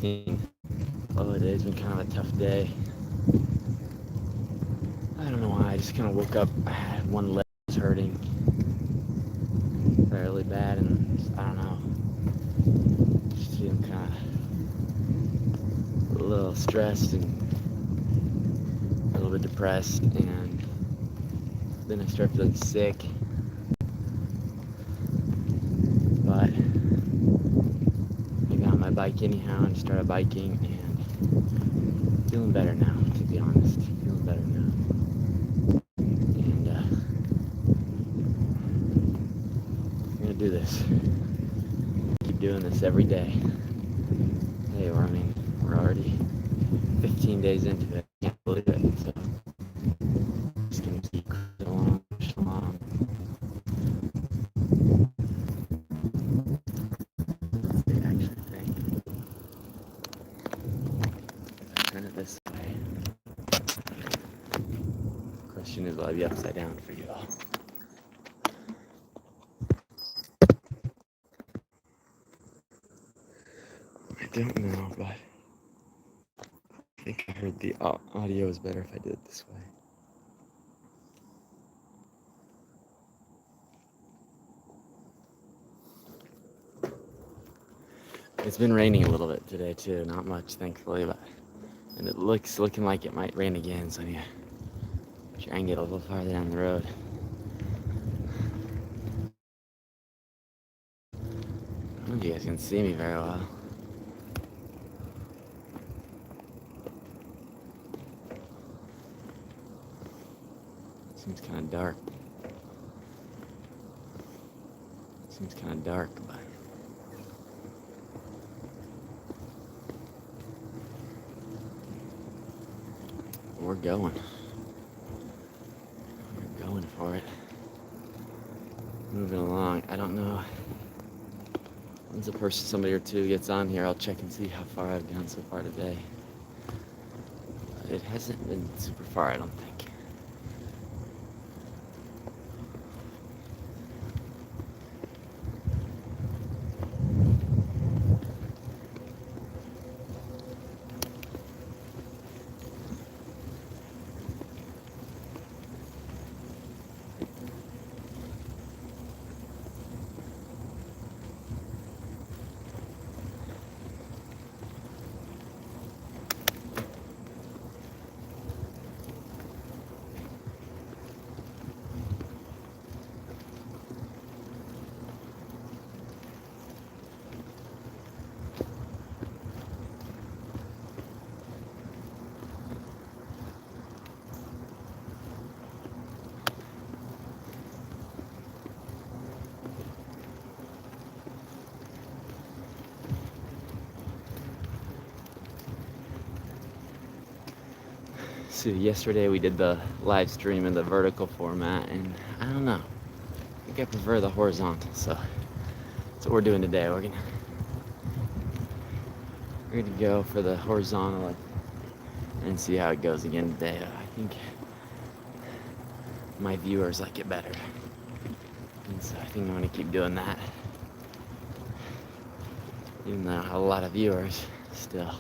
17. Oh, today's been kind of a tough day. I don't know why. I just kind of woke up. One leg was hurting fairly bad, and I don't know. Just feeling kind of a little stressed and a little bit depressed, and then I started feeling sick. But I got on my bike anyhow and started biking, and feeling better now, to be honest. Feeling better now. And I'm gonna do this. Keep doing this every day. Hey, we're already 15 days into it. I can't believe it. So just gonna keep pushing along, pushing along. I actually think turn it this way. Question is, will I be upside down for you all? I don't know, but I think I heard the audio is better if I did it this way. It's been raining a little bit today too, not much thankfully, but and it looking like it might rain again, so I need to try and get a little farther down the road. I don't know if you guys can see me very well. Seems kind of dark. But we're going. We're going for it. Moving along. I don't know. Once somebody or two gets on here, I'll check and see how far I've gone so far today. But it hasn't been super far, I don't think. So yesterday we did the live stream in the vertical format, and I don't know. I think I prefer the horizontal, so that's what we're doing today. We're gonna go for the horizontal and see how it goes again today. I think my viewers like it better, and so I think I'm gonna keep doing that. Even though I have a lot of viewers, still.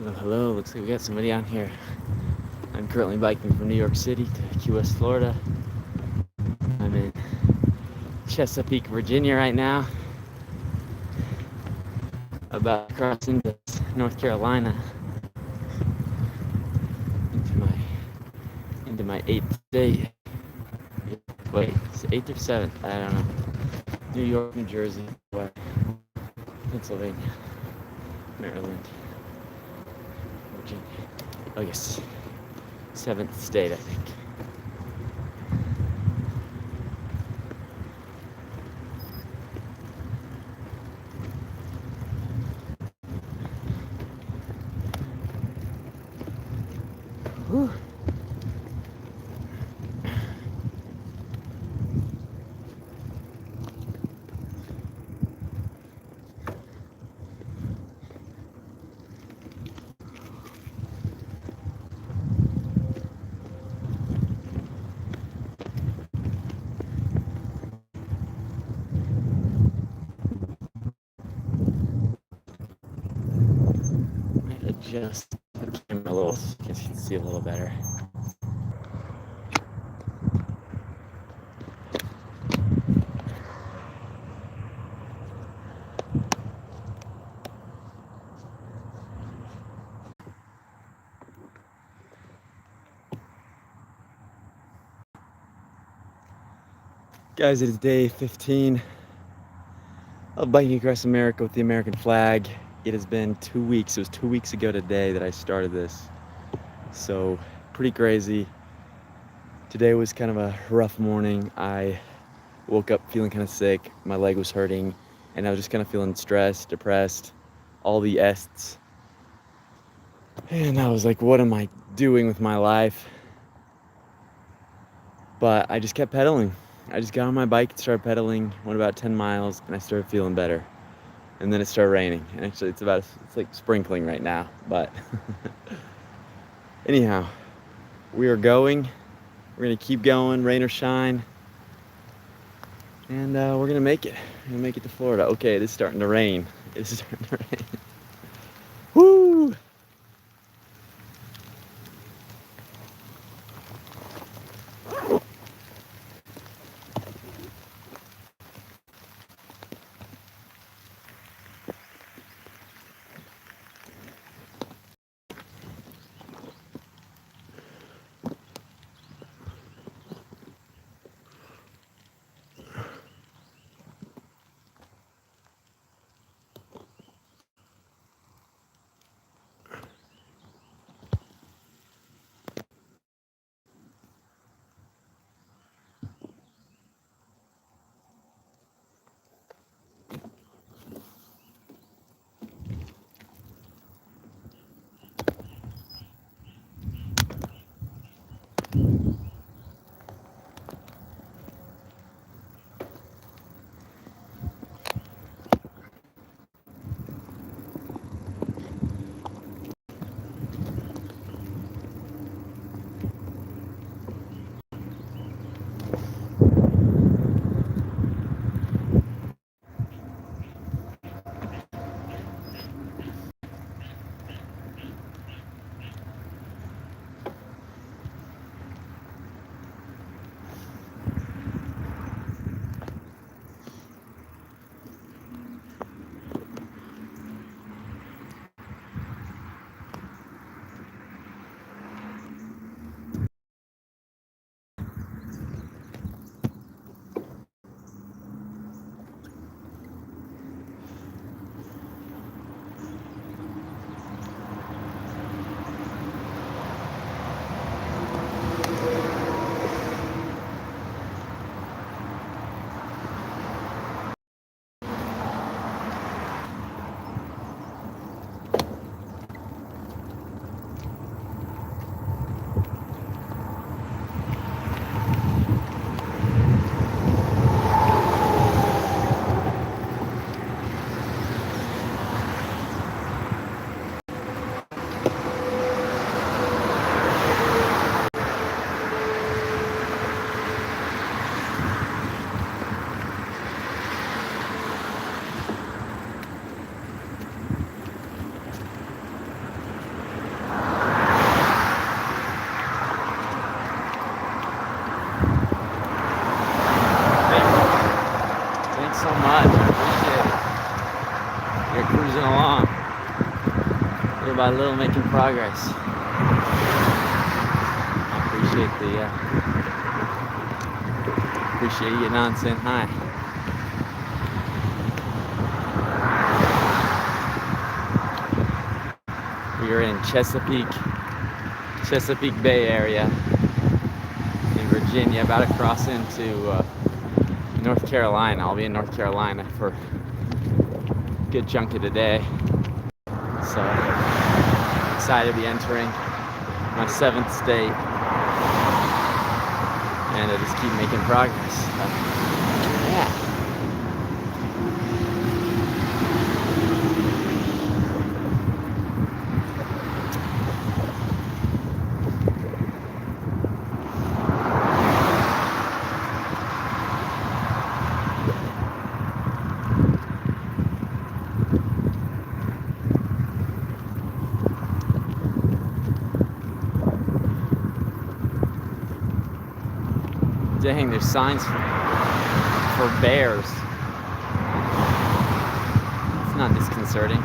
Hello, hello. Looks like we got somebody on here. I'm currently biking from New York City to Key West, Florida. I'm in Chesapeake, Virginia right now. About to cross into North Carolina. Into my 8th state. Wait, it's 8th or 7th? I don't know. New York, New Jersey, Pennsylvania, Maryland, Virginia. I guess 7th state, I think. Whew. Might adjust the camera a little so you can see a little better. Guys, it is day 15 of biking across America with the American flag. It has been 2 weeks. It was 2 weeks ago today that I started this. So, pretty crazy. Today was kind of a rough morning. I woke up feeling kind of sick. My leg was hurting, and I was just kind of feeling stressed, depressed, all the S's. And I was like, what am I doing with my life? But I just kept pedaling. I just got on my bike and started pedaling, went about 10 miles, and I started feeling better. And then it started raining. And actually, it's like sprinkling right now. But anyhow, we are going. We're gonna keep going, rain or shine. And we're gonna make it. We're gonna make it to Florida. Okay, it is starting to rain. It is starting to rain. Woo! You're cruising along, little by little, making progress. I appreciate you getting on, saying hi. We are in Chesapeake Bay area in Virginia, about to cross into North Carolina. I'll be in North Carolina for a good chunk of the day. So I'm excited to be entering my 7th state, and I just keep making progress. Yeah. Dang, there's signs for bears. It's not disconcerting.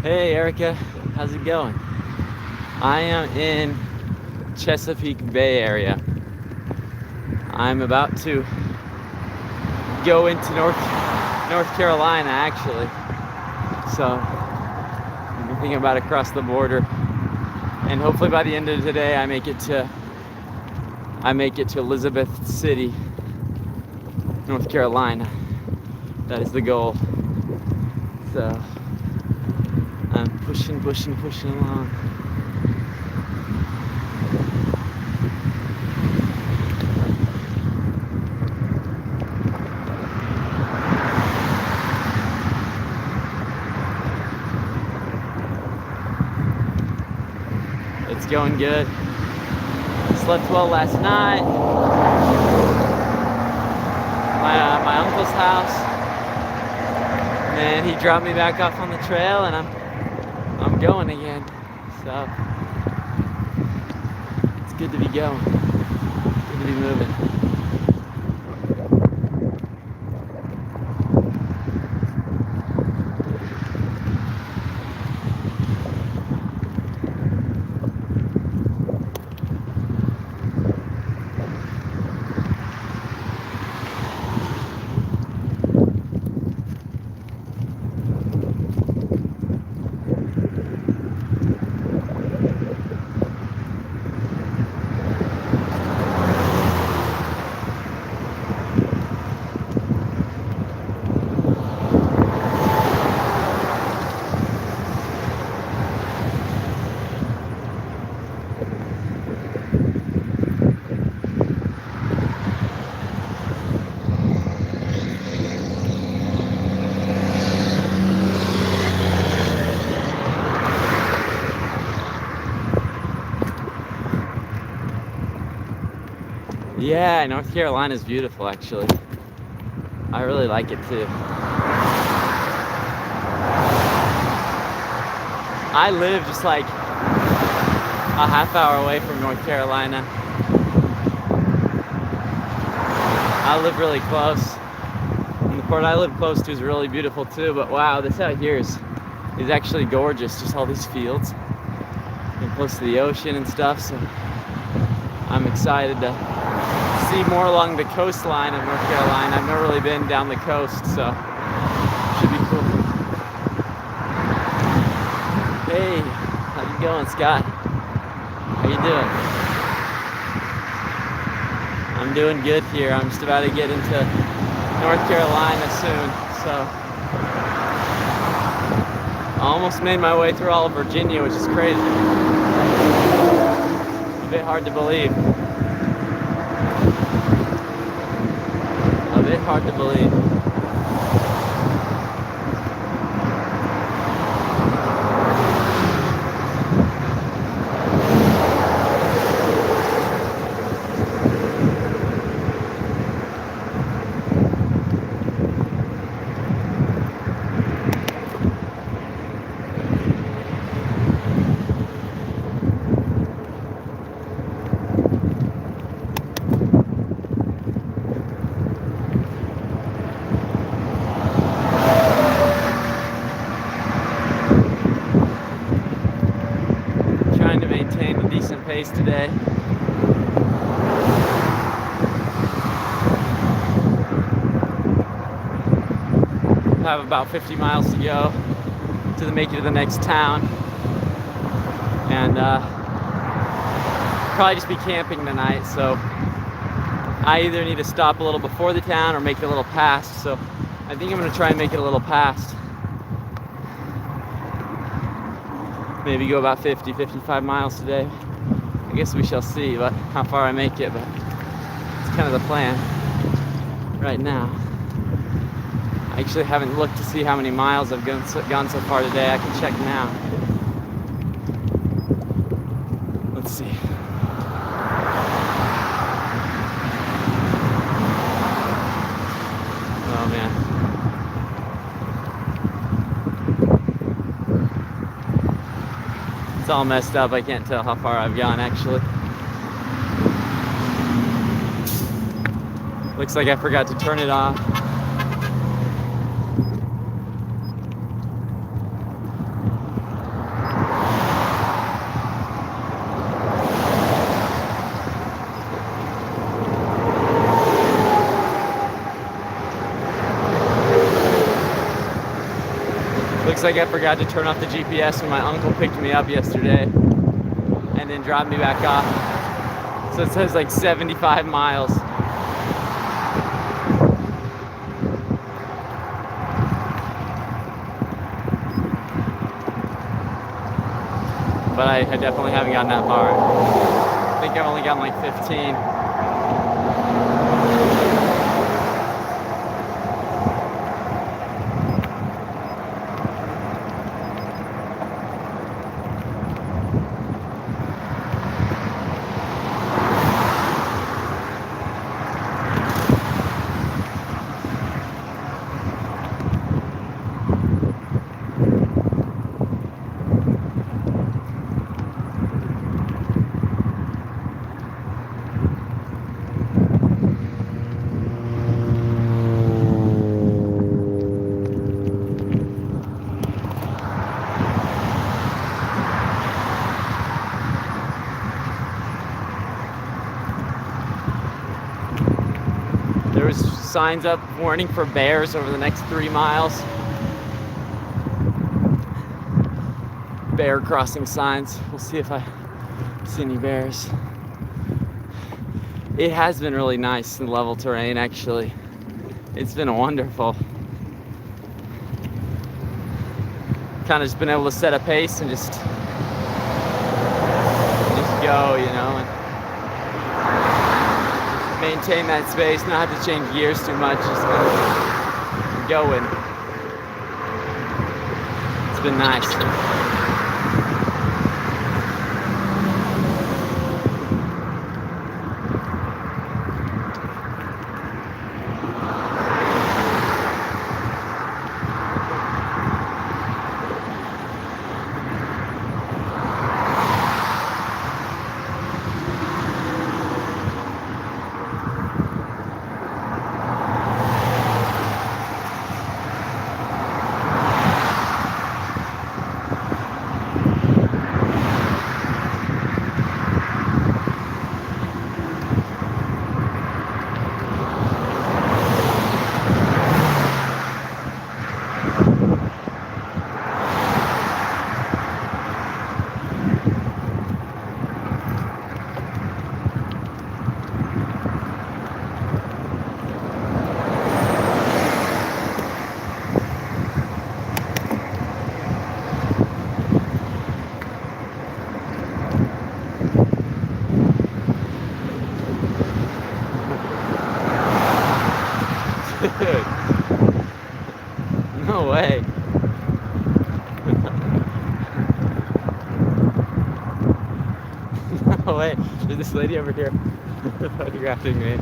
Hey Erica, how's it going? I am in Chesapeake Bay area. I'm about to go into North Carolina actually. So I'm thinking about to cross the border, and hopefully by the end of today I make it to Elizabeth City, North Carolina. That is the goal. So I'm pushing along. It's going good. Slept well last night. My uncle's house, and he dropped me back off on the trail, and I'm going again. So it's good to be going. Good to be moving. Yeah, North Carolina is beautiful, actually. I really like it too. I live just like a half hour away from North Carolina. I live really close. And the part I live close to is really beautiful too, but wow, this out here is actually gorgeous. Just all these fields and close to the ocean and stuff, so I'm excited to see more along the coastline of North Carolina. I've never really been down the coast, so should be cool. Hey, how you going, Scott? How you doing? I'm doing good here. I'm just about to get into North Carolina soon, so I almost made my way through all of Virginia, which is crazy. A bit hard to believe. A bit hard to believe. Maintain a decent pace today. I have about 50 miles to go to make it to the next town, and probably just be camping tonight, so I either need to stop a little before the town or make it a little past, so I think I'm going to try and make it a little past. Maybe go about 50-55 miles today. I guess we shall see but how far I make it, but it's kind of the plan right now. I actually haven't looked to see how many miles I've gone so far today. I can check now. Let's see. Oh man. It's all messed up. I can't tell how far I've gone actually. Looks like I forgot to turn it off. Looks like I forgot to turn off the GPS when my uncle picked me up yesterday and then dropped me back off. So it says like 75 miles. But I definitely haven't gotten that far. I think I've only gotten like 15. There was signs up warning for bears over the next 3 miles. Bear crossing signs. We'll see if I see any bears. It has been really nice in level terrain actually. It's been wonderful. Kind of just been able to set a pace and just go, you know, and maintain that space, not have to change gears too much, just kind of going. It's been nice. Dude, no way. No way. There's this lady over here photographing me.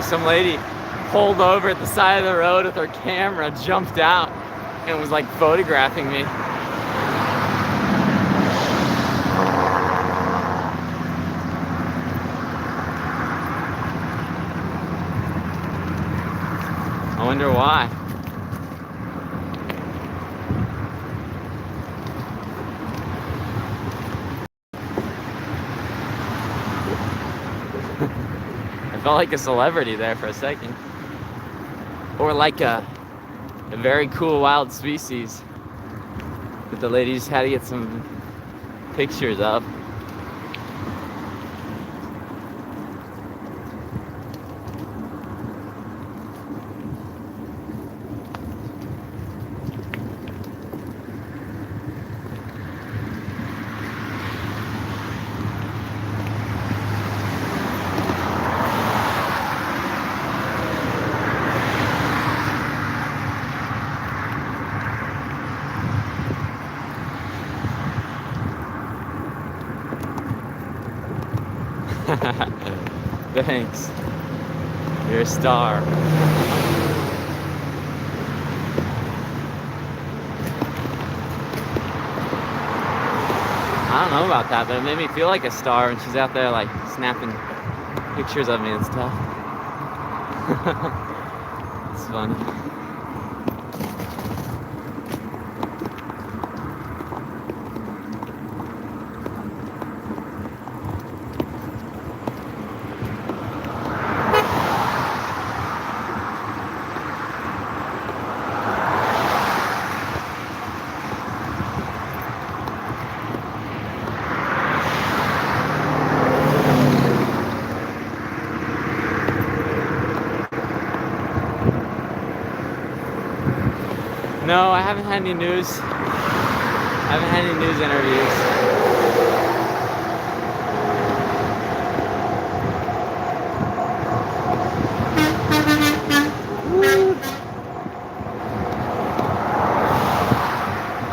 Some lady pulled over at the side of the road with her camera, jumped out, and was like photographing me. I wonder why. I felt like a celebrity there for a second. Or like a very cool wild species that the lady just had to get some pictures of. Thanks. You're a star. I don't know about that, but it made me feel like a star when she's out there like snapping pictures of me and stuff. It's funny. No, I haven't had any news. I haven't had any news interviews.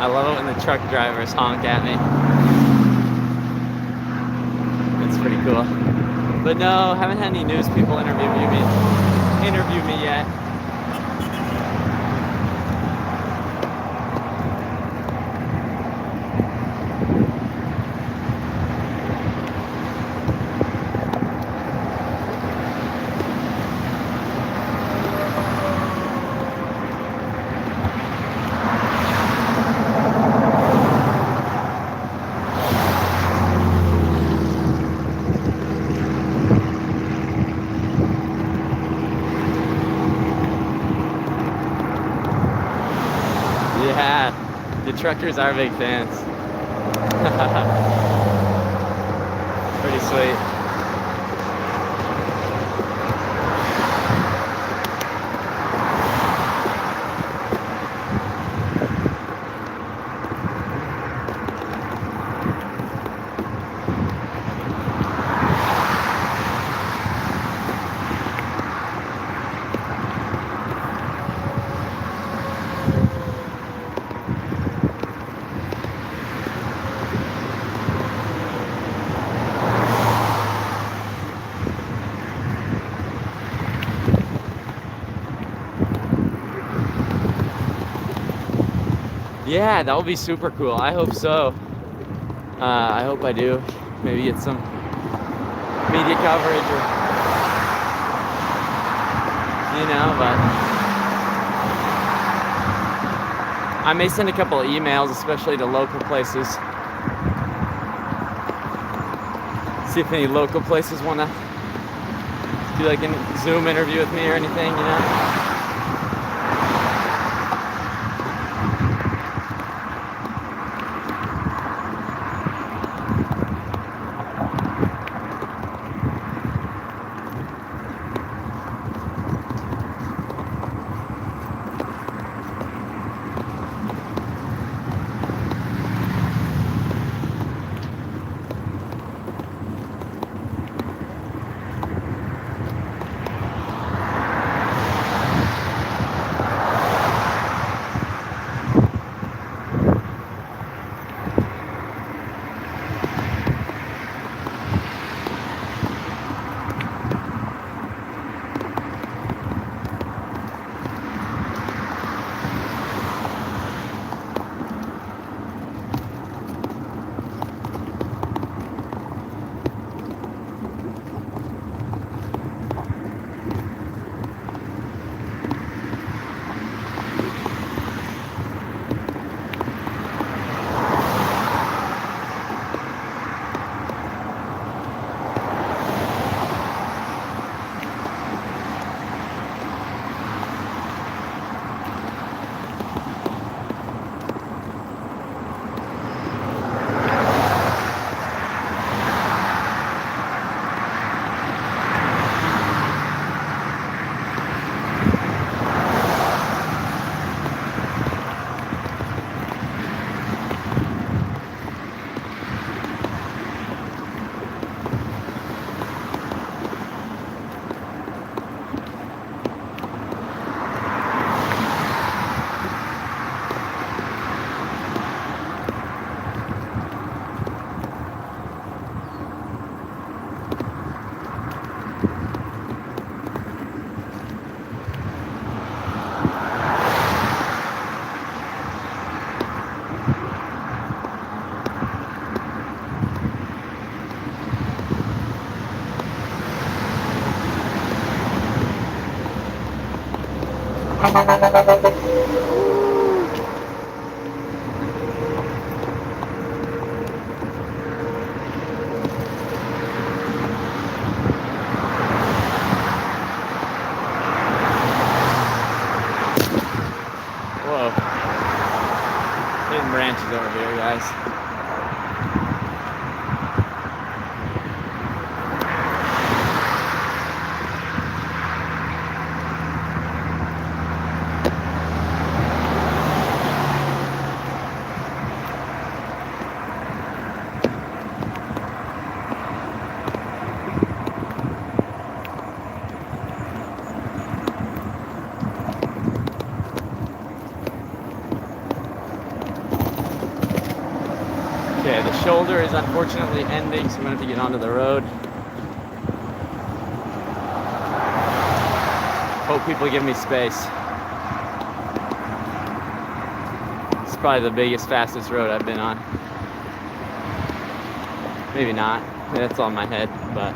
I love it when the truck drivers honk at me. It's pretty cool. But no, haven't had any news people interview me yet. Yeah, the truckers are big fans. Pretty sweet. Yeah, that would be super cool. I hope so. I hope I do. Maybe get some media coverage or, but I may send a couple of emails, especially to local places See if any local places want to do like a Zoom interview with me or anything, you know? Whoa. Hitting branches over here, guys. Okay, the shoulder is unfortunately ending, so I'm going to have to get onto the road. Hope people give me space. It's probably the biggest, fastest road I've been on. Maybe not. That's all in my head, but...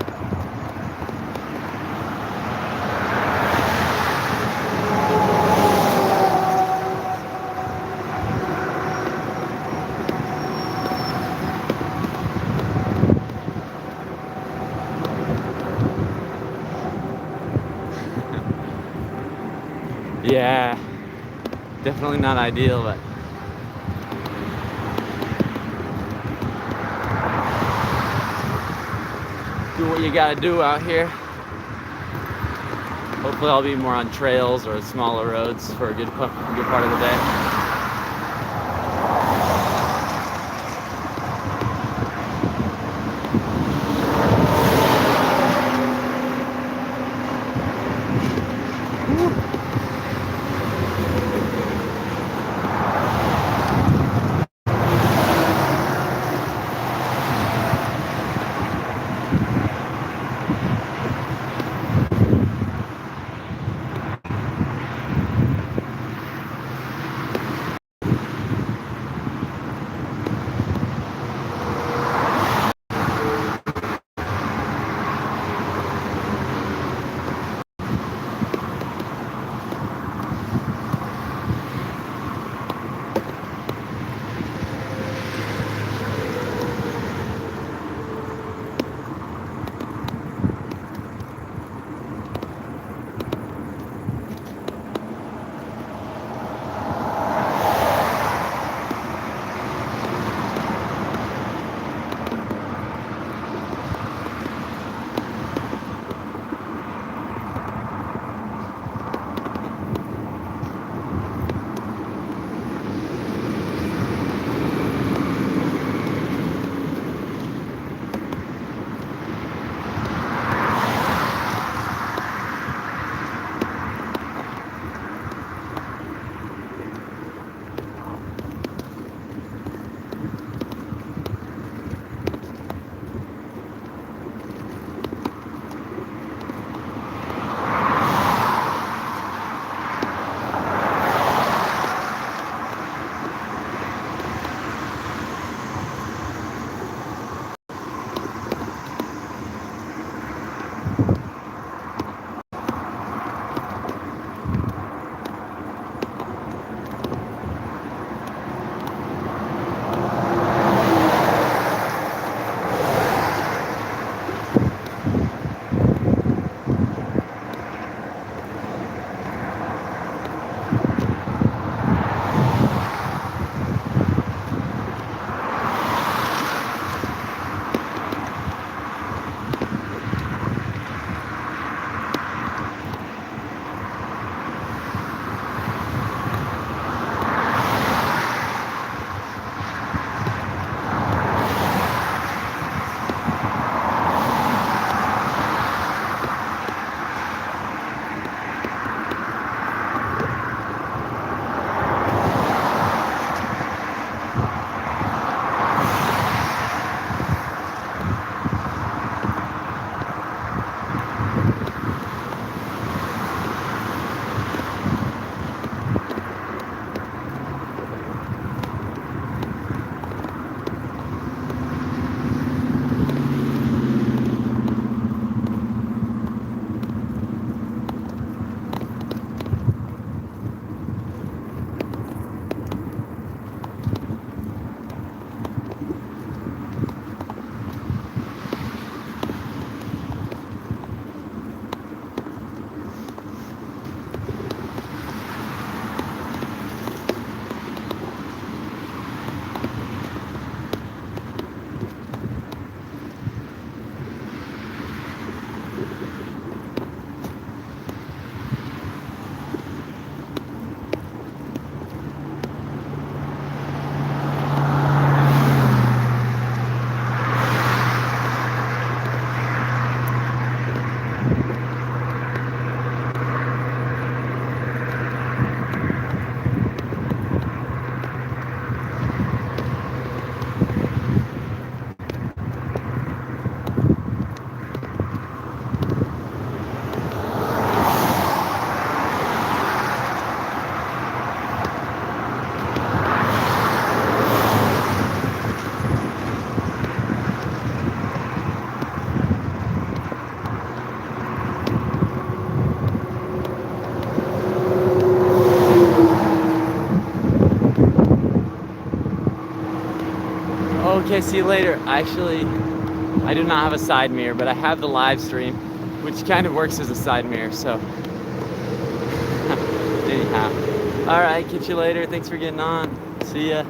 yeah, definitely not ideal, but do what you gotta do out here. Hopefully I'll be more on trails or smaller roads for a good part of the day. Okay, see you later. Actually, I do not have a side mirror, but I have the live stream, which kind of works as a side mirror, so anyhow. All right, catch you later. Thanks for getting on. See ya.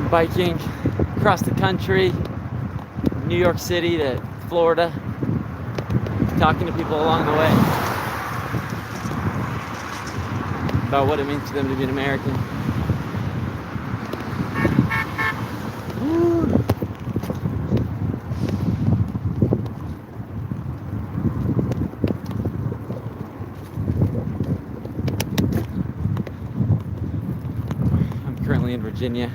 biking across the country, New York City to Florida, talking to people along the way about what it means for them to be an American. I'm currently in Virginia.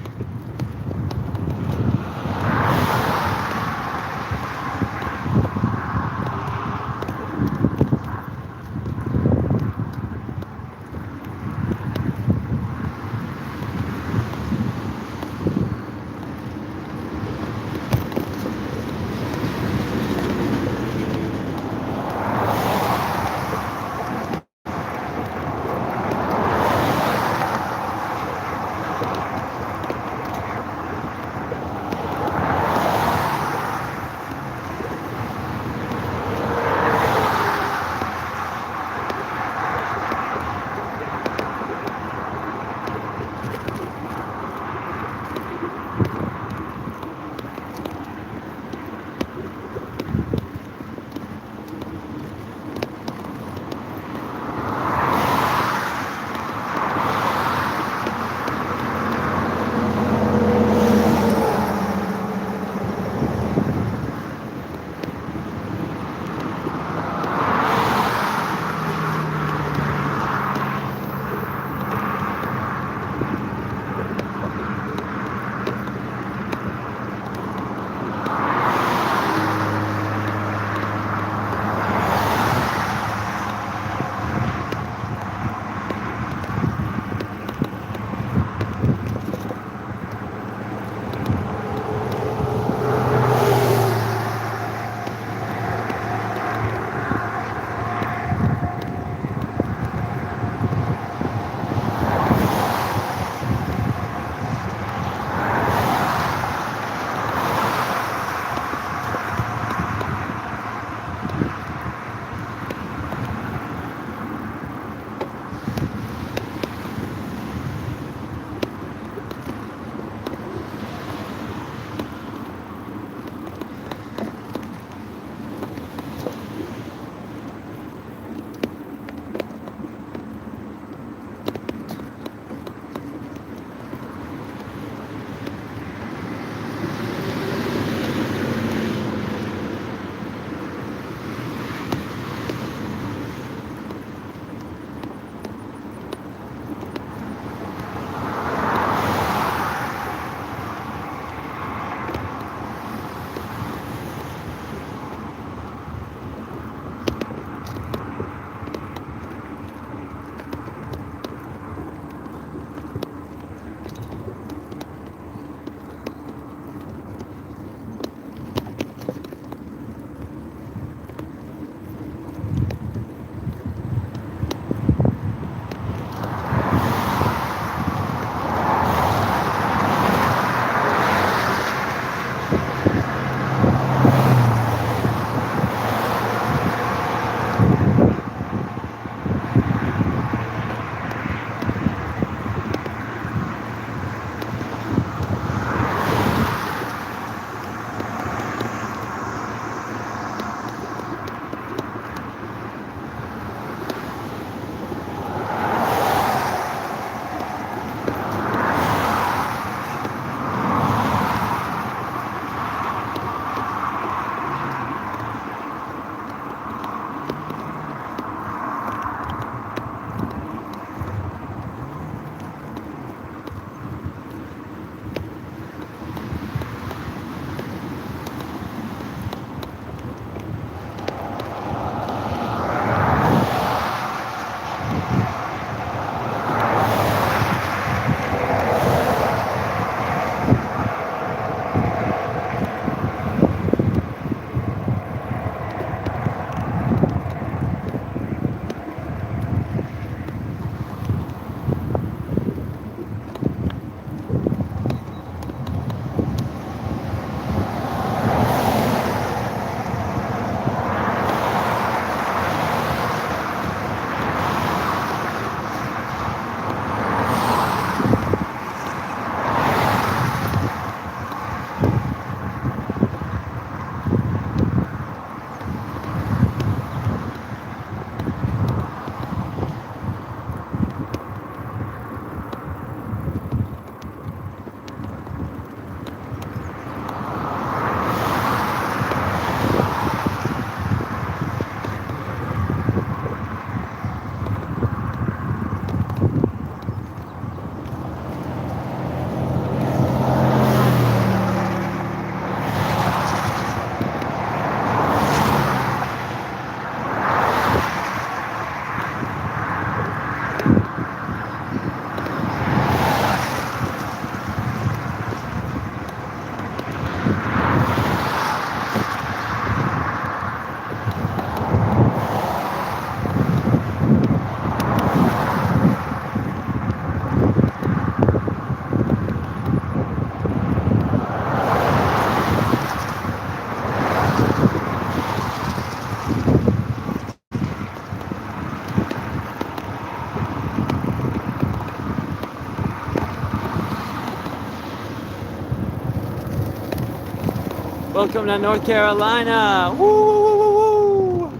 Welcome to North Carolina. Woo, woo, woo, woo.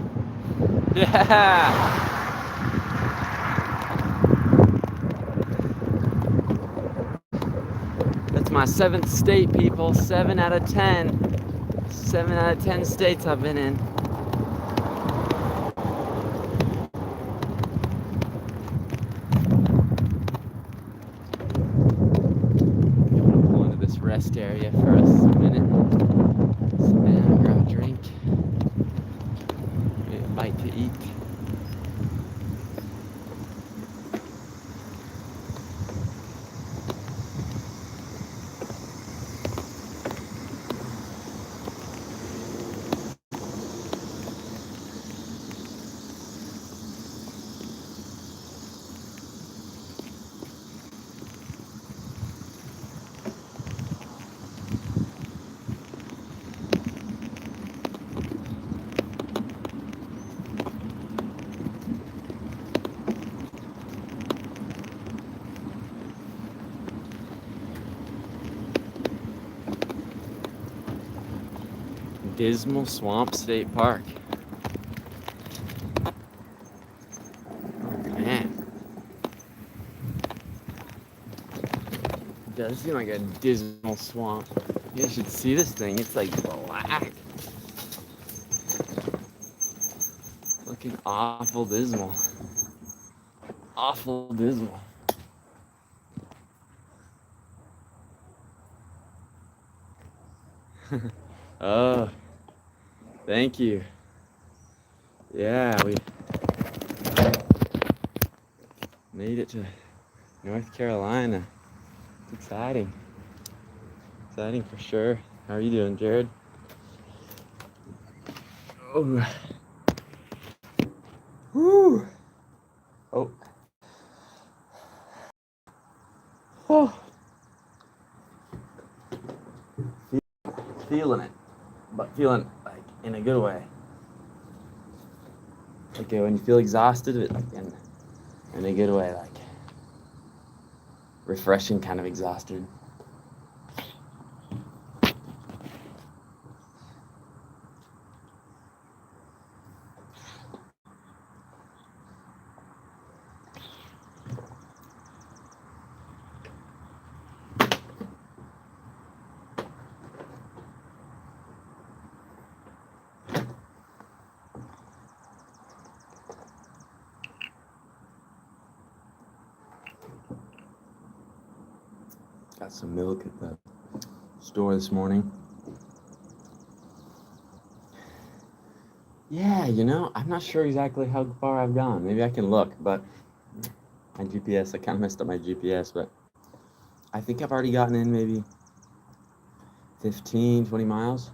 Yeah. That's my 7th state, people. 7 out of 10. 7 out of 10 states I've been in. Pull into this rest area for us a minute. Sit down, grab a drink. Get a bite to eat. Dismal Swamp State Park. Man. It does seem like a dismal swamp. You guys should see this thing. It's like black. Looking awful dismal. Awful dismal. Oh, thank you. Yeah, we made it to North Carolina. It's exciting. Exciting for sure. How are you doing, Jared? Oh. Woo. Oh. Oh. Feeling it, but feeling like in a good way. Okay, when you feel exhausted, like in a good way, like refreshing kind of exhausted. Got some milk at the store this morning. Yeah, I'm not sure exactly how far I've gone. Maybe I can look, but my GPS, I kind of messed up my GPS, but I think I've already gotten in maybe 15, 20 miles.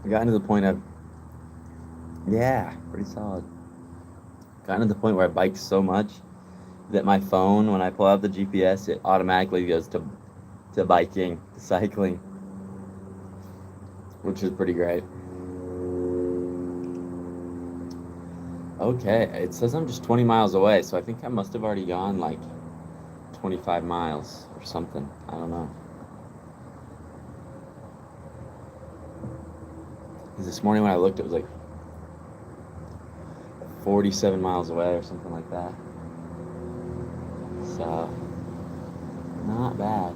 I gotten to the point of, yeah, pretty solid. Gotten to the point where I bike so much that my phone, when I pull out the GPS, it automatically goes to biking, to cycling, which is pretty great. Okay, it says I'm just 20 miles away, so I think I must have already gone like 25 miles or something. I don't know. Because this morning when I looked, it was like 47 miles away or something like that. So, not bad.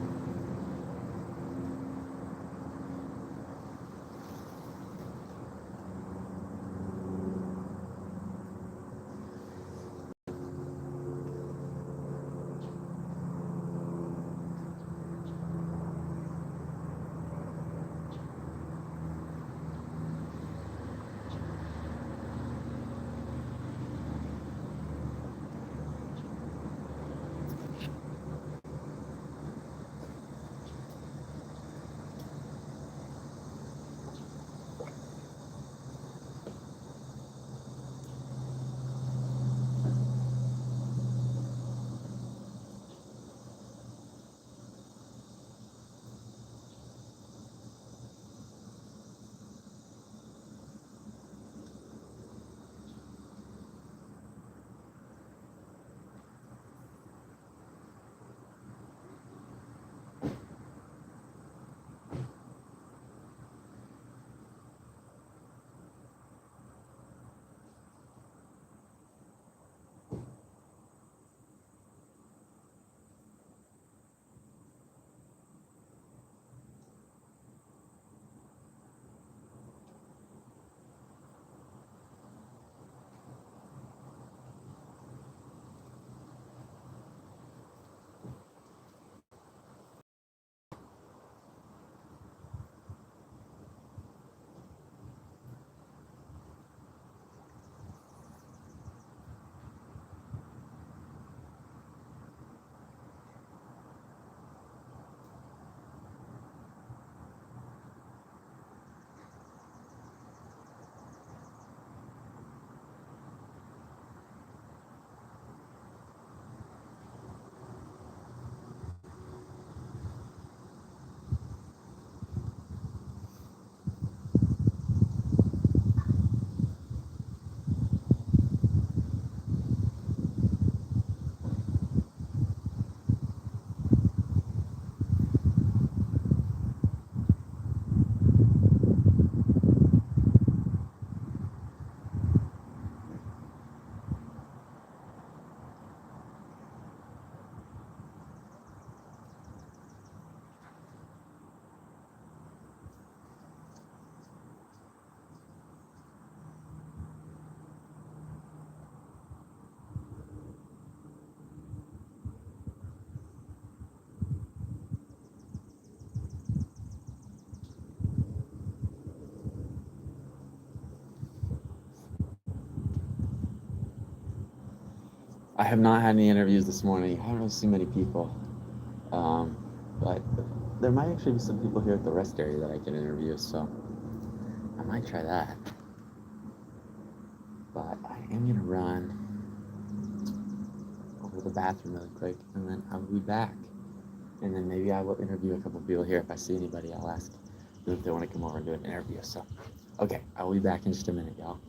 I have not had any interviews this morning. I haven't really seen many people. But there might actually be some people here at the rest area that I can interview, so I might try that. But I am gonna run over to the bathroom really quick, and then I'll be back. And then maybe I will interview a couple people here. If I see anybody, I'll ask them if they want to come over and do an interview. So, okay, I will be back in just a minute, y'all.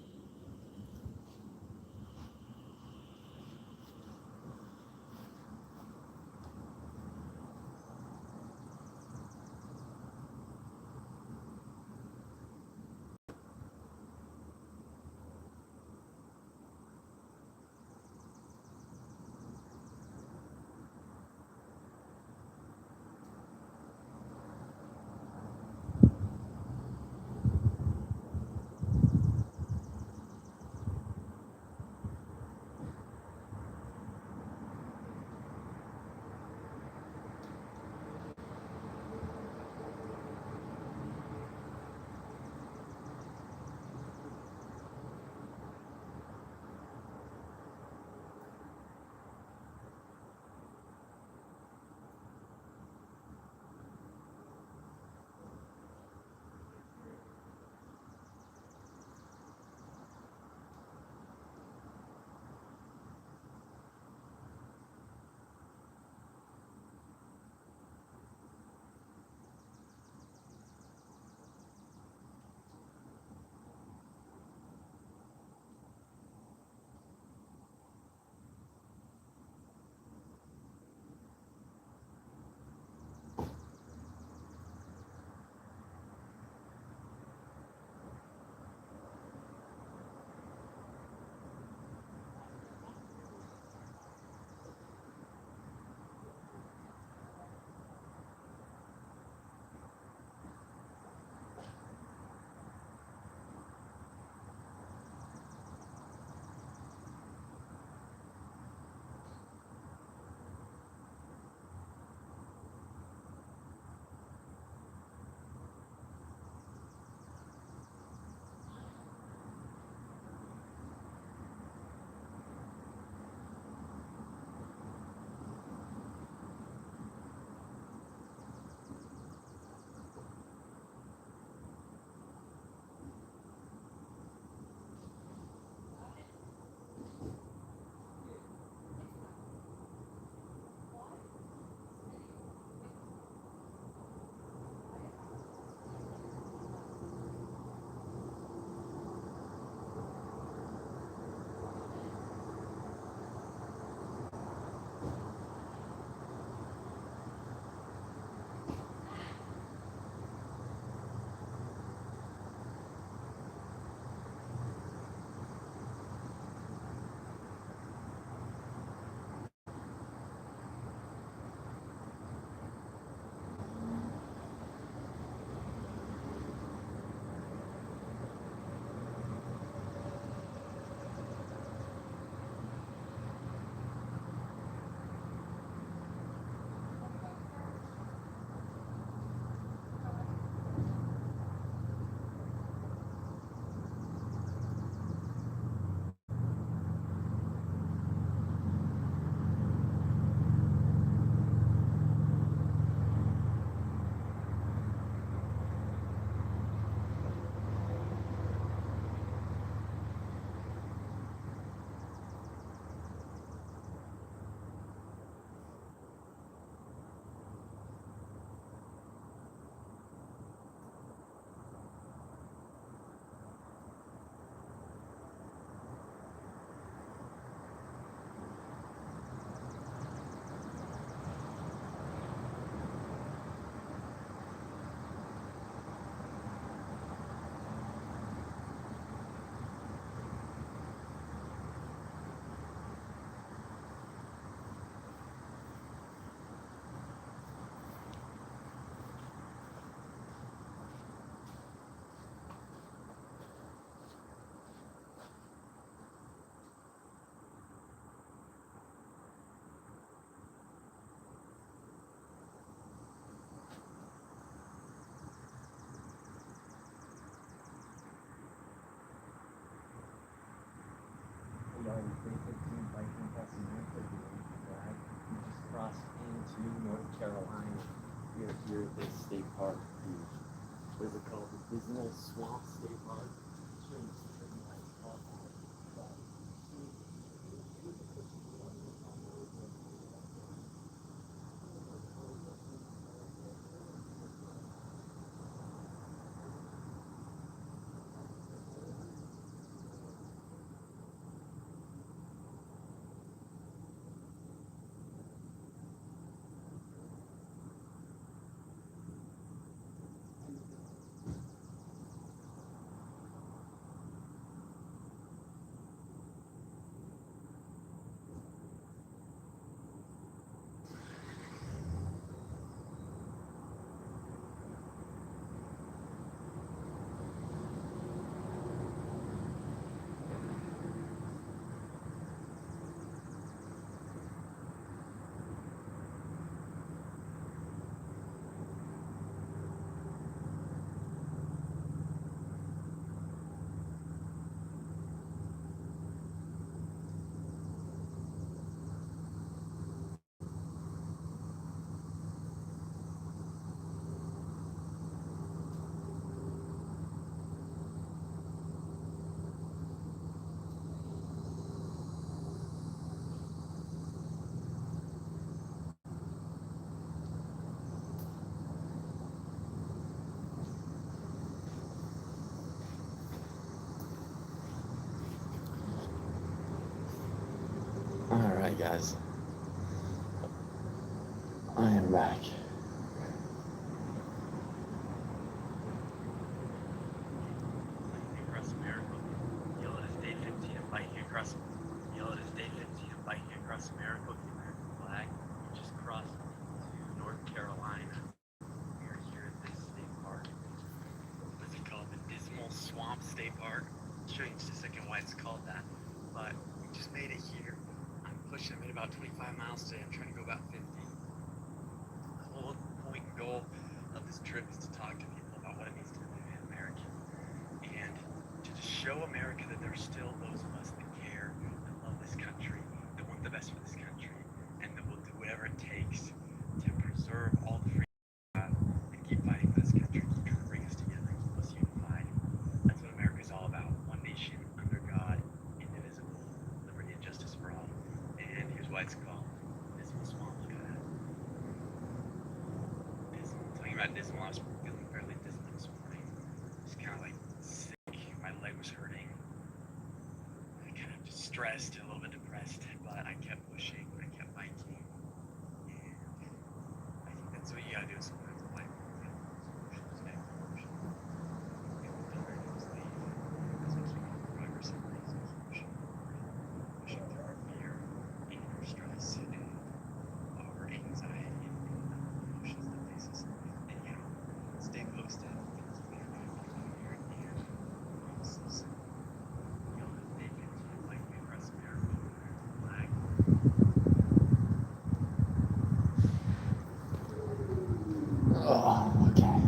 to North Carolina. We are here at this state park. What is it called? The Dismal Swamp State Park. Alright guys, I am back. Across America, yell it is day 15 of biking across. Yell it is day 15 of biking across America with the American flag. We just crossed to North Carolina. We are here at this state park. What's it called? The Dismal Swamp State Park. I'll show you in just a second why it's called that. But we just made it here. I'm pushing. I made about 25 miles today. I'm trying to go about 50. The whole point and goal of this trip is to talk to people about what it means to be an American. And to just show America that there's still those of us that care, that love this country, that want the best for this country, and that will do whatever it takes to preserve all the freedom we have and keep fighting for this country, keep trying to bring us together, keep us unified. That's what America is all about. One nation, under God, indivisible, liberty and justice for all. And here's why it's called Dismal Swamp. Look at that. Dismal. Talking about dismal, I was feeling fairly dismal this morning. Just kind of like sick. My leg was hurting. I kind of just stressed, a little bit depressed, but I kept pushing. I kept biking. And I think that's what you gotta do sometimes in life. You know, emotions, negative emotions. And we'll never lose the as we keep on progress in life, as we keep pushing forward, pushing through our fear and our stress and our anxiety and other emotions that face us in life. And you know, stay posted. Keep your family here and promises. You know, they continue like we across America with the American flag. Oh, okay.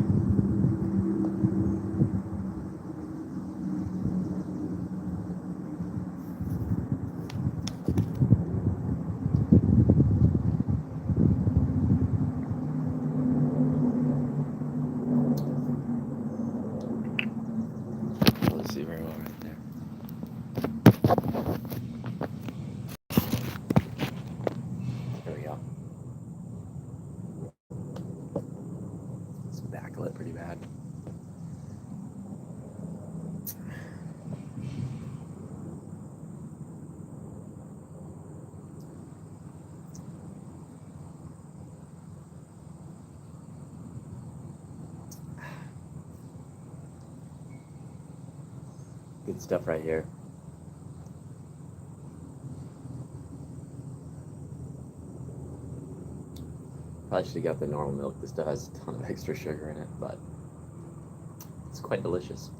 Let's see very well right there. There we go. It's backlit pretty bad. Good stuff right here. Probably should have got the normal milk. This stuff has a ton of extra sugar in it, but it's quite delicious.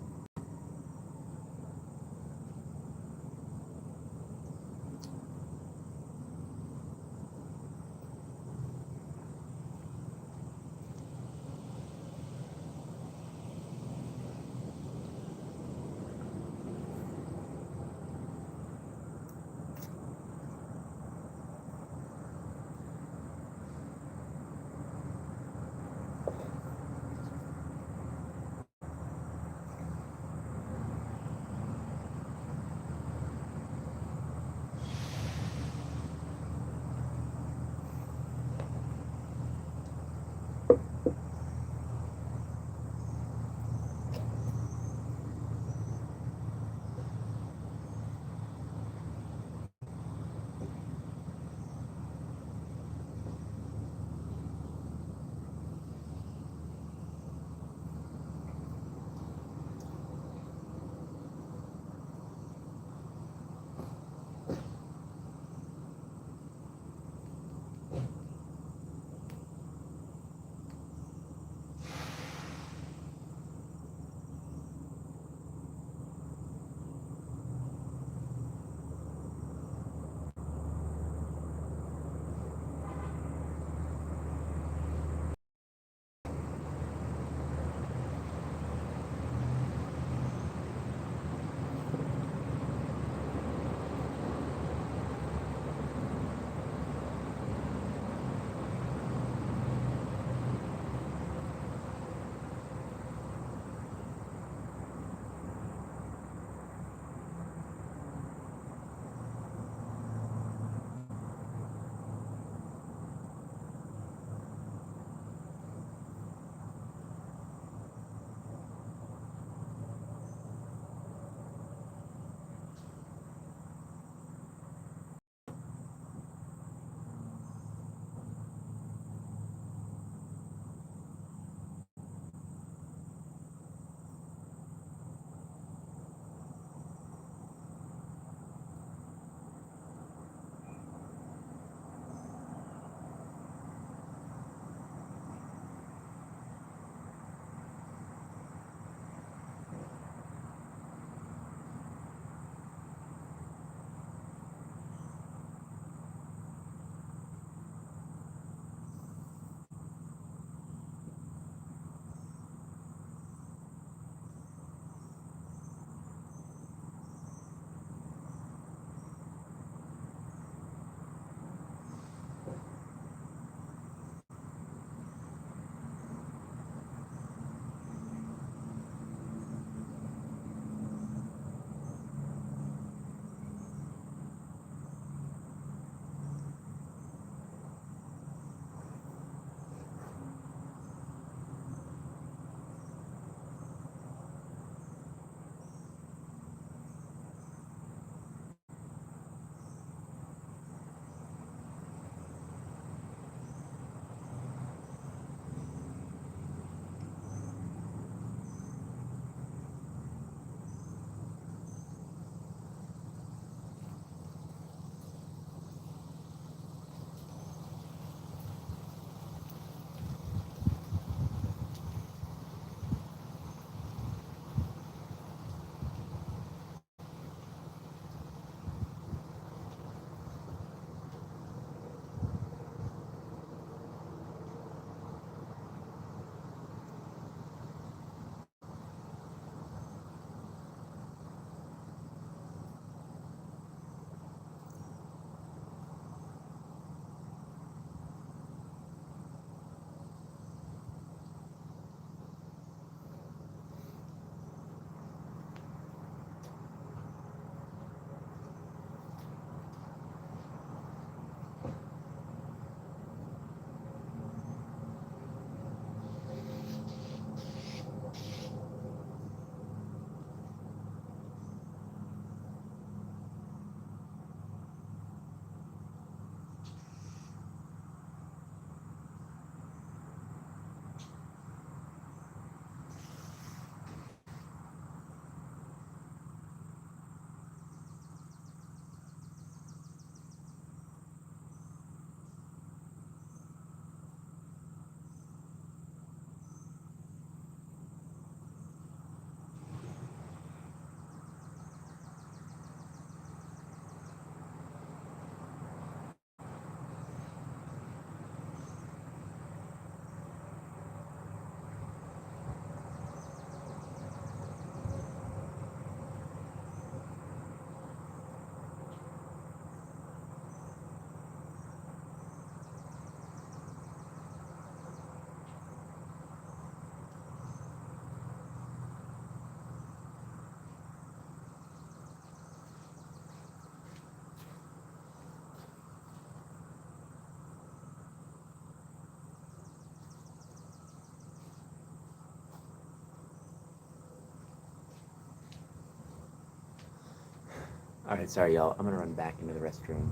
Alright, sorry y'all. I'm gonna run back into the restroom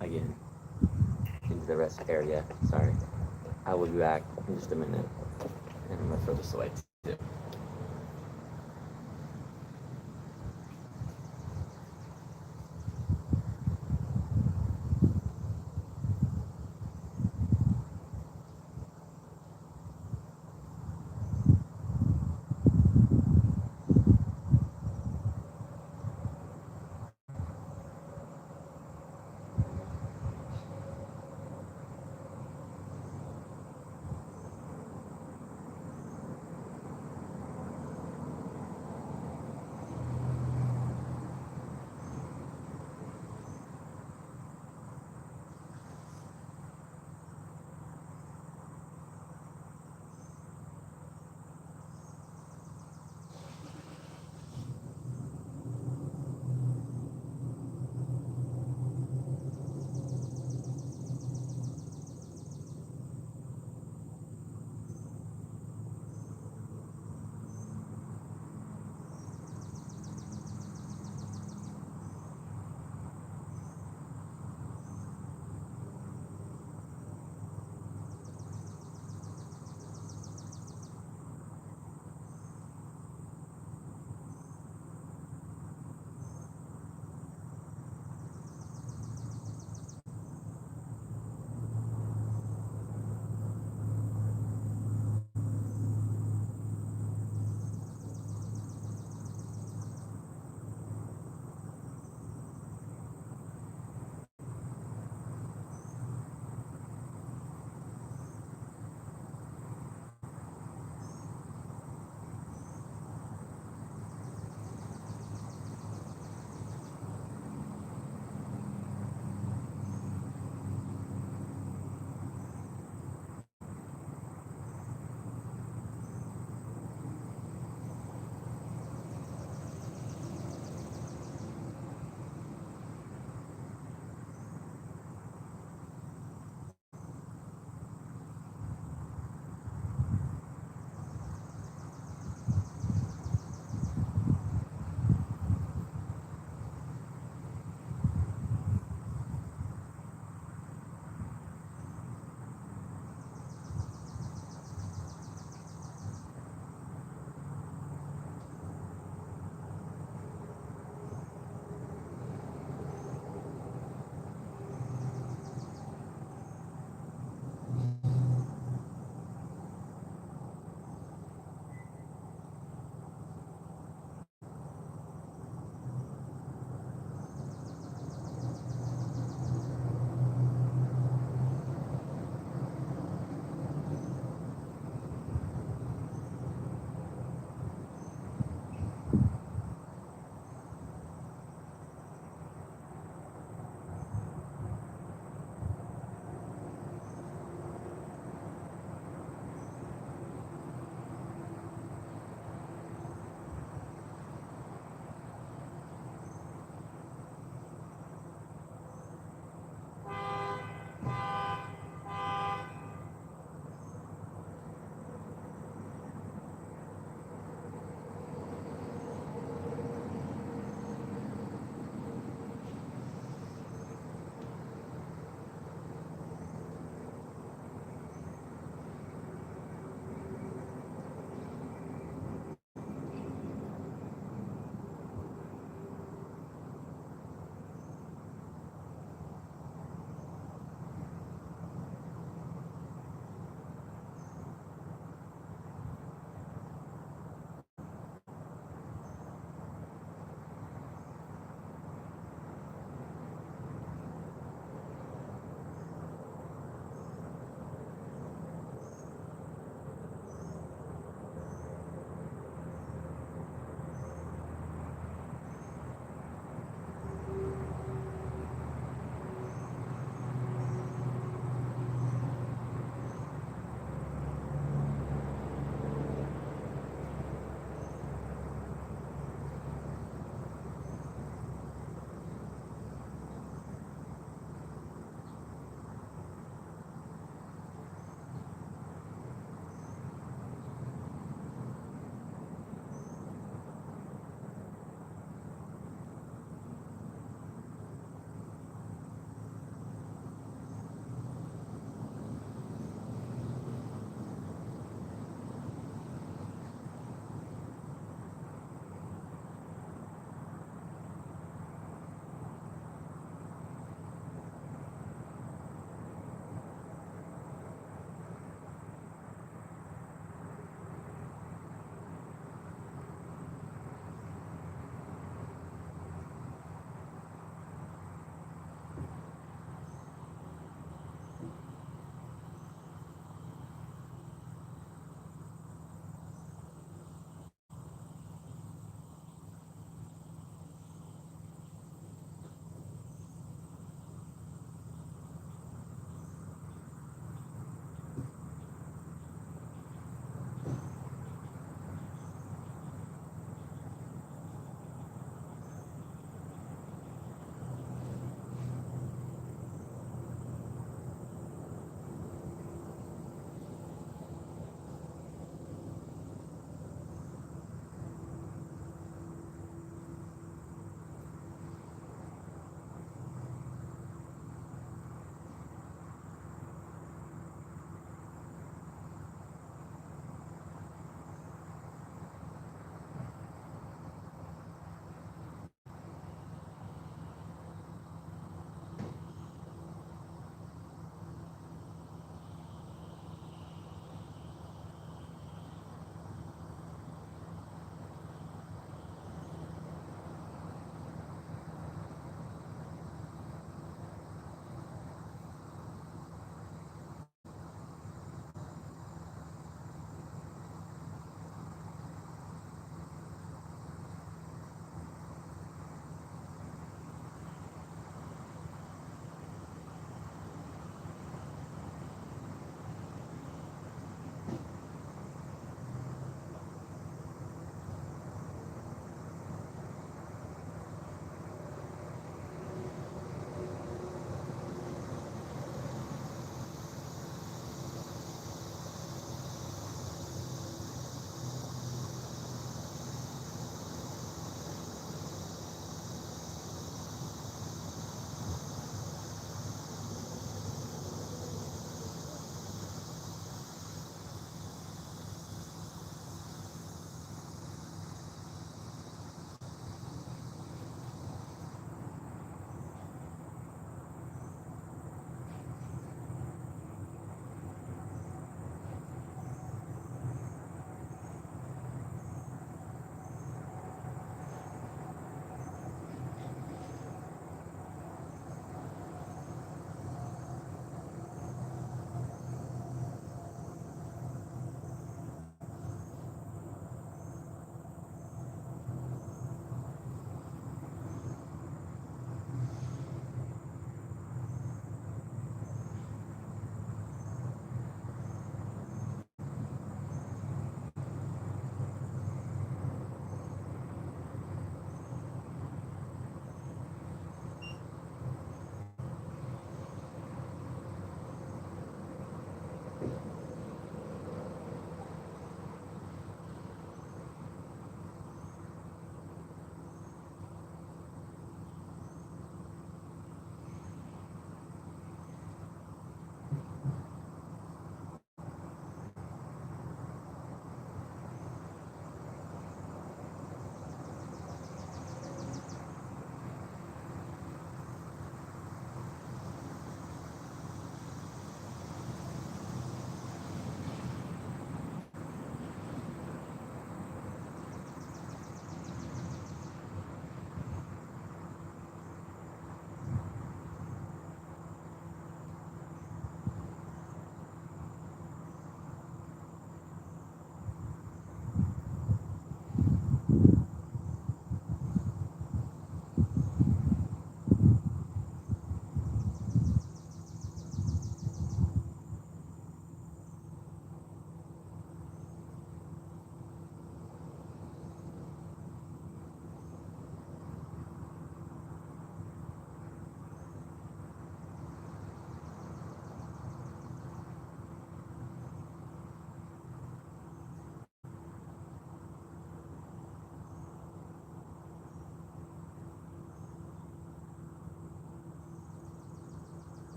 again. Into the rest area. Sorry. I will be back in just a minute. And I'm gonna throw this away too.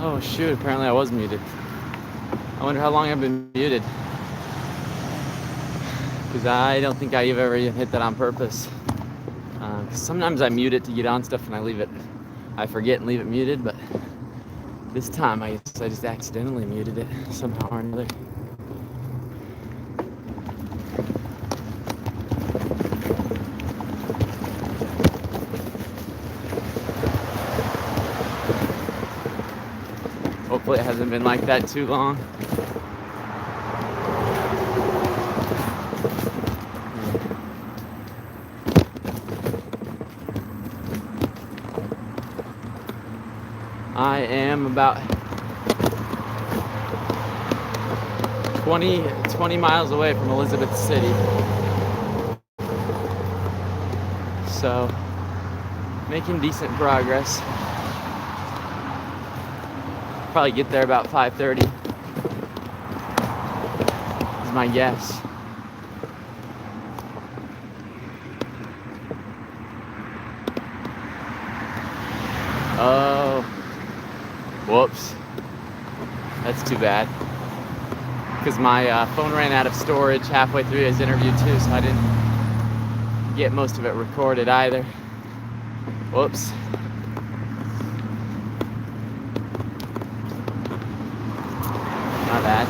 Oh shoot, apparently I was muted. I wonder how long I've been muted. Because I don't think I've ever even hit that on purpose. Sometimes I mute it to get on stuff and I forget and leave it muted, but this time I guess I just accidentally muted it somehow or another. Hopefully it hasn't been like that too long. I am about 20 miles away from Elizabeth City. So, making decent progress. Probably get there about 5:30 is my guess. Oh, whoops. That's too bad. Because my phone ran out of storage halfway through his interview too, so I didn't get most of it recorded either. Whoops. Not bad.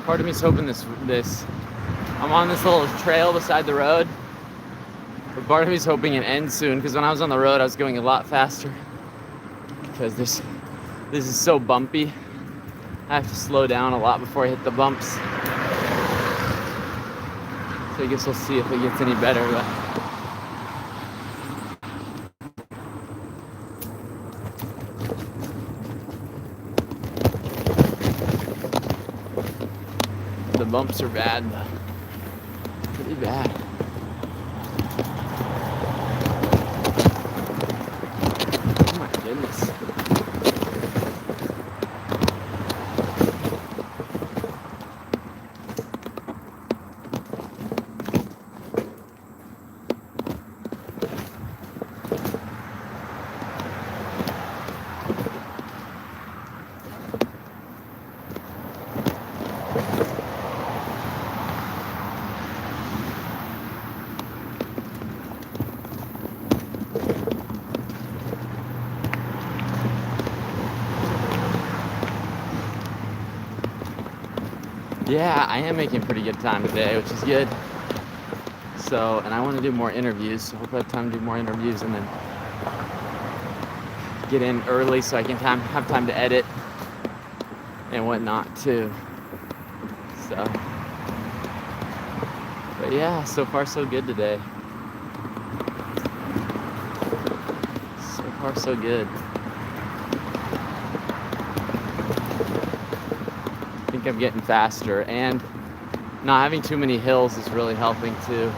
Part of me's hoping this I'm on this little trail beside the road, but part of me's hoping it ends soon, because when I was on the road I was going a lot faster, because this is so bumpy. I have to slow down a lot before I hit the bumps. So I guess we'll see if it gets any better. But the bumps are bad, pretty bad. Oh my goodness. Yeah, I am making pretty good time today, which is good. So, and I want to do more interviews, so hope I have time to do more interviews and then get in early so I can have time to edit and whatnot too. So, but yeah, so far so good today. So far so good. I think I'm getting faster, and not having too many hills is really helping too.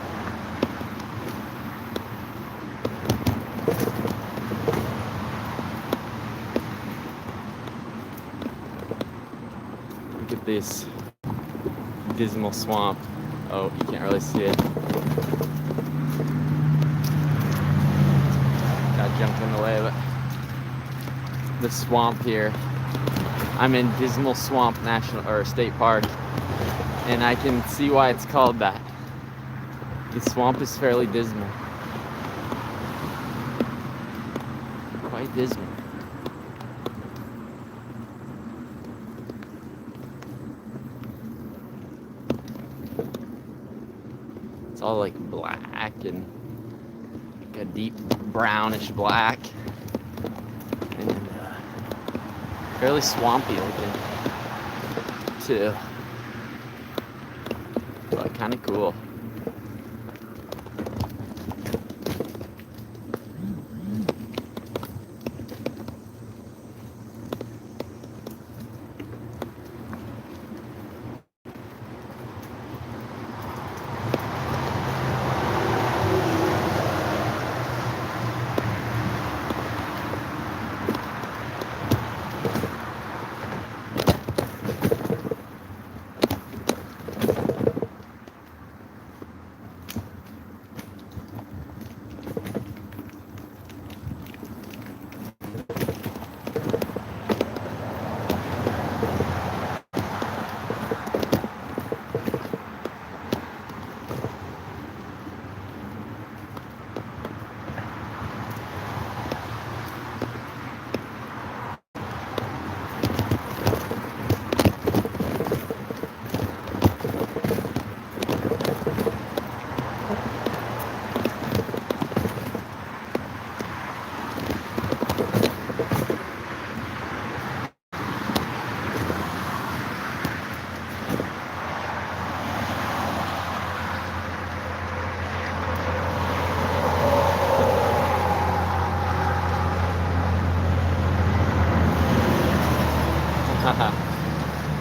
Look at this dismal swamp. Oh, you can't really see it. Got jumped in the way, but the swamp here. I'm in Dismal Swamp National or State Park, and I can see why it's called that. The swamp is fairly dismal. Quite dismal. It's all like black and like a deep brownish black. And fairly swampy looking too, but kind of cool.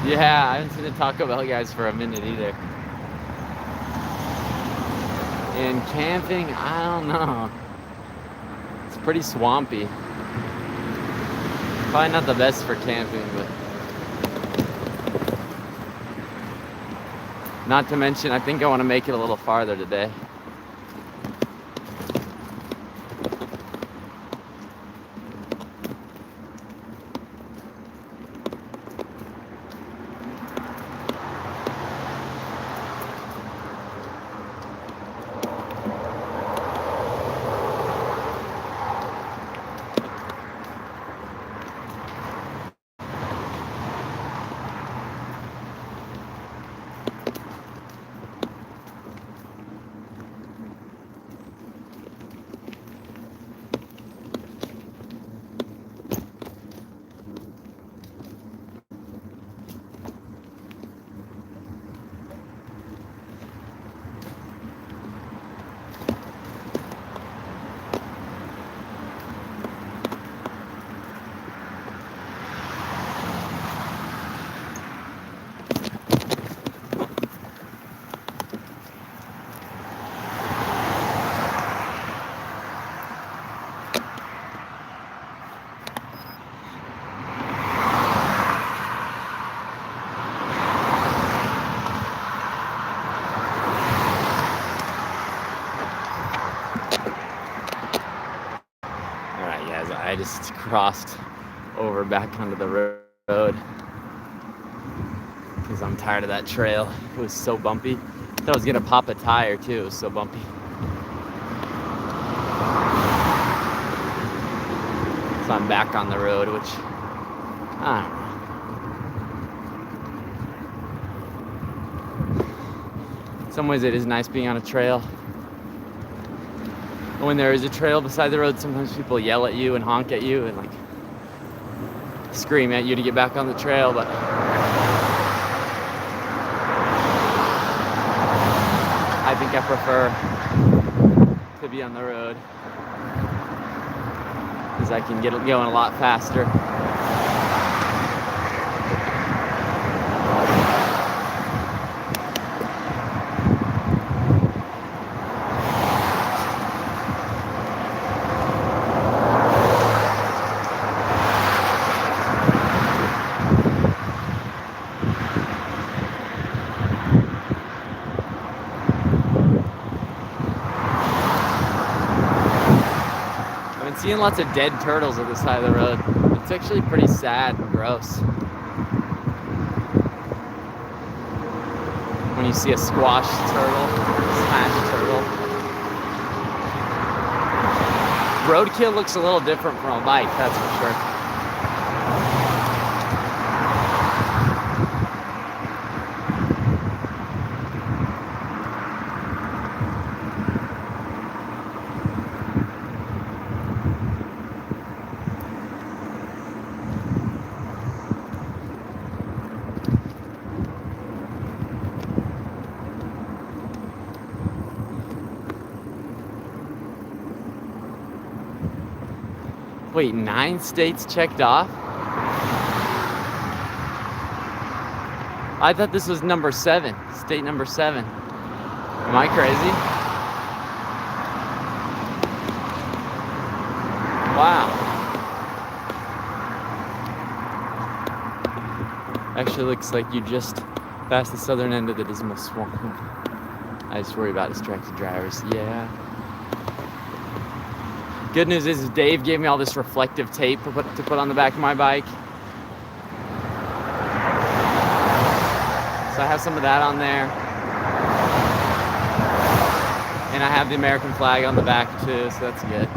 Yeah, I haven't seen the Taco Bell guys for a minute either. And camping, I don't know. It's pretty swampy. Probably not the best for camping, but not to mention, I think I want to make it a little farther today. I just crossed over back onto the road because I'm tired of that trail. It was so bumpy. I thought I was gonna pop a tire too. It was so bumpy. So I'm back on the road, which I don't know. In some ways it is nice being on a trail. When there is a trail beside the road, sometimes people yell at you and honk at you and like scream at you to get back on the trail, but I think I prefer to be on the road because I can get going a lot faster. Seeing lots of dead turtles at the side of the road. It's actually pretty sad and gross. When you see a squashed turtle, smashed turtle. Roadkill looks a little different from a bike, that's for sure. Wait, 9 states checked off? I thought this was number 7, state number 7. Am I crazy? Wow. Actually looks like you just passed the southern end of the dismal swamp. I just worry about distracted drivers. Yeah. Good news is Dave gave me all this reflective tape to put on the back of my bike. So I have some of that on there. And I have the American flag on the back too, so that's good.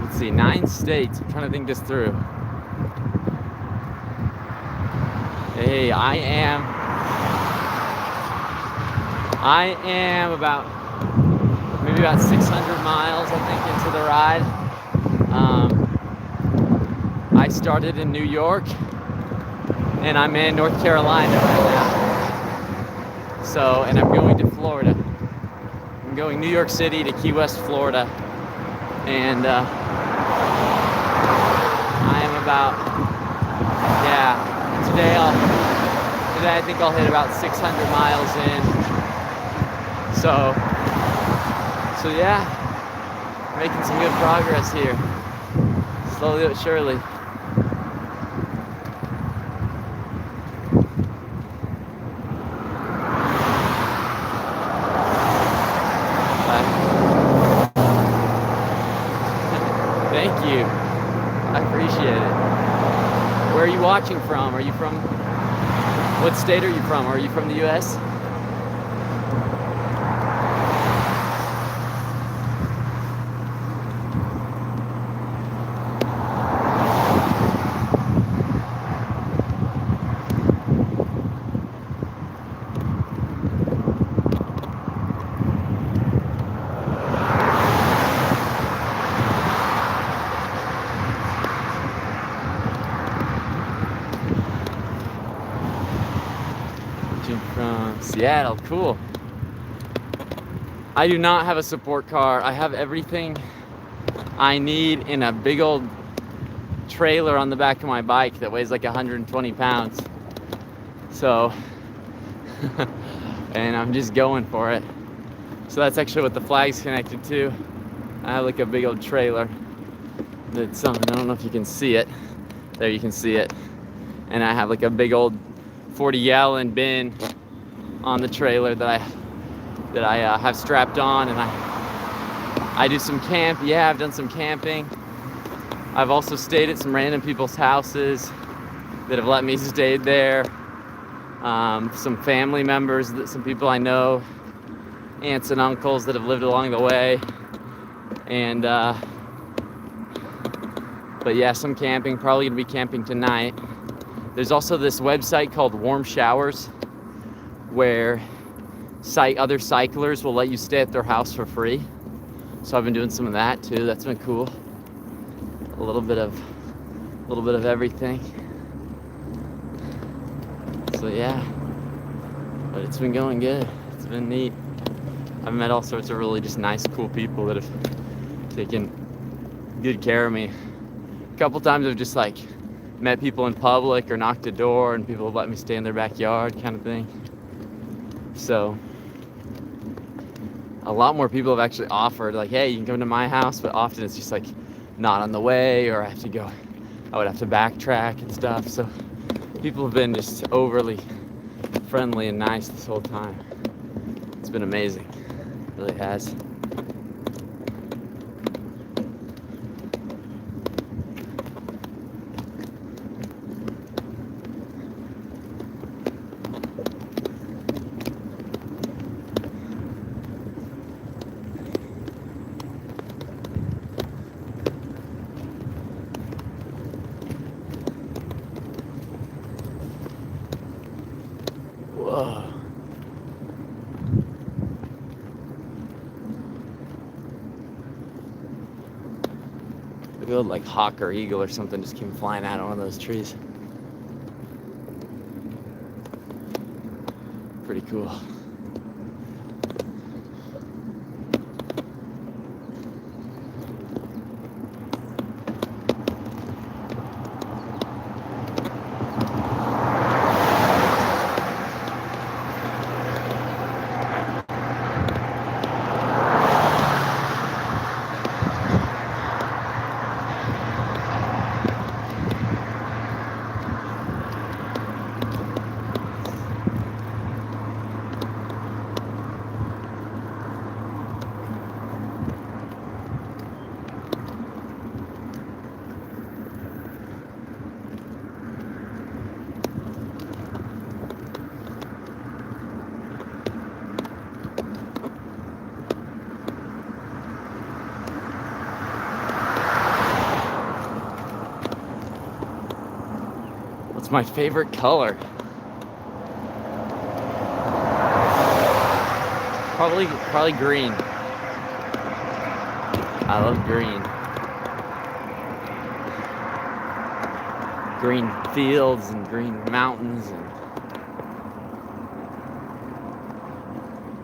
Let's see, 9 states. I'm trying to think this through. Hey, I am I am maybe about 600 miles, I think, into the ride. I started in New York, and I'm in North Carolina right now. So, and I'm going to Florida. I'm going New York City to Key West, Florida, and I am about, yeah, today I think I'll hit about 600 miles in. So yeah, making some good progress here, slowly but surely. Thank you. I appreciate it. Where are you watching from? What state are you from? Are you from the US? From Seattle, cool. I do not have a support car. I have everything I need in a big old trailer on the back of my bike that weighs like 120 pounds. So, and I'm just going for it. So that's actually what the flag's connected to. I have like a big old trailer that's on, I don't know if you can see it. There you can see it. And I have like a big old 40-gallon bin on the trailer that I have strapped on, and I do some camp. Yeah, I've done some camping. I've also stayed at some random people's houses that have let me stay there. Some family members, some people I know, aunts and uncles that have lived along the way, and but yeah, some camping. Probably gonna be camping tonight. There's also this website called Warm Showers, where other cyclers will let you stay at their house for free. So I've been doing some of that too. That's been cool. A little bit of everything. So yeah, but it's been going good. It's been neat. I've met all sorts of really just nice, cool people that have taken good care of me. A couple times I've just like met people in public or knocked a door and people have let me stay in their backyard, kind of thing. So a lot more people have actually offered, like, hey, you can come to my house, but often it's just like not on the way, or I would have to backtrack and stuff. So people have been just overly friendly and nice this whole time. It's been amazing. It really has. Whoa. A good like hawk or eagle or something just came flying out of one of those trees. Pretty cool. What's my favorite color? Probably green. I love green. Green fields and green mountains, and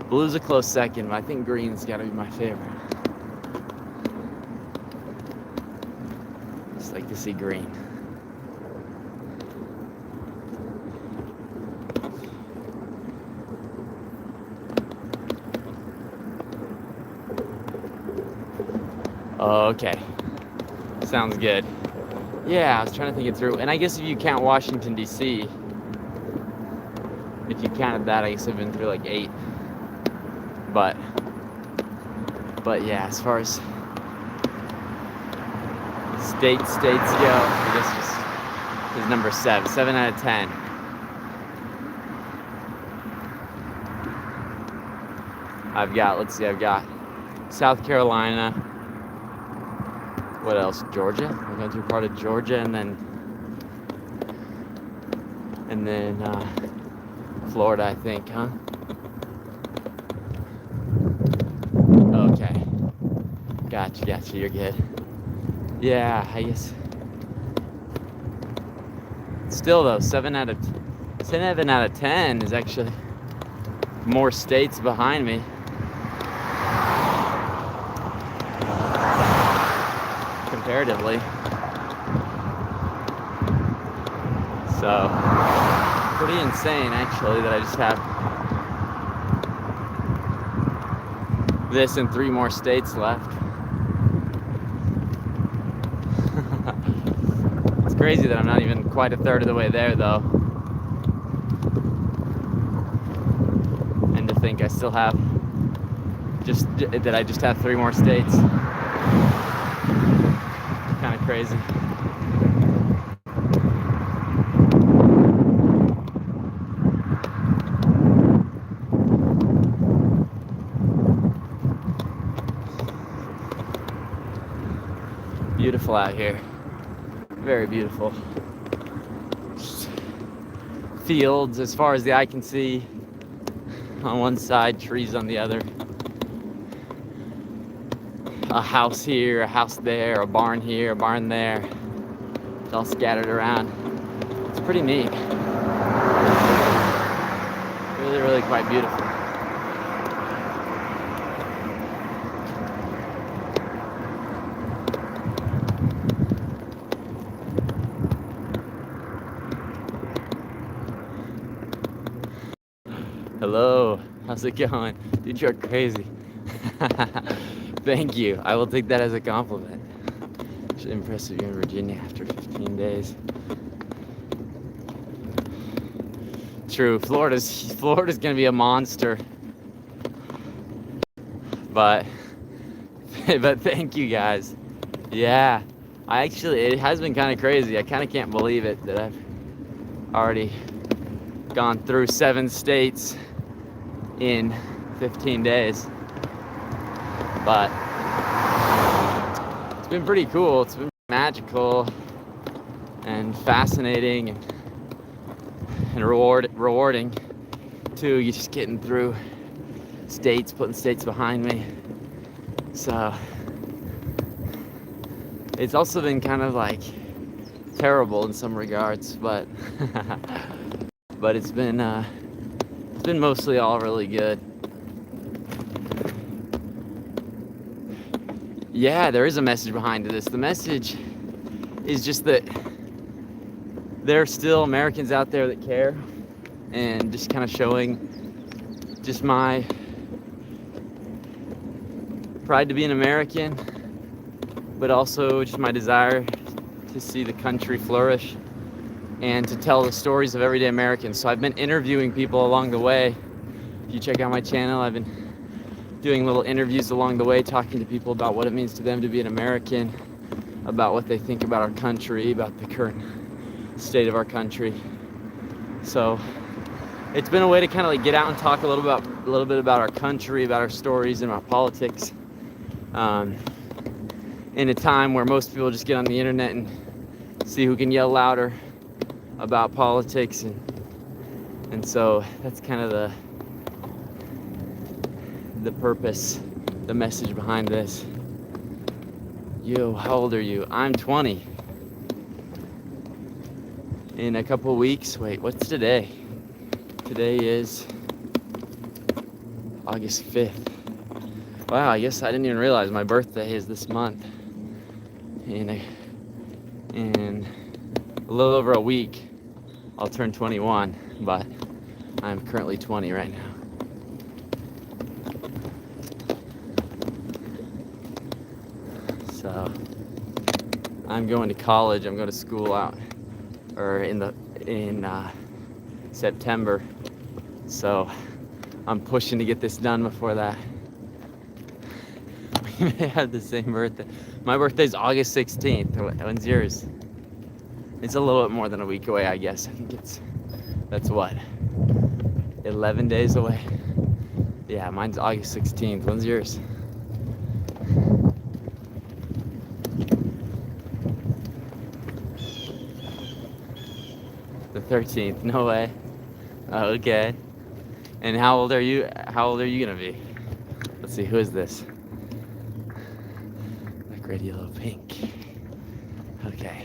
blue's a close second, but I think green's gotta be my favorite. Just like to see green. Okay, sounds good. Yeah, I was trying to think it through, and I guess if you count Washington D.C., if you counted that, I guess I've been through like 8. But yeah, as far as states go, I guess just is number 7 out of 10. I've got South Carolina. What else? Georgia. We're going through part of Georgia, and then Florida, I think, huh? Okay. Gotcha. You're good. Yeah, I guess. Still though, 7 out of 10 is actually more states behind me. Comparatively. So, pretty insane actually that I just have this and 3 more states left. It's crazy that I'm not even quite a third of the way there though. And to think I still have I just have 3 more states. Kind of crazy. Beautiful out here. Very beautiful. Just fields as far as the eye can see on one side, trees on the other. A house here, a house there, a barn here, a barn there. It's all scattered around. It's pretty neat. Really, really quite beautiful. Hello, how's it going? Dude, you're crazy. Thank you. I will take that as a compliment. Actually impressive you're in Virginia after 15 days. True, Florida's gonna be a monster. But thank you guys. Yeah. It has been kind of crazy. I kind of can't believe it that I've already gone through 7 states in 15 days. But it's been pretty cool. It's been magical and fascinating and rewarding too. You just getting through states, putting states behind me. So it's also been kind of like terrible in some regards, but but it's been mostly all really good. Yeah, there is a message behind this. The message is just that there are still Americans out there that care, and just kind of showing just my pride to be an American, but also just my desire to see the country flourish and to tell the stories of everyday Americans. So I've been interviewing people along the way. If you check out my channel, I've been doing little interviews along the way, talking to people about what it means to them to be an American, about what they think about our country, about the current state of our country. So it's been a way to kind of like get out and talk a little bit about our country, about our stories and our politics, in a time where most people just get on the internet and see who can yell louder about politics, and so that's kind of the purpose, the message behind this. Yo, how old are you? I'm 20. In a couple weeks, wait, what's today? Today is August 5th. Wow, I guess I didn't even realize my birthday is this month. In a little over a week, I'll turn 21, but I'm currently 20 right now. So I'm going to college. I'm going to school out in September. So I'm pushing to get this done before that. We may have the same birthday. My birthday's August 16th. When's yours? It's a little bit more than a week away, I guess. I think that's what? 11 days away? Yeah, mine's August 16th. When's yours? The 13th. No way. Oh, okay. And how old are you gonna be? Let's see, who is this? Like red, yellow, pink. Okay.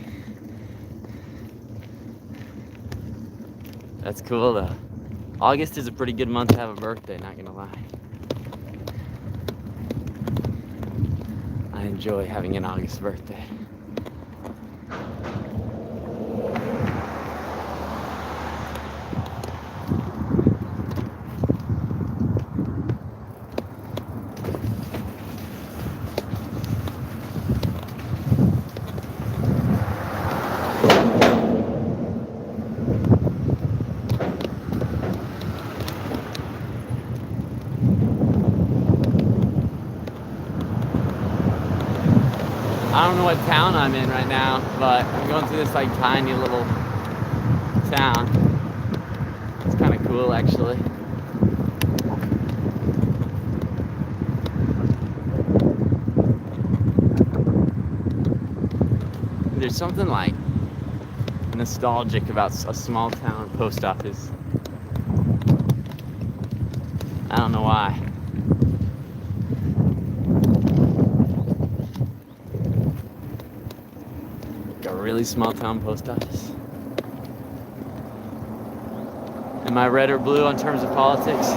That's cool though. August is a pretty good month to have a birthday, not gonna lie. I enjoy having an August birthday. I don't know what town I'm in right now, but I'm going through this like tiny little town. It's kind of cool actually. There's something like nostalgic about a small town post office. I don't know why. A really small town post office. Am I red or blue in terms of politics?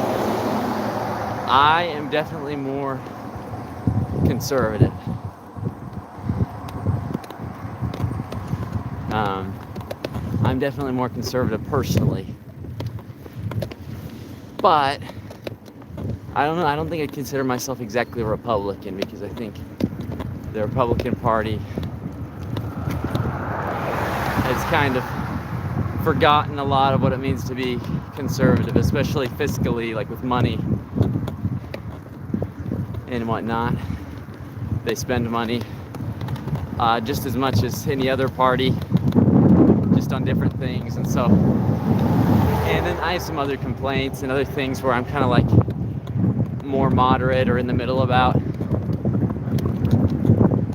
I am definitely more conservative. I'm definitely more conservative personally. But I don't know, I don't think I consider myself exactly a Republican, because I think the Republican Party has kind of forgotten a lot of what it means to be conservative, especially fiscally, like with money and whatnot. They spend money just as much as any other party, just on different things. And so, and then I have some other complaints and other things where I'm kind of like more moderate or in the middle about,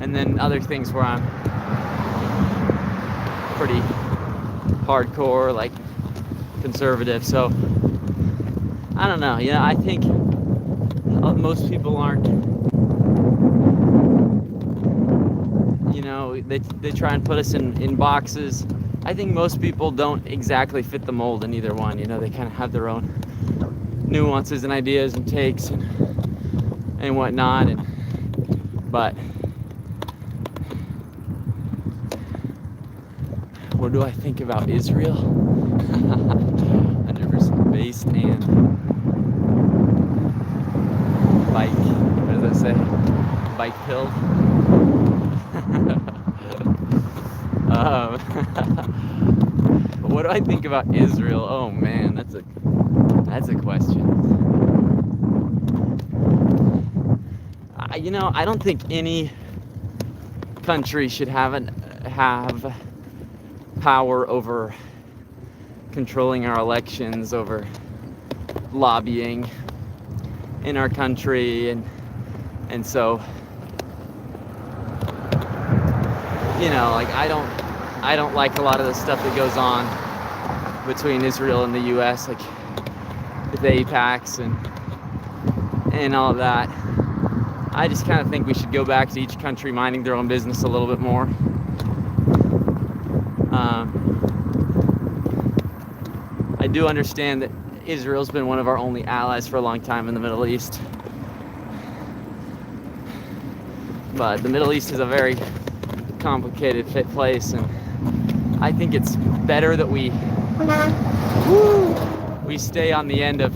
and then other things where I'm pretty hardcore, like conservative. So I don't know, you know, I think most people aren't, you know, they try and put us in boxes. I think most people don't exactly fit the mold in either one. You know, they kind of have their own nuances and ideas and takes and whatnot. But what do I think about Israel? 100% based and bike. What does that say? Bike pilled. What do I think about Israel? Oh man, that's a question. You know, I don't think any country should have power over controlling our elections, over lobbying in our country, and so, you know, like I don't like a lot of the stuff that goes on between Israel and the U.S., like with the APACs and all of that. I just kind of think we should go back to each country minding their own business a little bit more. I do understand that Israel's been one of our only allies for a long time in the Middle East. But the Middle East is a very complicated place, and I think it's better that we stay on the end of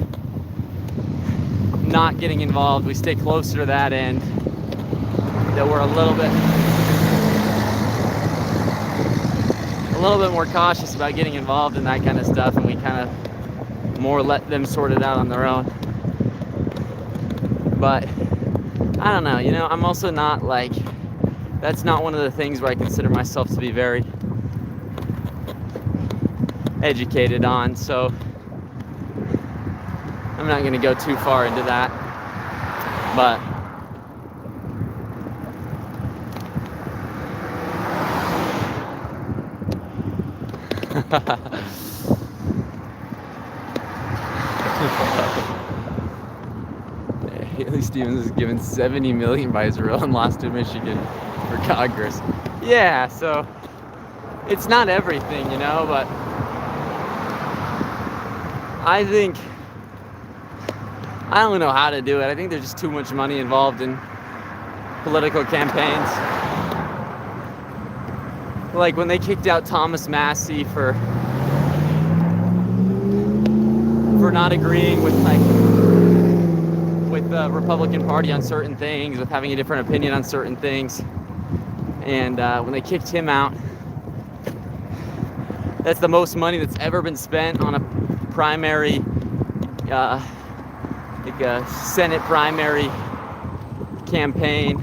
not getting involved. We stay closer to that end, that we're a little bit more cautious about getting involved in that kind of stuff, and we kind of more let them sort it out on their own. But I don't know, I'm also not like, that's not one of the things where I consider myself to be very educated on, so I'm not going to go too far into that. But Haley Stevens was given $70 million by Israel and lost to Michigan for Congress. Yeah, so it's not everything, but I think, I don't know how to do it. I think there's just too much money involved in political campaigns. Like when they kicked out Thomas Massey for not agreeing with the Republican Party on certain things, with having a different opinion on certain things, and when they kicked him out, that's the most money that's ever been spent on a primary, like a Senate primary campaign,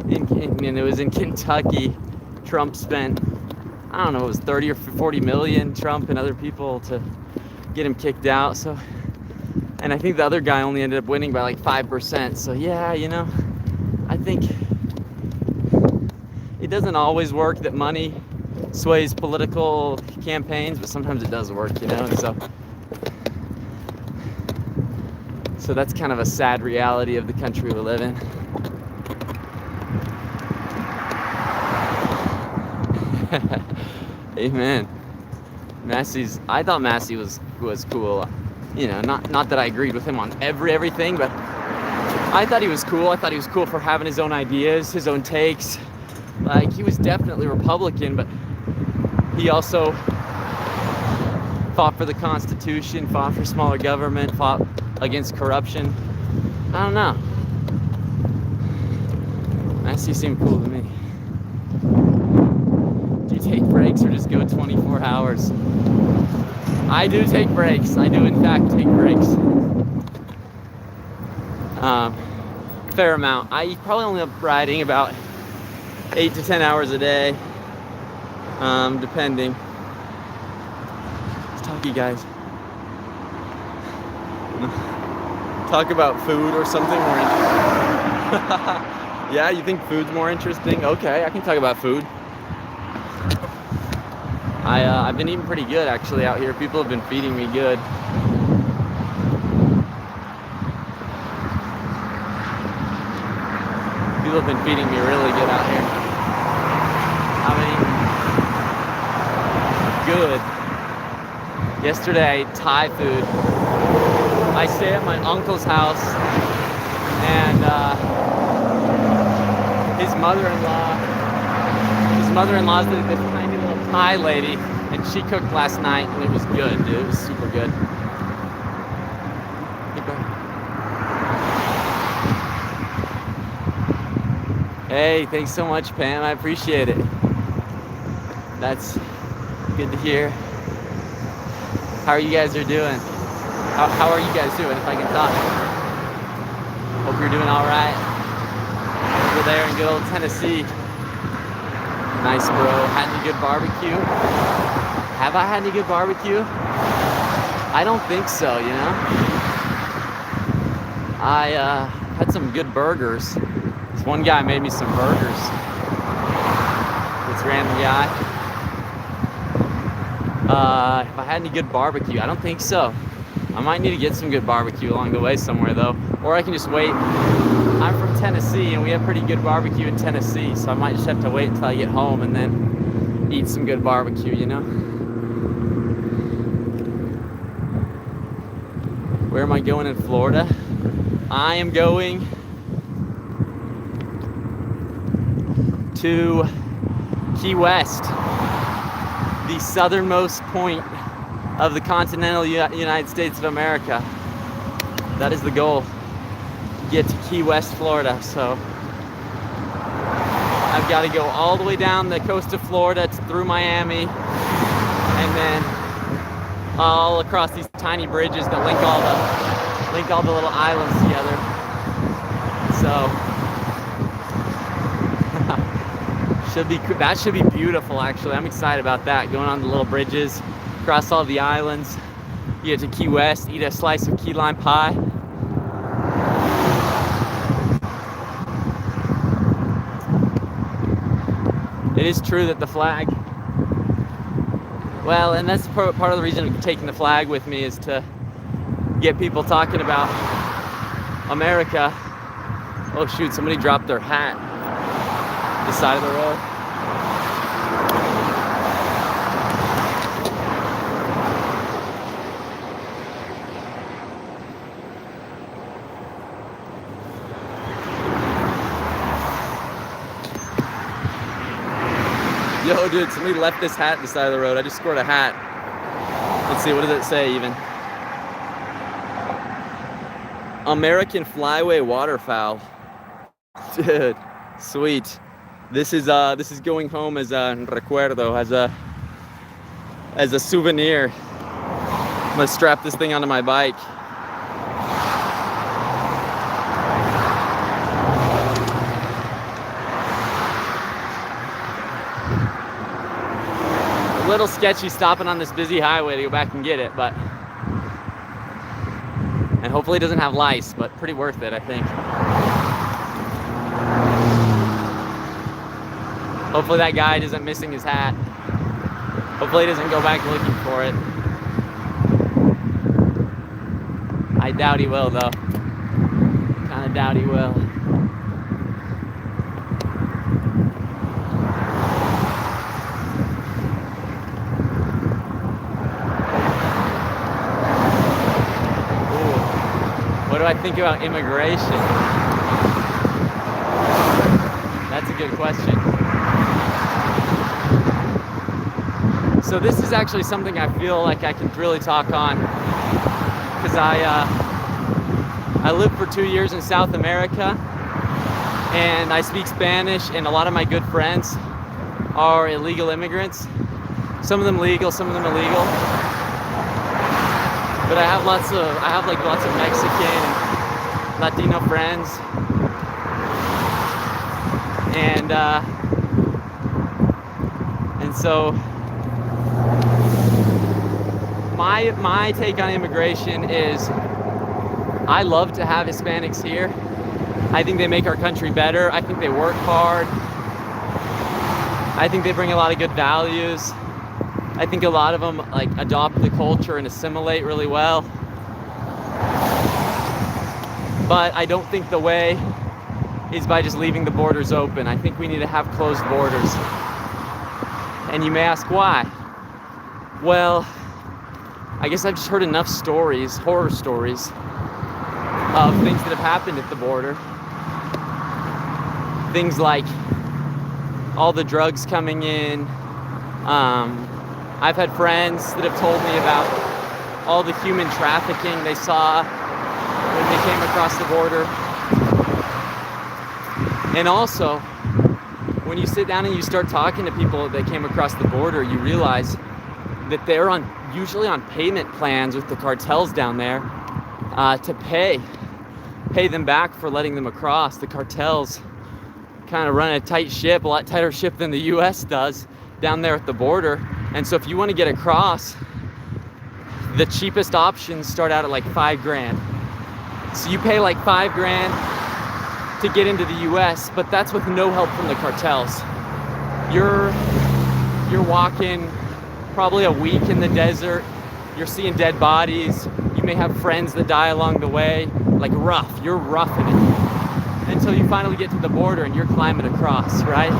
and it was in Kentucky. Trump spent, I don't know, it was 30 or 40 million, Trump and other people, to get him kicked out. So, and I think the other guy only ended up winning by like 5%. So yeah, I think it doesn't always work that money sways political campaigns, but sometimes it does work, and so that's kind of a sad reality of the country we live in. Amen. I thought Massey was cool. Not that I agreed with him on everything, but I thought he was cool. I thought he was cool for having his own ideas, his own takes. Like, he was definitely Republican, but he also fought for the Constitution, fought for smaller government, fought against corruption. I don't know. Massey seemed cool to me. Do you take breaks or just go 24 hours? I do take breaks. I do, in fact, take breaks. Fair amount. I probably only up riding about 8 to 10 hours a day, depending. Let's talk, you guys. Talk about food or something more interesting. Yeah, you think food's more interesting? Okay, I can talk about food. I've been eating pretty good, actually, out here. People have been feeding me good. People have been feeding me really good out here. I've been eating good. Yesterday I ate Thai food. I stay at my uncle's house, and his mother-in-law's this tiny little Thai lady, and she cooked last night, and it was good, dude. It was super good. Hey, thanks so much, Pam. I appreciate it. That's good to hear. How are you guys doing? How are you guys doing, if I can talk? Hope you're doing all right. Over there in good old Tennessee. Nice, bro. Had any good barbecue? Have I had any good barbecue? I don't think so, I had some good burgers. This one guy made me some burgers. This random guy. If I had any good barbecue, I don't think so. I might need to get some good barbecue along the way somewhere though, or I can just wait. I'm from Tennessee and we have pretty good barbecue in Tennessee, so I might just have to wait until I get home and then eat some good barbecue, you know? Where am I going in Florida? I am going to Key West, the southernmost point of the continental United States of America. That is the goal, get to Key West, Florida. So I've got to go all the way down the coast of Florida through Miami, and then all across these tiny bridges that link all the little islands together. So that should be beautiful, actually. I'm excited about that, going on the little bridges across all the islands. You get to Key West, eat a slice of key lime pie. It is true that the flag, well, and that's part of the reason I'm taking the flag with me, is to get people talking about America. Oh shoot, somebody dropped their hat the side of the road. Yo, dude, somebody left this hat at the side of the road. I just scored a hat. Let's see, what does it say even? American flyway waterfowl. Dude, sweet. This is going home as a recuerdo, as a souvenir. I'm gonna strap this thing onto my bike. A little sketchy stopping on this busy highway to go back and get it, but and hopefully it doesn't have lice, but pretty worth it, I think. Hopefully that guy isn't missing his hat. Hopefully he doesn't go back looking for it. I doubt he will, though. Kind of doubt he will. What do I think about immigration? That's a good question. So this is actually something I feel like I can really talk on, because I lived for 2 years in South America, and I speak Spanish, and a lot of my good friends are illegal immigrants. Some of them legal, some of them illegal. But I have lots of Mexican and Latino friends, and so my take on immigration is, I love to have Hispanics here. I think they make our country better. I think they work hard. I think they bring a lot of good values. I think a lot of them like adopt the culture and assimilate really well. But I don't think the way is by just leaving the borders open. I think we need to have closed borders. And you may ask why? Well, I guess I've just heard enough stories, horror stories, of things that have happened at the border. Things like all the drugs coming in. I've had friends that have told me about all the human trafficking they saw when they came across the border. And also, when you sit down and you start talking to people that came across the border, you realize that they're usually on payment plans with the cartels down there to pay them back for letting them across. The cartels kind of run a tight ship, a lot tighter ship than the US does down there at the border. And so if you want to get across, the cheapest options start out at like $5,000. So you pay like $5,000 to get into the US, but that's with no help from the cartels. You're walking probably a week in the desert You're seeing dead bodies. You may have friends that die along the way. Like you're roughing it until you finally get to the border and you're climbing across, right?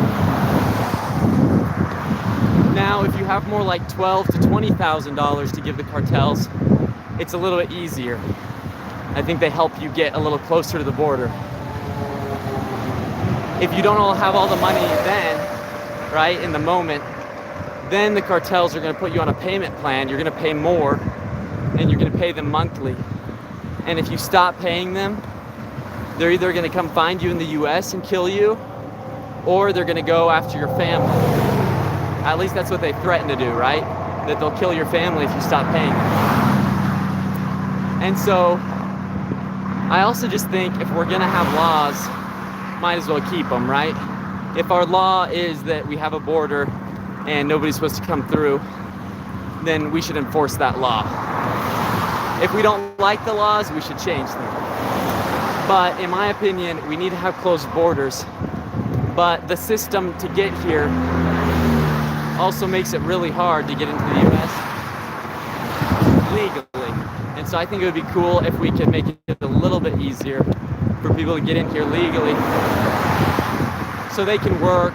Now, if you have more like $12,000 to $20,000 to give the cartels, it's a little bit easier. I think they help you get a little closer to the border. If you don't all have all the money then, right, in the moment, then the cartels are going to put you on a payment plan. You're going to pay more, and you're going to pay them monthly. And if you stop paying them, they're either going to come find you in the US and kill you, or they're going to go after your family. At least that's what they threaten to do, right? That they'll kill your family if you stop paying them. And so I also just think if we're going to have laws, might as well keep them, right? If our law is that we have a border and nobody's supposed to come through, then we should enforce that law. If we don't like the laws, we should change them. But in my opinion, we need to have closed borders. But the system to get here also makes it really hard to get into the US legally. And so I think it would be cool if we could make it a little bit easier for people to get in here legally so they can work,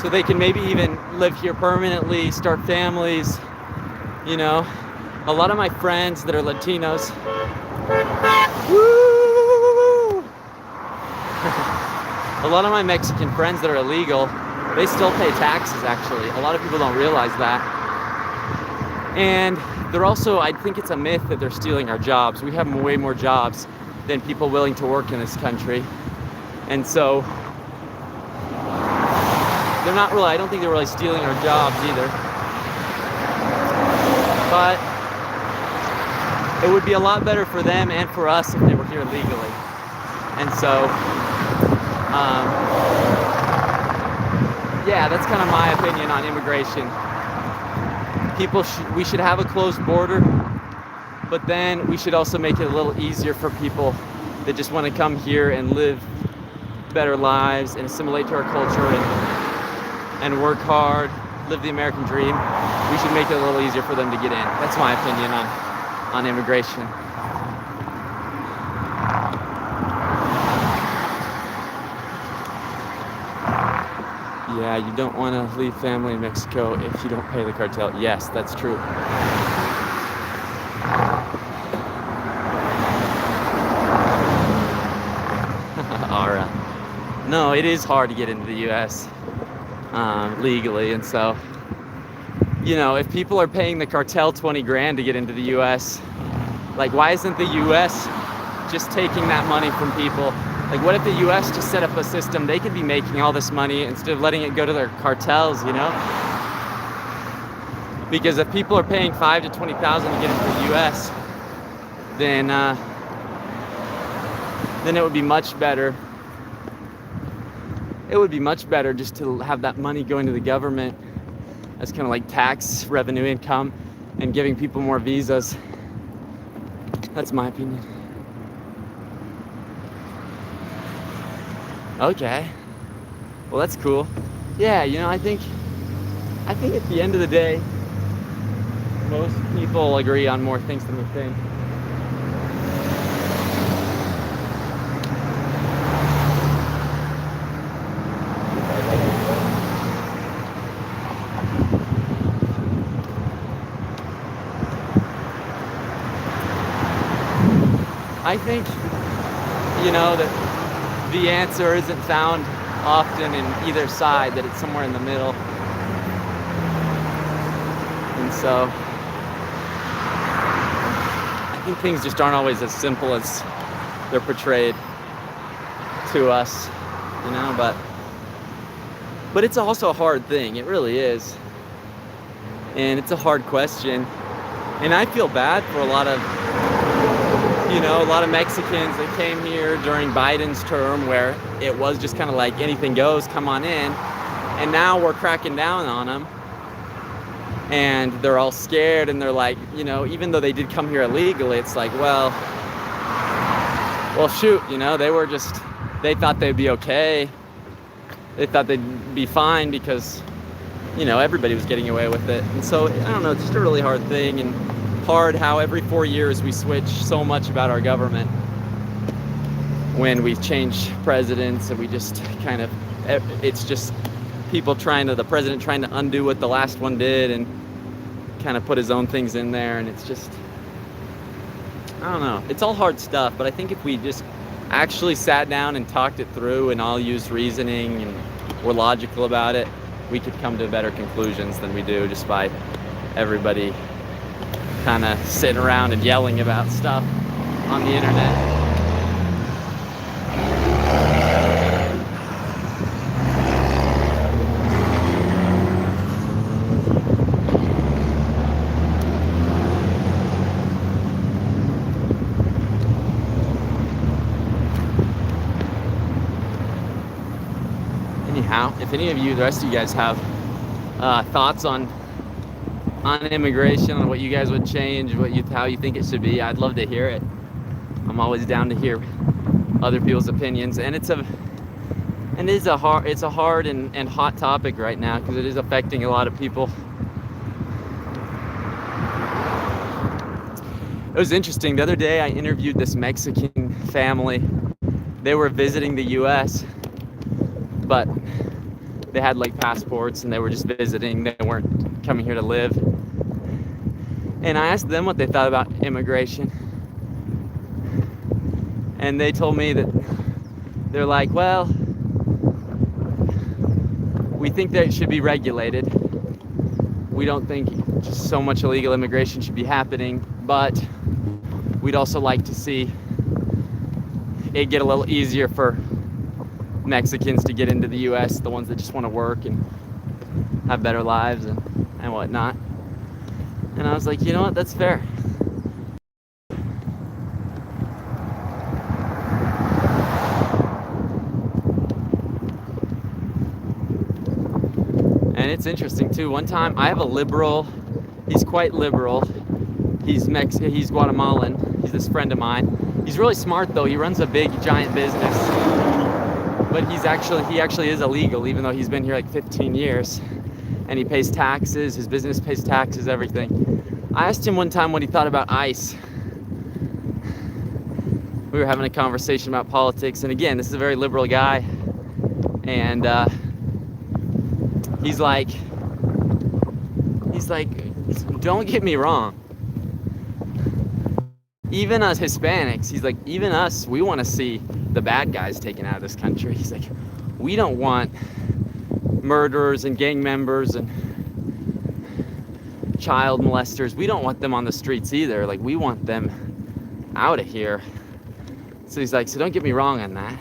so they can maybe even live here permanently, start families, you know. A lot of my friends that are Latinos, woo! A lot of my Mexican friends that are illegal, they still pay taxes actually. A lot of people don't realize that. And they're also, I think it's a myth that they're stealing our jobs. We have way more jobs than people willing to work in this country. And so they're not really, I don't think they're really stealing our jobs either. But it would be a lot better for them and for us if they were here legally. And so, yeah, that's kind of my opinion on immigration. We should have a closed border, but then we should also make it a little easier for people that just want to come here and live better lives and assimilate to our culture and work hard, live the American dream. We should make it a little easier for them to get in. That's my opinion on immigration. Yeah, you don't want to leave family in Mexico if you don't pay the cartel. Yes, that's true. All right. No, it is hard to get into the U.S. Legally, and so, you know, if people are paying the cartel 20 grand to get into the U.S., like, why isn't the U.S. just taking that money from people? Like, what if the U.S. just set up a system? They could be making all this money instead of letting it go to their cartels, you know? Because if people are paying $5,000 to $20,000 to get into the U.S., then it would be much better. It would be much better just to have that money going to the government as kind of like tax revenue income and giving people more visas. That's my opinion. Okay. Well, that's cool. Yeah, you know, I think at the end of the day, most people agree on more things than we think. I think, you know, that the answer isn't found often in either side, that it's somewhere in the middle. And so I think things just aren't always as simple as they're portrayed to us, you know, but it's also a hard thing. It really is. And it's a hard question. And I feel bad for a lot of Mexicans that came here during Biden's term where it was just kind of like anything goes, come on in. And now we're cracking down on them. And they're all scared and they're like, you know, even though they did come here illegally, it's like, well, shoot, you know, they thought they'd be okay. They thought they'd be fine because, you know, everybody was getting away with it. And so, I don't know, it's just a really hard thing. And hard how every 4 years we switch so much about our government when we change presidents, and we just kind of, it's just people the president trying to undo what the last one did and kind of put his own things in there. And it's just, I don't know, it's all hard stuff. But I think if we just actually sat down and talked it through and all used reasoning and were logical about it, we could come to better conclusions than we do just by everybody kind of sitting around and yelling about stuff on the internet. Anyhow, if any of you, the rest of you guys have thoughts on immigration, on what you guys would change, how you think it should be, I'd love to hear it. I'm always down to hear other people's opinions, and it's a hard and hot topic right now because it is affecting a lot of people. It was interesting. The other day I interviewed this Mexican family. They were visiting the US, but they had like passports and they were just visiting. They weren't coming here to live. And I asked them what they thought about immigration. And they told me that they're like, well, we think that it should be regulated. We don't think just so much illegal immigration should be happening, but we'd also like to see it get a little easier for Mexicans to get into the US, the ones that just want to work and have better lives and whatnot. And I was like, you know what, that's fair. And it's interesting too. One time I have a liberal, he's quite liberal. He's Guatemalan. He's this friend of mine. He's really smart though. He runs a big giant business. But he actually is illegal, even though he's been here like 15 years. And he pays taxes, his business pays taxes, everything. I asked him one time what he thought about ICE. We were having a conversation about politics, and again, this is a very liberal guy. And he's like, don't get me wrong. Even us Hispanics, he's like, even us, we want to see the bad guys taken out of this country. He's like, we don't want murderers and gang members and child molesters. We don't want them on the streets either. Like, we want them out of here. So he's like, so don't get me wrong on that.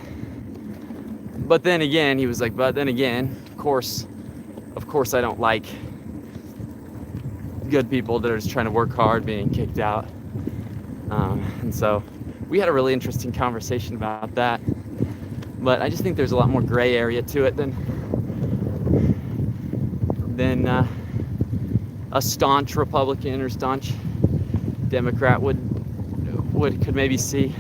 But then again, he was like, but then again, of course I don't like good people that are just trying to work hard being kicked out. And so we had a really interesting conversation about that. But I just think there's a lot more gray area to it than a staunch Republican or staunch Democrat could maybe see.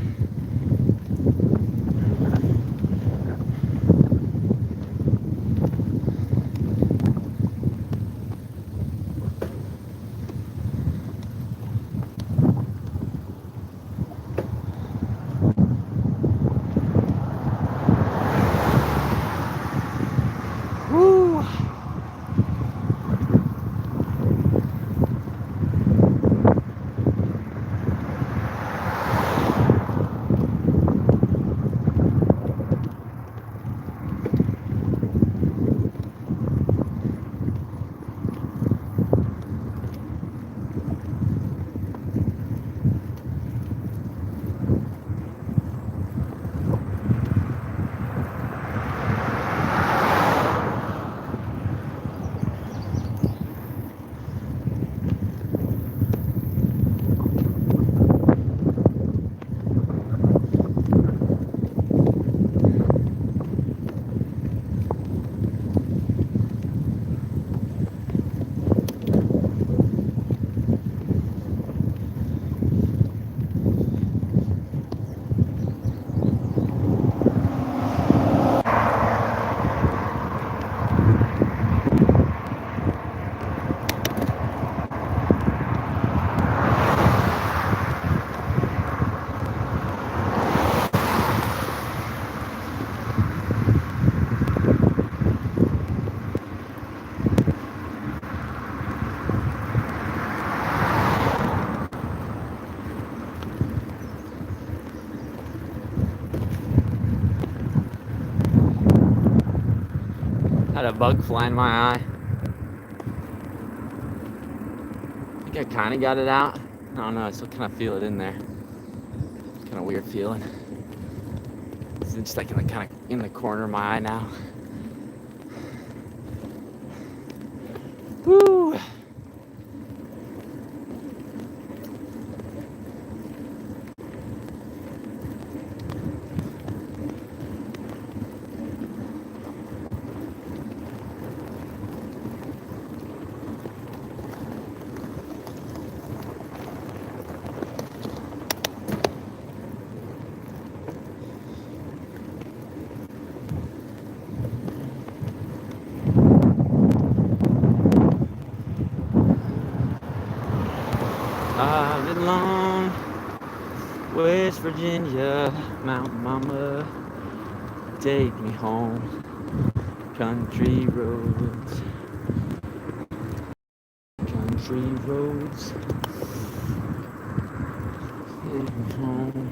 Had a bug fly in my eye. I think I kind of got it out. I don't know. I still kind of feel it in there. Kind of weird feeling. It's just like in the corner of my eye now. Woo! I've been long, West Virginia, Mountain Mama, take me home, country roads, take me home.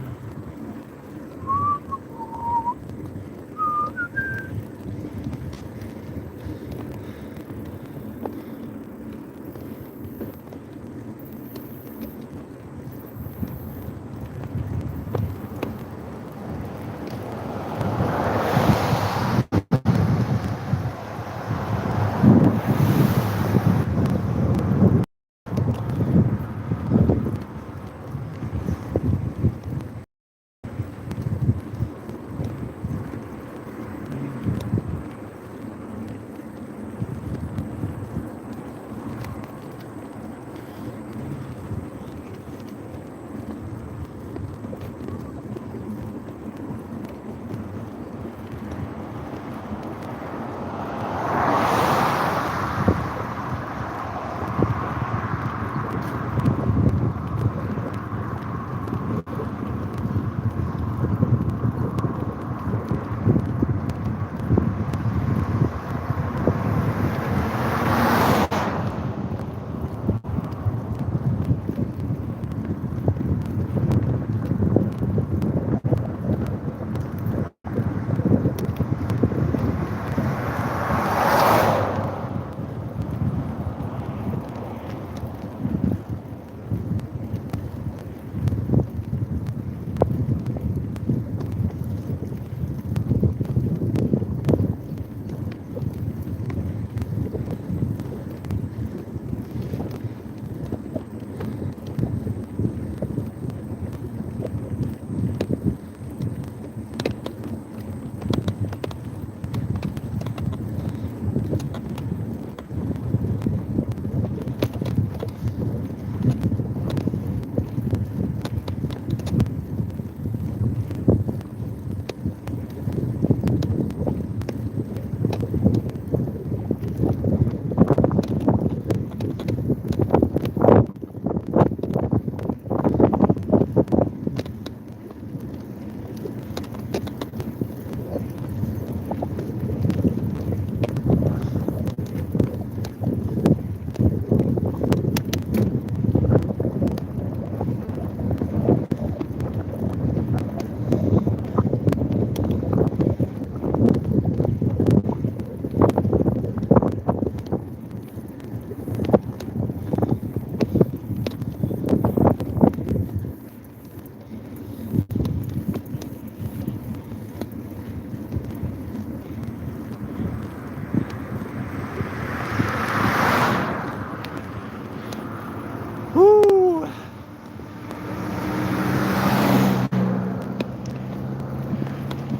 Woo!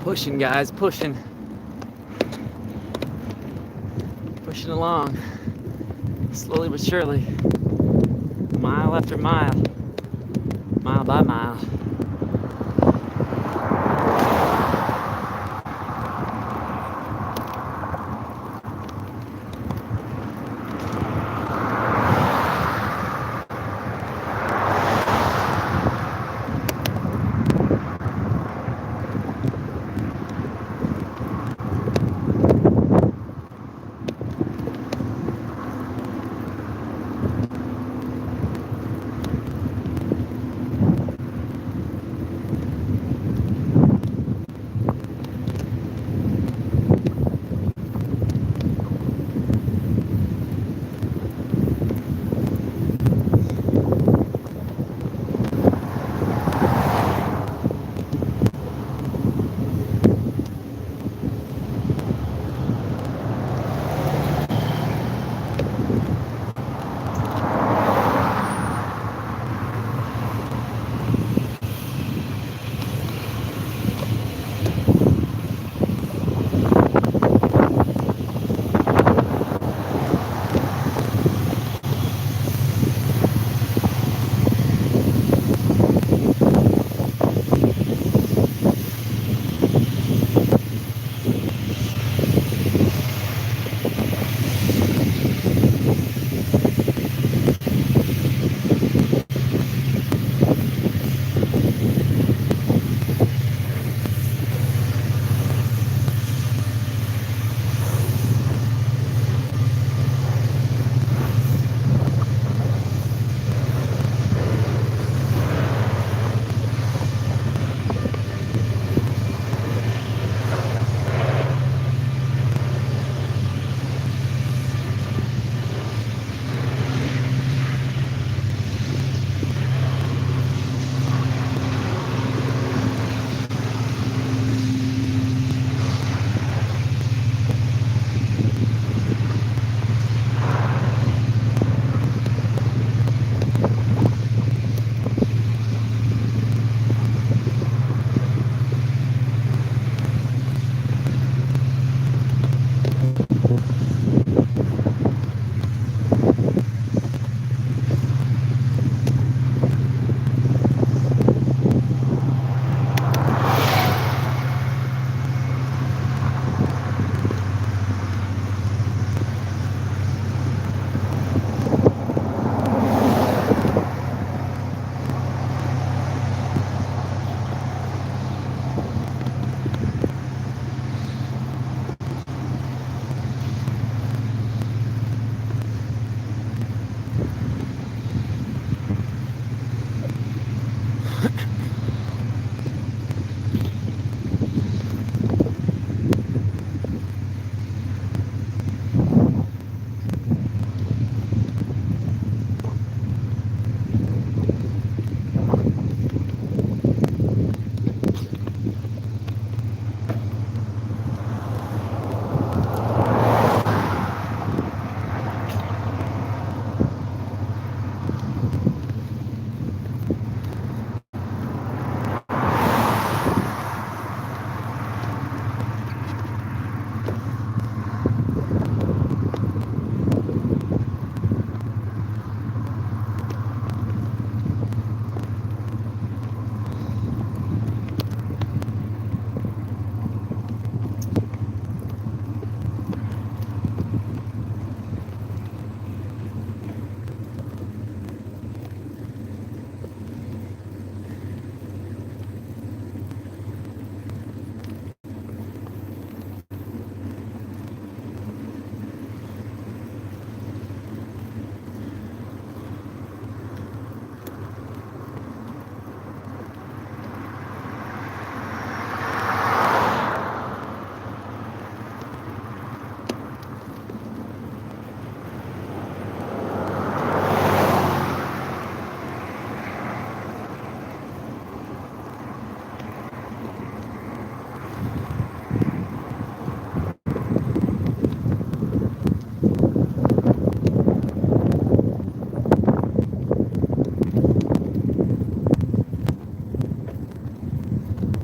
Pushing, guys, pushing. Pushing along. Slowly but surely. Mile after mile. Mile by mile.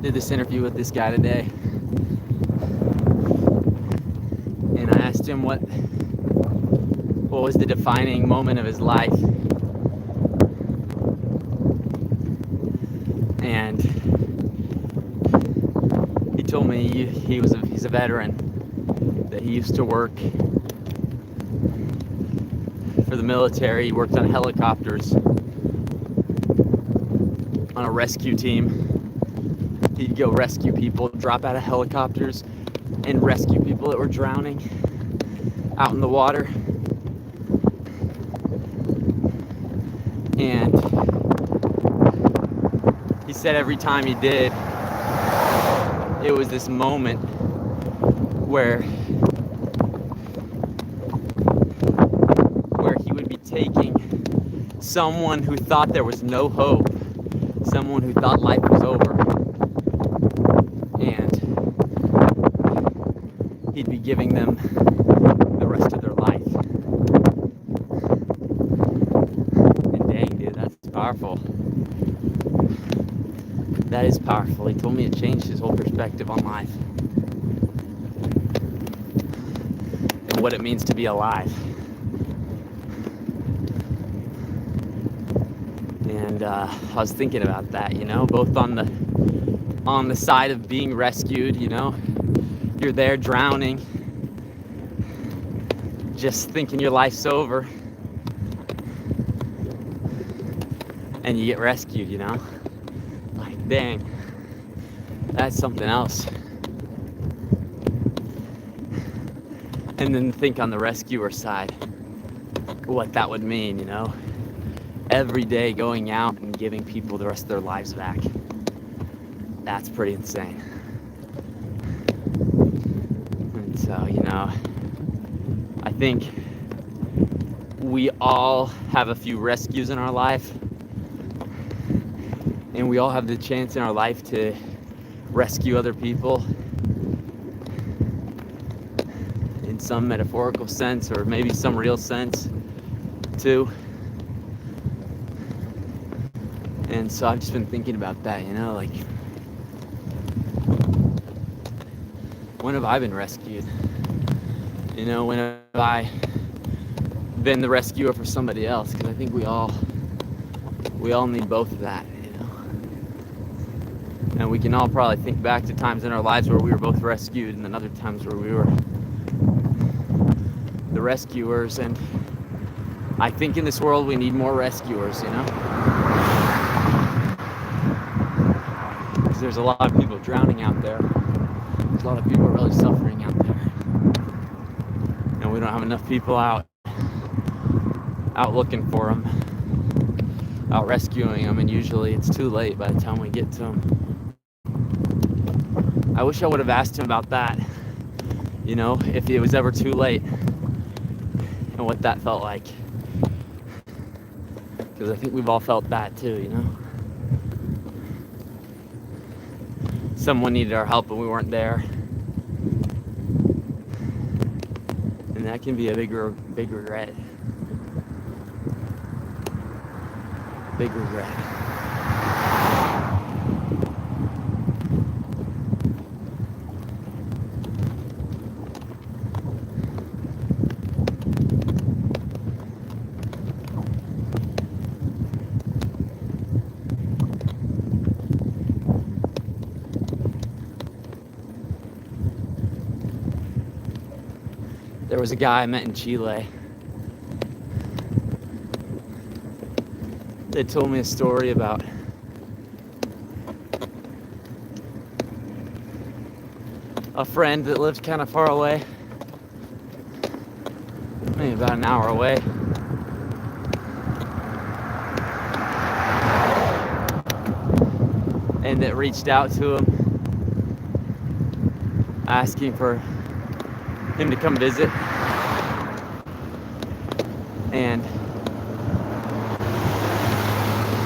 did this interview with this guy today, and I asked him what was the defining moment of his life, and he told me he's a veteran, that he used to work for the military. He worked on helicopters on a rescue team. He'd go rescue people, drop out of helicopters and rescue people that were drowning out in the water. And he said every time he did, it was this moment where he would be taking someone who thought there was no hope, someone who thought life was over, and he'd be giving them the rest of their life. And dang, dude, that's powerful. That is powerful. He told me it changed his whole perspective on life and what it means to be alive. And I was thinking about that, both on the side of being rescued, you're there drowning, just thinking your life's over, and you get rescued, like, dang, that's something else. And then think on the rescuer side, what that would mean, every day going out and giving people the rest of their lives back. That's pretty insane. And so, I think we all have a few rescues in our life, and we all have the chance in our life to rescue other people in some metaphorical sense, or maybe some real sense too. And so I've just been thinking about that, like, when have I been rescued? When have I been the rescuer for somebody else? Because I think we all need both of that, And we can all probably think back to times in our lives where we were both rescued, and then other times where we were the rescuers. And I think in this world we need more rescuers, Because there's a lot of people drowning out there. There's a lot of people really suffering out there. And we don't have enough people out looking for them, out rescuing them, and usually it's too late by the time we get to them. I wish I would have asked him about that, if it was ever too late, and what that felt like. Because I think we've all felt that too, Someone needed our help and we weren't there. And that can be a big regret. Big regret. There was a guy I met in Chile that told me a story about a friend that lived kind of far away, maybe about an hour away. And that reached out to him asking for him to come visit, and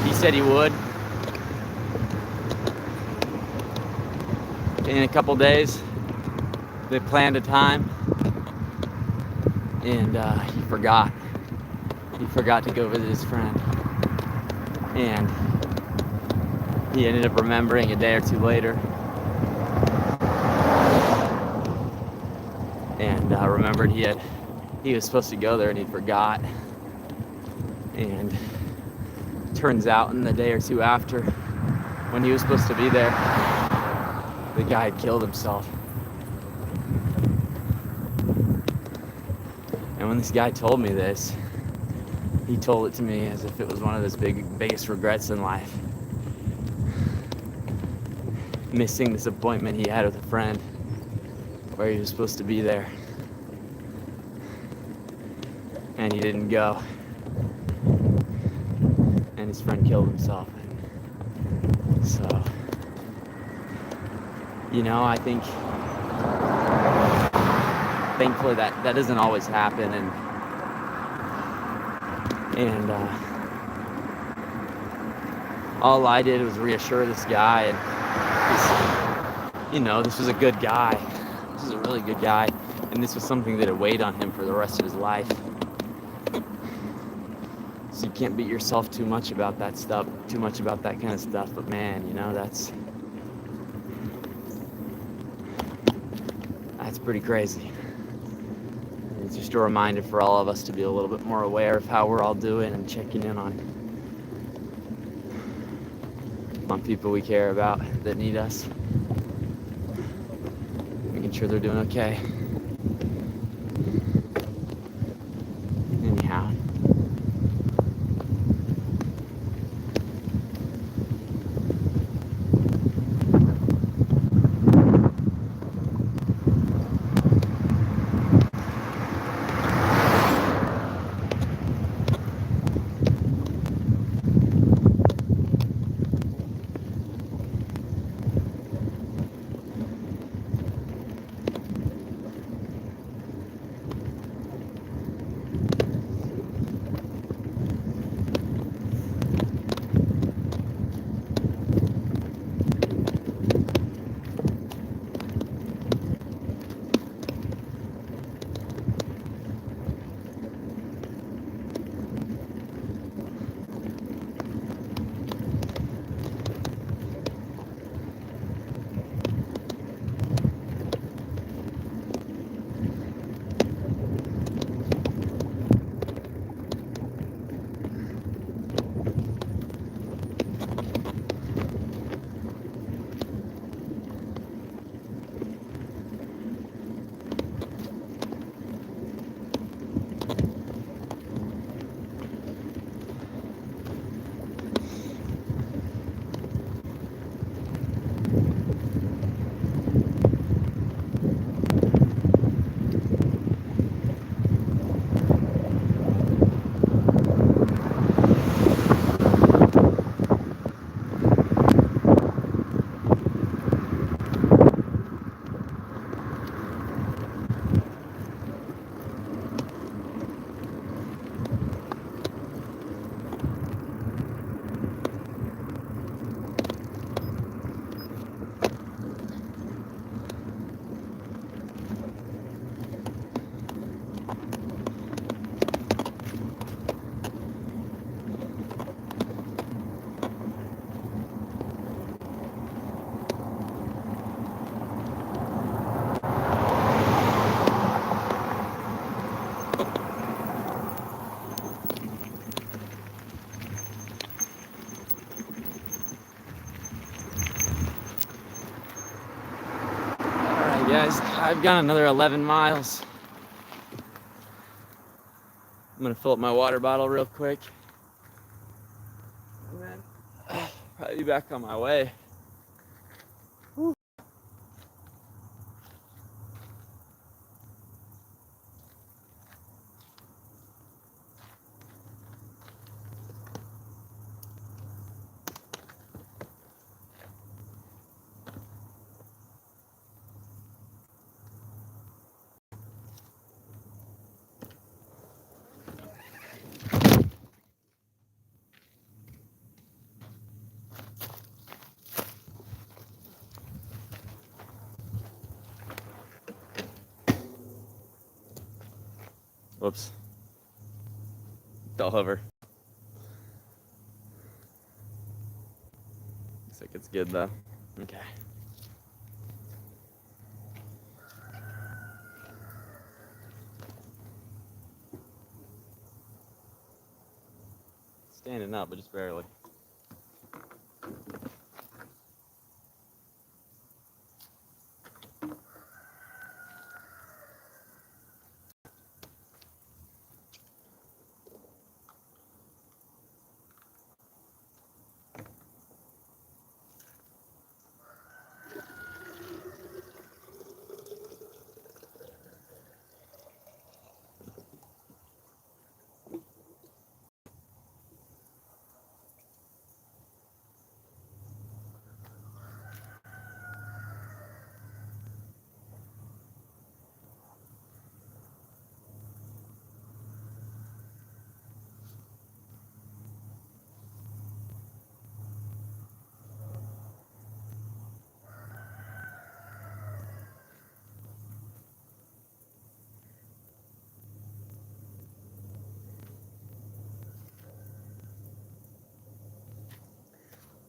he said he would in a couple days. They planned a time, and he forgot to go visit his friend, and he ended up remembering a day or two later. And remembered he was supposed to go there and he forgot. And turns out in the day or two after, when he was supposed to be there, the guy had killed himself. And when this guy told me this, he told it to me as if it was one of his biggest regrets in life. Missing this appointment he had with a friend where he was supposed to be there. And he didn't go. And his friend killed himself. So, I think thankfully that doesn't always happen, and all I did was reassure this guy, and this was a good guy. This is a really good guy, and this was something that had weighed on him for the rest of his life. So you can't beat yourself too much about that stuff, too much about that kind of stuff, but man, that's pretty crazy. It's just a reminder for all of us to be a little bit more aware of how we're all doing and checking in on people we care about that need us, making sure they're doing okay. Anyhow, guys, I've got another 11 miles. I'm gonna fill up my water bottle real quick, and then probably be back on my way. Whew. Whoops. Fell over. like it's good though. Okay. Standing up, but just barely.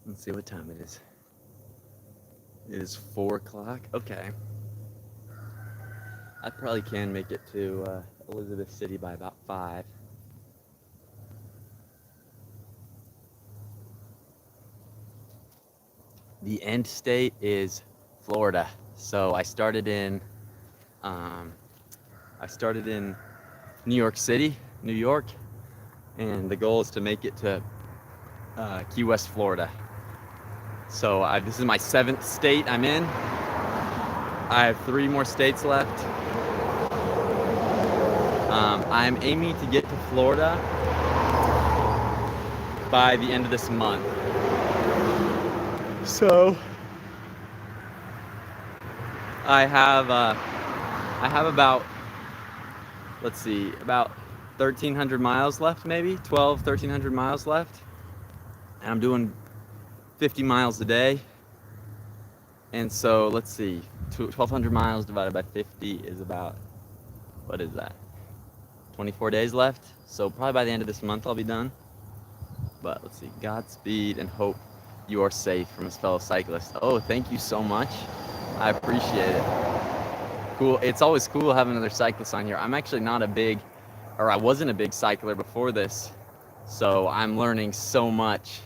Let's see what time it is. It is 4 o'clock. Okay. I probably can make it to Elizabeth City by about 5. The end state is Florida. So I started in New York City, New York, and the goal is to make it to Key West, Florida. So this is my 7th state I'm in. I have 3 more states left. I'm aiming to get to Florida by the end of this month. So I have about, let's see, about 1,300 miles left, maybe 1,300 miles left, and I'm doing 50 miles a day. And so let's see, 1,200 miles divided by 50 is about, what is that? 24 days left. So probably by the end of this month I'll be done. But let's see, Godspeed and hope you are safe from his fellow cyclist. Oh, thank you so much. I appreciate it. Cool. It's always cool having another cyclist on here. I'm actually not a big, or I wasn't a big cycler before this. So I'm learning so much.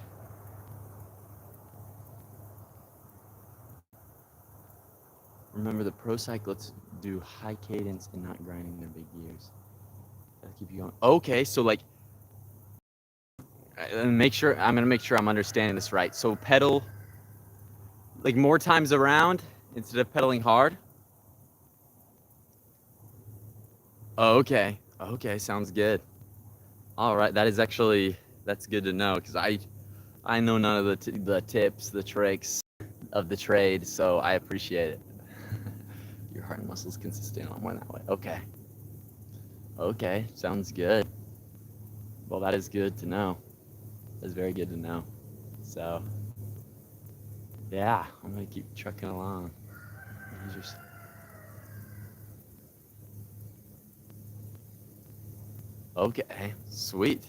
Remember, the pro cyclists do high cadence and not grinding their big gears. That'll keep you going. Okay, so like, I'm gonna make sure I'm understanding this right. So pedal like more times around instead of pedaling hard. Oh, okay. Okay, sounds good. All right, that's good to know because I know none of the tips, the tricks of the trade, so I appreciate it. Your heart and muscles can sustain a lot more that way. Okay. Okay, sounds good. Well, that is good to know. That's very good to know. So, yeah, I'm gonna keep trucking along. Okay, sweet.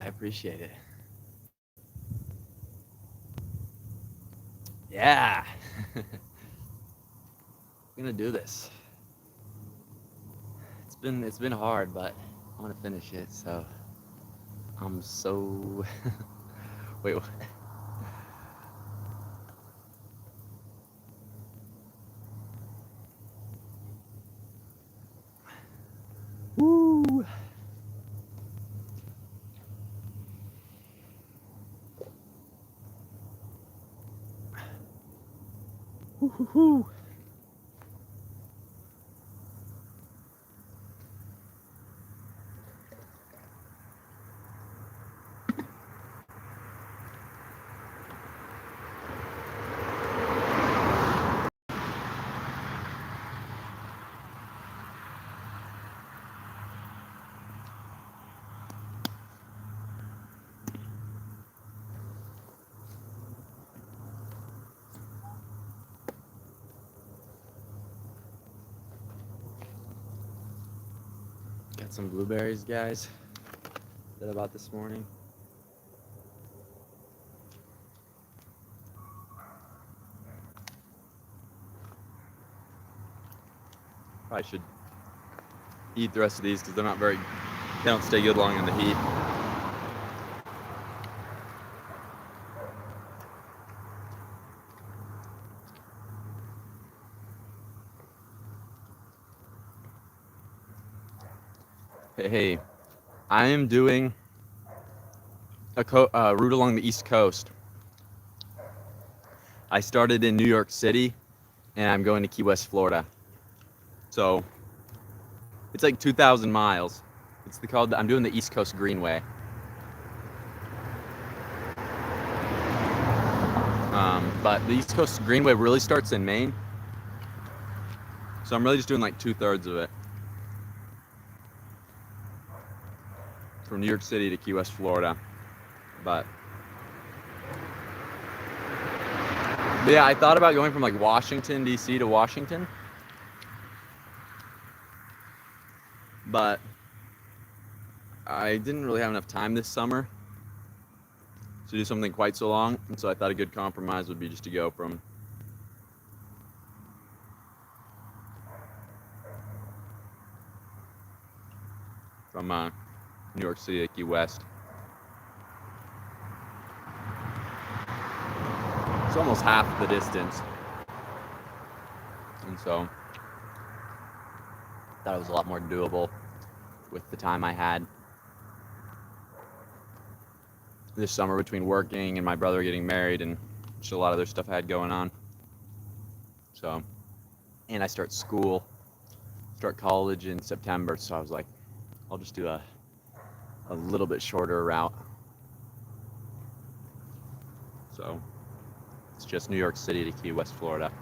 I appreciate it. Yeah. I'm gonna do this. It's been hard, but I want to finish it. So I'm so wait. What? Woo. Woo-hoo-hoo. Got some blueberries, guys. That about this morning. Probably should eat the rest of these because they don't stay good long in the heat. Hey, I am doing a route along the East Coast. I started in New York City, and I'm going to Key West, Florida. So it's like 2,000 miles. I'm doing the East Coast Greenway. But the East Coast Greenway really starts in Maine. So I'm really just doing like 2/3 of it. From New York City to Key West, Florida. But yeah, I thought about going from like Washington, D.C. to Washington. But I didn't really have enough time this summer to do something quite so long. And so I thought a good compromise would be just to go from New York City to Key West. It's almost half the distance. And so I thought it was a lot more doable with the time I had this summer between working and my brother getting married and just a lot of other stuff I had going on. So, and I start college in September, so I was like, I'll just do a little bit shorter route. So it's just New York City to Key West, Florida.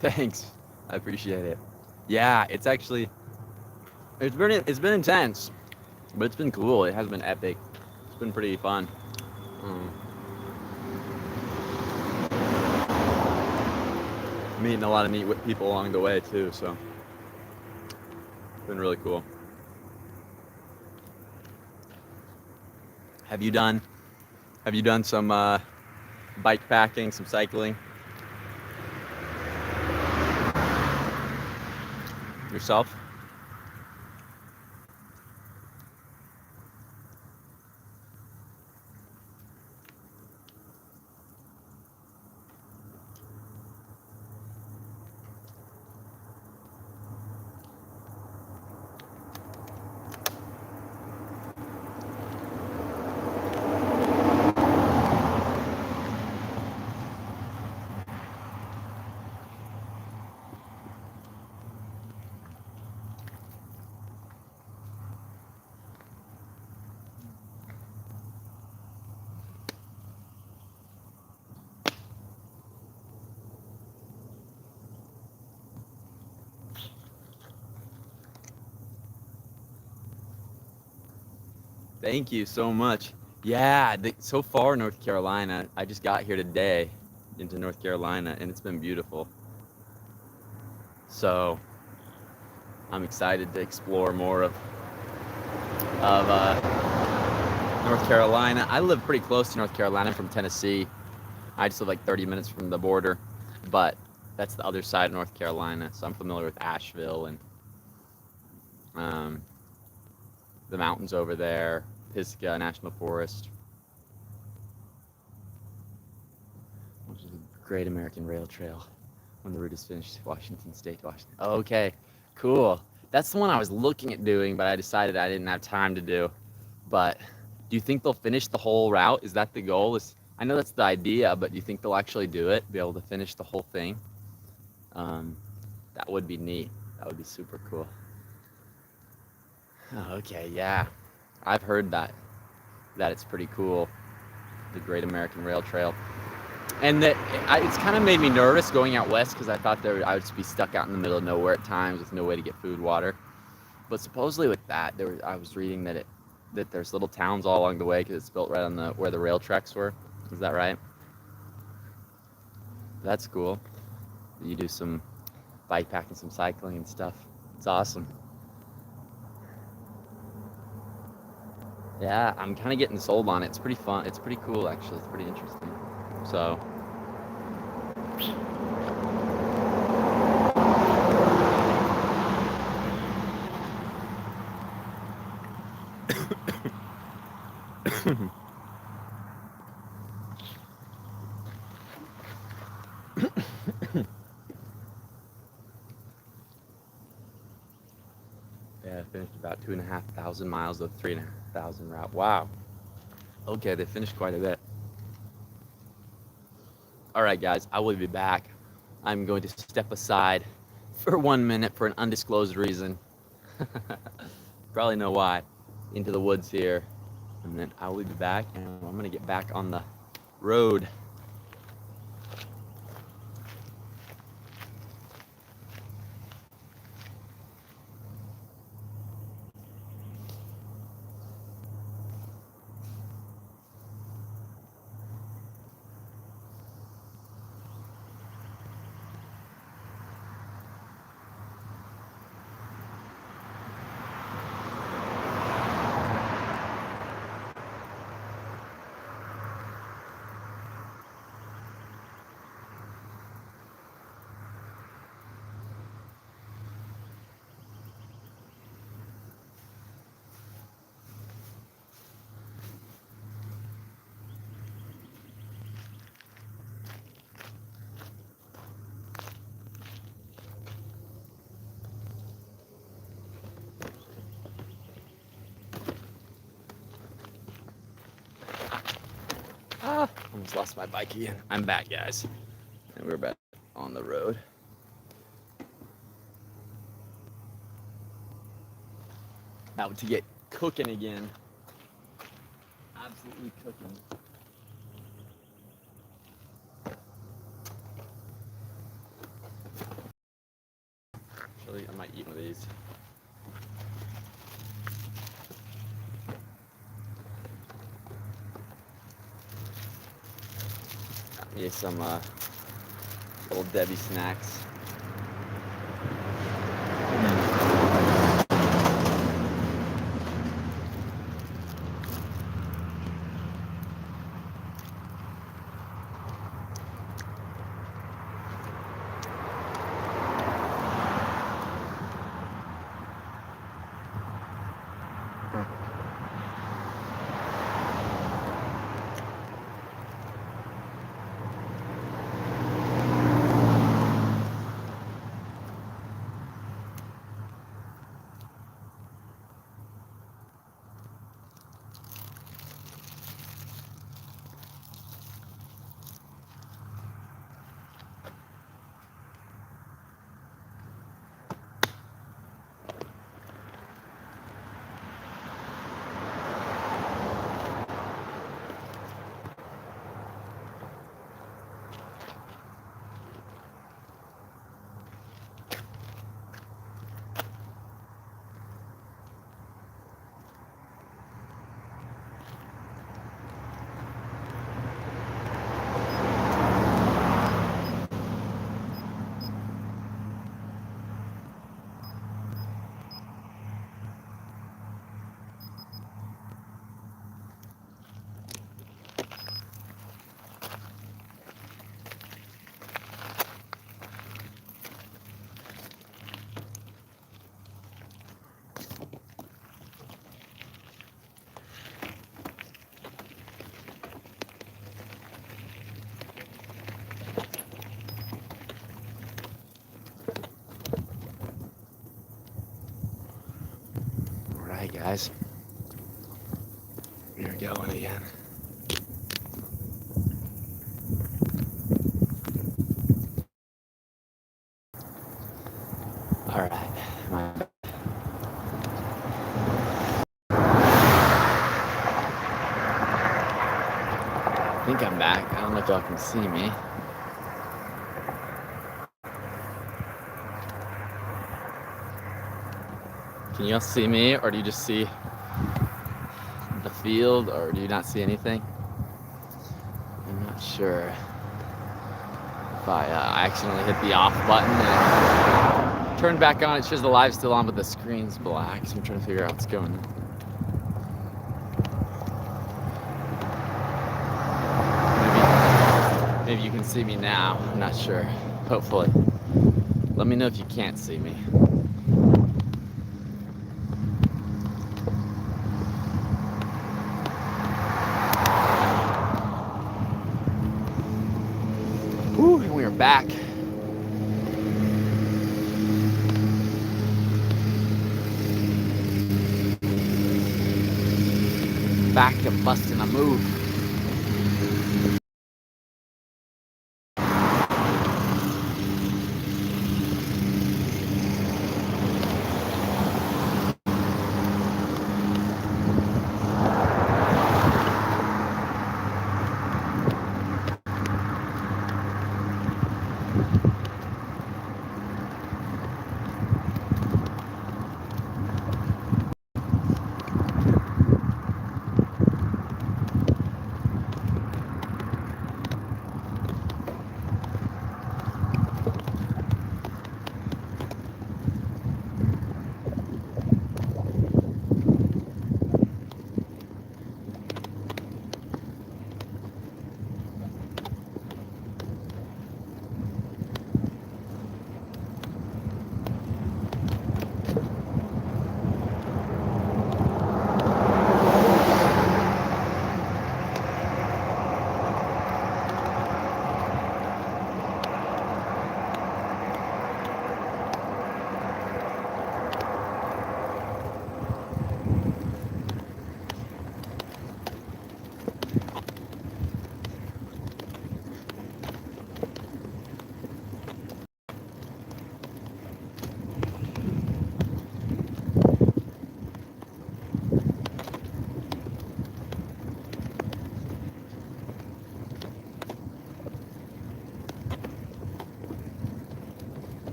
Thanks. I appreciate it. Yeah, it's been intense, but it's been cool. It has been epic. It's been pretty fun. Meeting a lot of neat people along the way too, so it's been really cool. Have you done some bike packing, some cycling yourself? Thank you so much. Yeah, so far North Carolina, I just got here today into North Carolina and it's been beautiful. So I'm excited to explore more of North Carolina. I live pretty close to North Carolina. I'm from Tennessee. I just live like 30 minutes from the border, but that's the other side of North Carolina. So I'm familiar with Asheville and the mountains over there, Pisgah National Forest, which is a Great American Rail Trail. When the route is finished, Washington State, Washington. Oh, okay, cool. That's the one I was looking at doing, but I decided I didn't have time to do. But Do you think they'll finish the whole route? Is that the goal? I know that's the idea, but do you think they'll actually do it? Be able to finish the whole thing? Um, that would be neat. That would be super cool. Oh, okay, yeah, I've heard that it's pretty cool, the Great American Rail Trail, and it's kind of made me nervous going out west because I thought I would just be stuck out in the middle of nowhere at times with no way to get food, water. But supposedly with that, I was reading that there's little towns all along the way because it's built right on where the rail tracks were. Is that right? That's cool. You do some bike packing, some cycling and stuff. It's awesome. Yeah, I'm kind of getting sold on it. It's pretty fun. It's pretty cool, actually. It's pretty interesting. So, yeah, I finished about 2,500 miles of 3,500 route. Wow. Okay, they finished quite a bit. All right, guys, I will be back. I'm going to step aside for 1 minute for an undisclosed reason. Probably know why. Into the woods here. And then I will be back, and I'm going to get back on the road. Ah, almost lost my bike again. I'm back, guys. And we're back on the road. Out to get cooking again. Absolutely cooking. Actually, I might eat one of these. Got me some little Debbie snacks. All right, guys. Here we go. going again. All right. I think I'm back. I don't know if y'all can see me. Can y'all see me, or do you just see the field, or do you not see anything? I'm not sure if I accidentally hit the off button and turned back on. It shows the live still on, but the screen's black, so I'm trying to figure out what's going on. Maybe you can see me now. I'm not sure. Hopefully. Let me know if you can't see me. Whew, and we are back. Back to busting a move.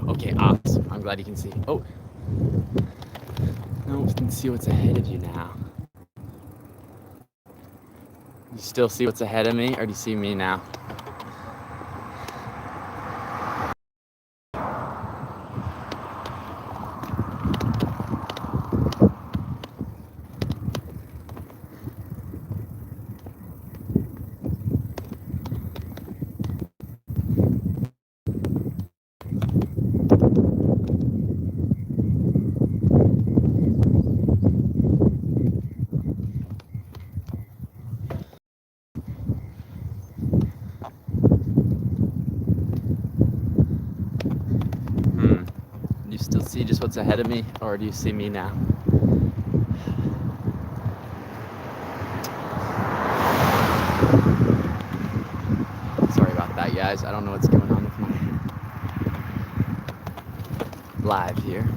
Okay, awesome. I'm glad you can see. Oh, no, you can see what's ahead of you now. You still see what's ahead of me, or do you see me now? Do you still see just what's ahead of me, or do you see me now? Sorry about that, guys. I don't know what's going on with my live here.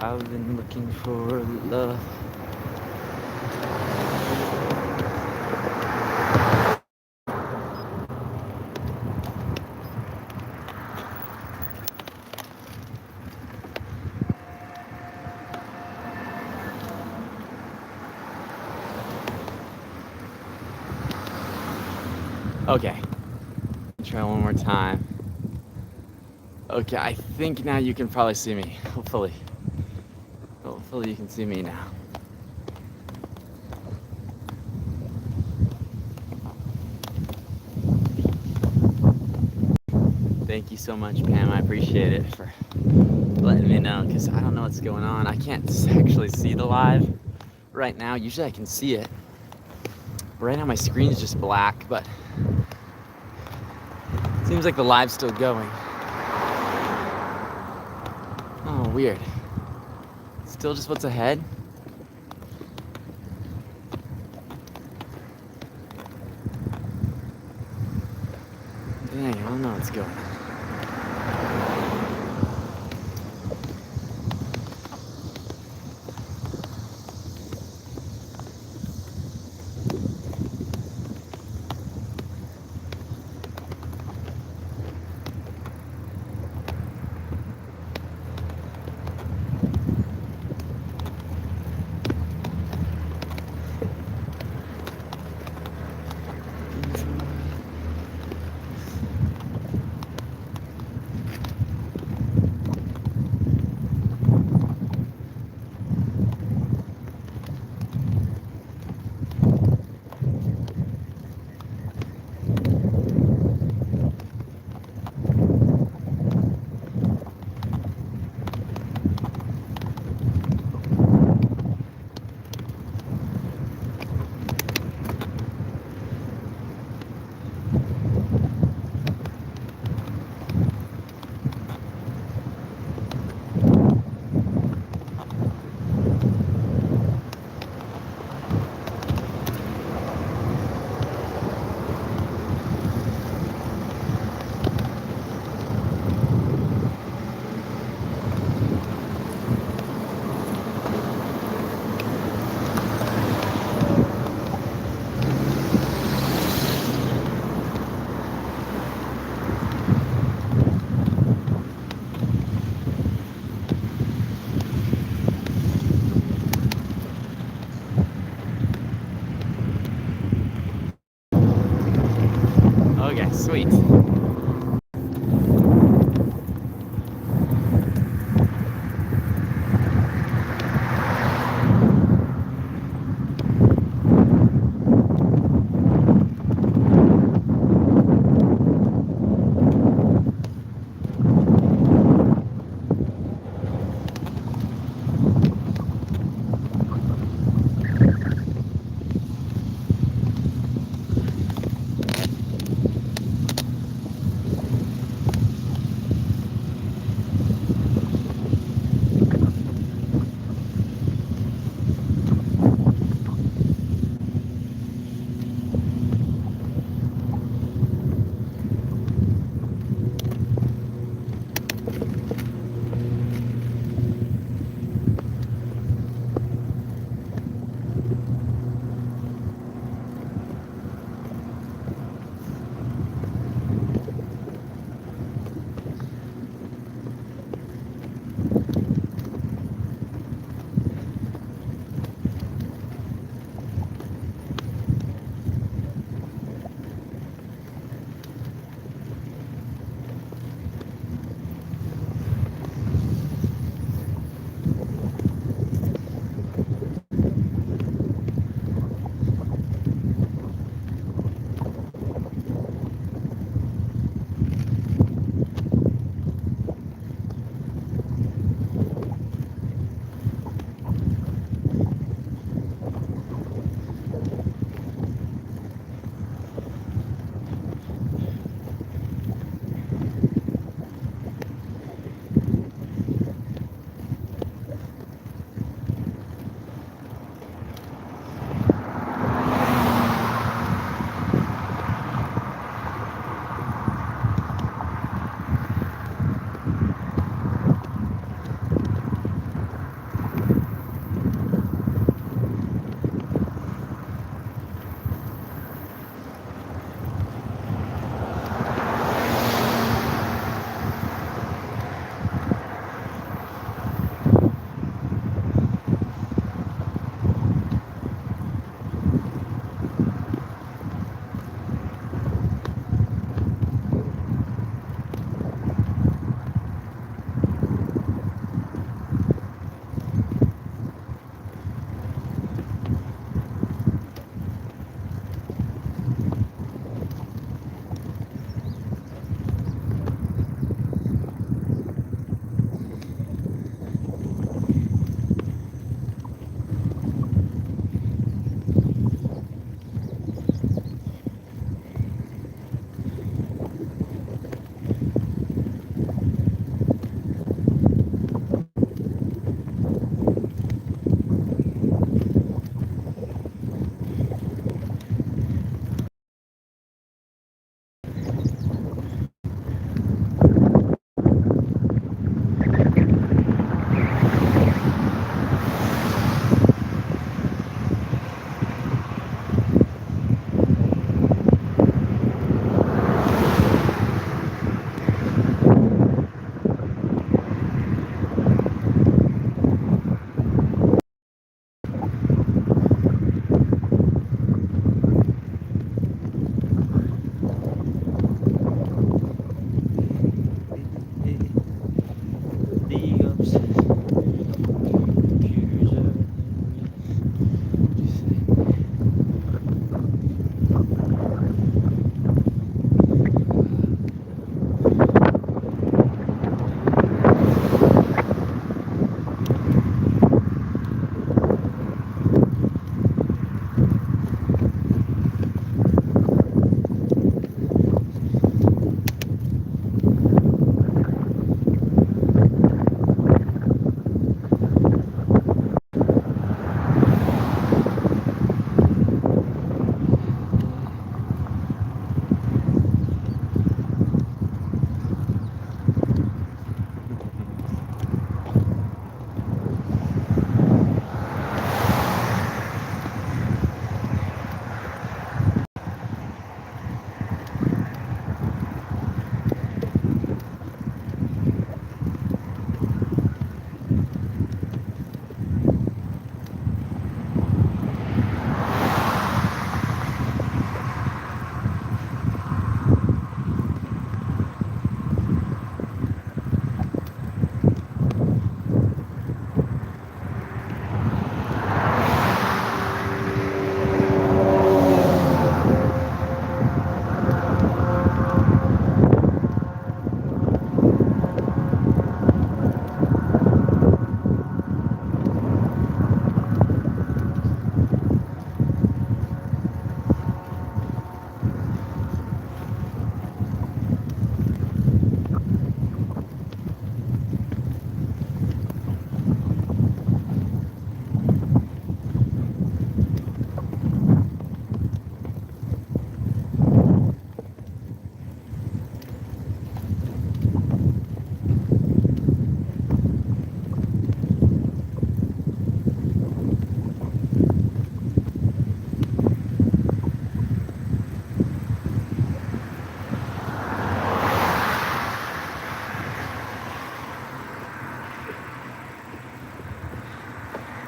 I've been looking for love. Okay, try one more time. Okay, I think now you can probably see me. Hopefully you can see me now. Thank you so much, Pam. I appreciate it for letting me know, because I don't know what's going on. I can't actually see the live right now. Usually I can see it. Right now my screen is just black, but it seems like the live's still going. Oh, weird. Still just what's ahead? Dang, I don't know what's going on.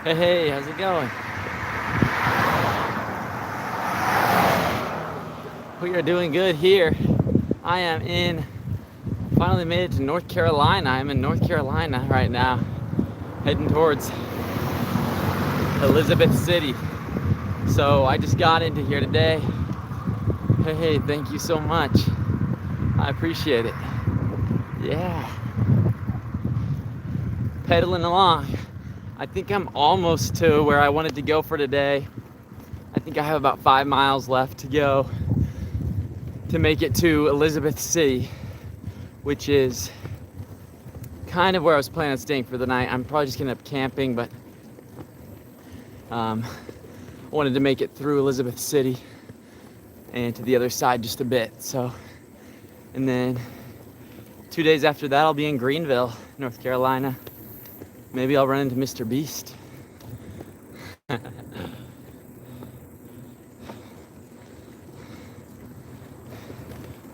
Hey, how's it going? We are doing good here. I am finally made it to North Carolina. I'm in North Carolina right now, heading towards Elizabeth City. So I just got into here today. Hey, thank you so much. I appreciate it. Yeah. Pedaling along. I think I'm almost to where I wanted to go for today. I think I have about 5 miles left to go to make it to Elizabeth City, which is kind of where I was planning on staying for the night. I'm probably just gonna end up camping, but wanted to make it through Elizabeth City and to the other side just a bit. So, and then 2 days after that, I'll be in Greenville, North Carolina. Maybe I'll run into Mr. Beast.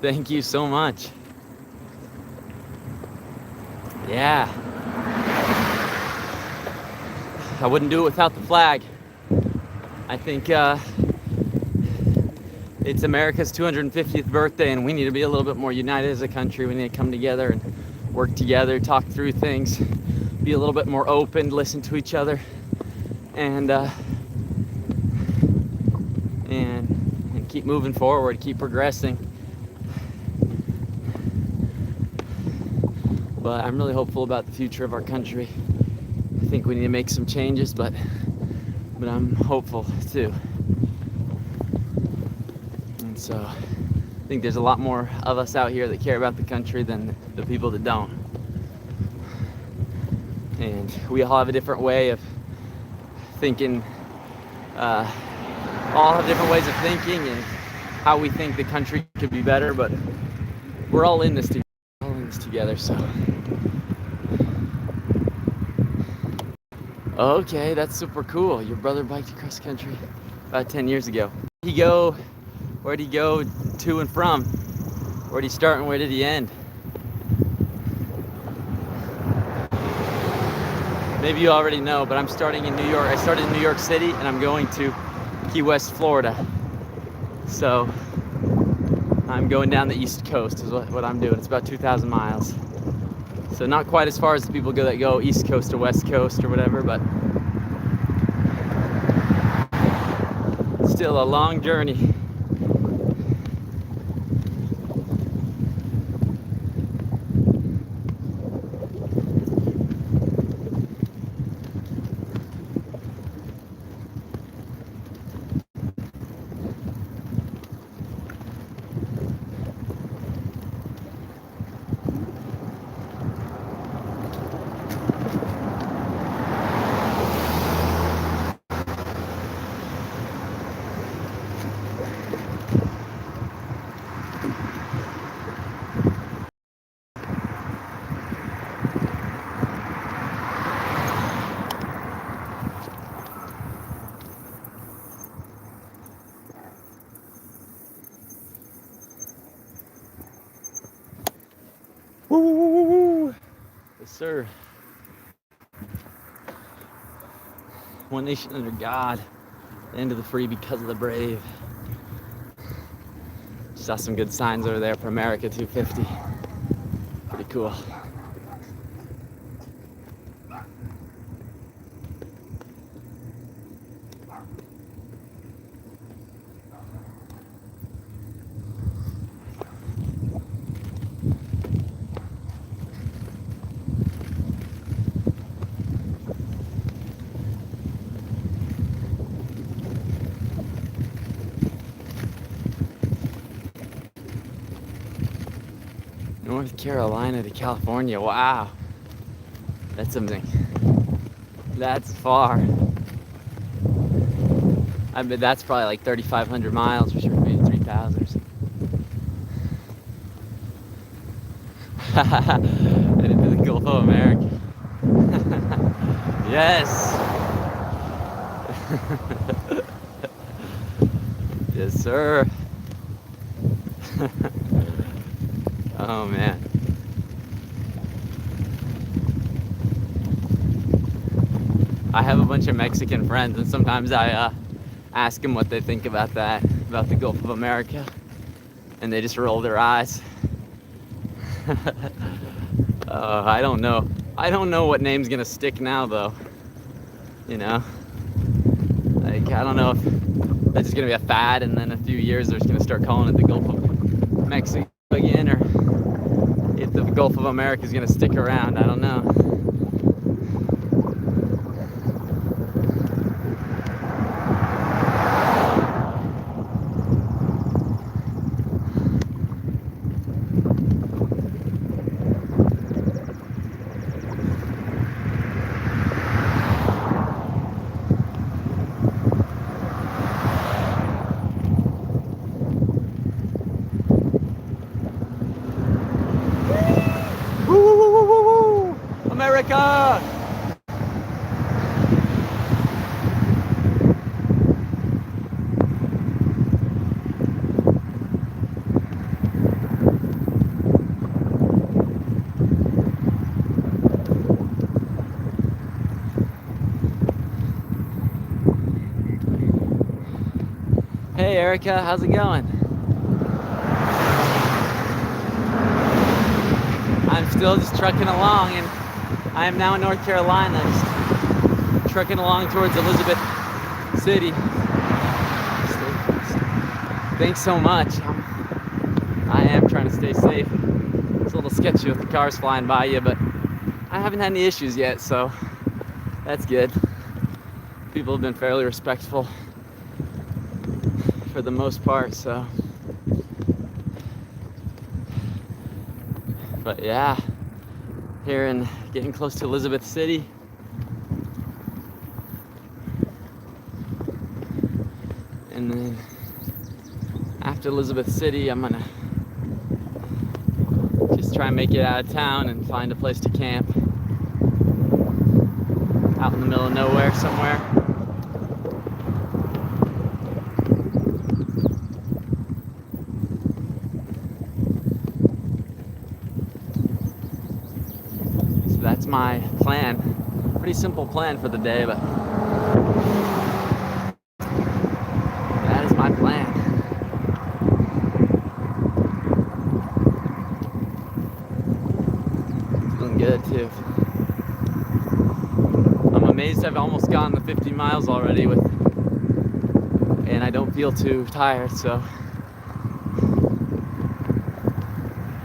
Thank you so much. Yeah. I wouldn't do it without the flag. I think it's America's 250th birthday, and we need to be a little bit more united as a country. We need to come together and work together, talk through things, be a little bit more open, listen to each other, and keep moving forward, keep progressing. But I'm really hopeful about the future of our country. I think we need to make some changes, but I'm hopeful too. And so I think there's a lot more of us out here that care about the country than the people that don't. And we all have a different way of thinking, all have different ways of thinking and how we think the country could be better, but we're all in this together, so. Okay, that's super cool. Your brother biked across country about 10 years ago. Where'd he go to and from? Where'd he start and where did he end? Maybe you already know, but I'm starting in New York. I started in New York City and I'm going to Key West, Florida. So I'm going down the East Coast is what I'm doing. It's about 2,000 miles. So not quite as far as the people that go East Coast or West Coast or whatever, but still a long journey. Woo, woo, woo, woo. Yes, sir. One nation under God, the end of the free because of the brave. Saw some good signs over there for America 250. Pretty cool. North Carolina to California, wow. That's amazing. That's far. I bet that's probably like 3,500 miles or maybe 3,000 or something. And into the Gulf of America. Yes. Yes, sir. Oh man. I have a bunch of Mexican friends, and sometimes I ask them what they think about that, about the Gulf of America, and they just roll their eyes. I don't know. I don't know what name's gonna stick now, though. You know, like I don't know if that's just gonna be a fad, and then in a few years they're just gonna start calling it the Gulf of Mexico again, or if the Gulf of America is gonna stick around. I don't know. America! Hey Erica, how's it going? I'm still just trucking along, and I am now in North Carolina, just trucking along towards Elizabeth City. Thanks so much. I am trying to stay safe. It's a little sketchy with the cars flying by you, but I haven't had any issues yet, so that's good. People have been fairly respectful for the most part, so. But yeah, here and getting close to Elizabeth City. And then after Elizabeth City, I'm gonna just try and make it out of town and find a place to camp out in the middle of nowhere somewhere. So that's my plan. Pretty simple plan for the day, but that is my plan. Feeling good too. I'm amazed I've almost gotten the 50 miles already and I don't feel too tired, so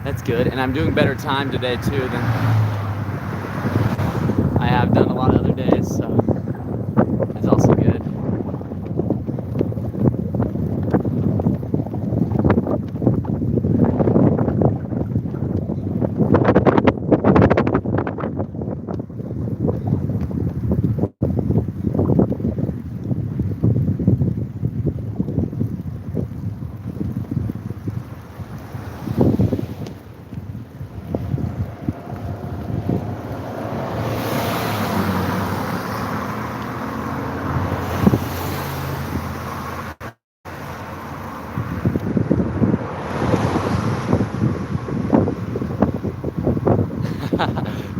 that's good. And I'm doing better time today too than I have done a lot of other days, so it's also good.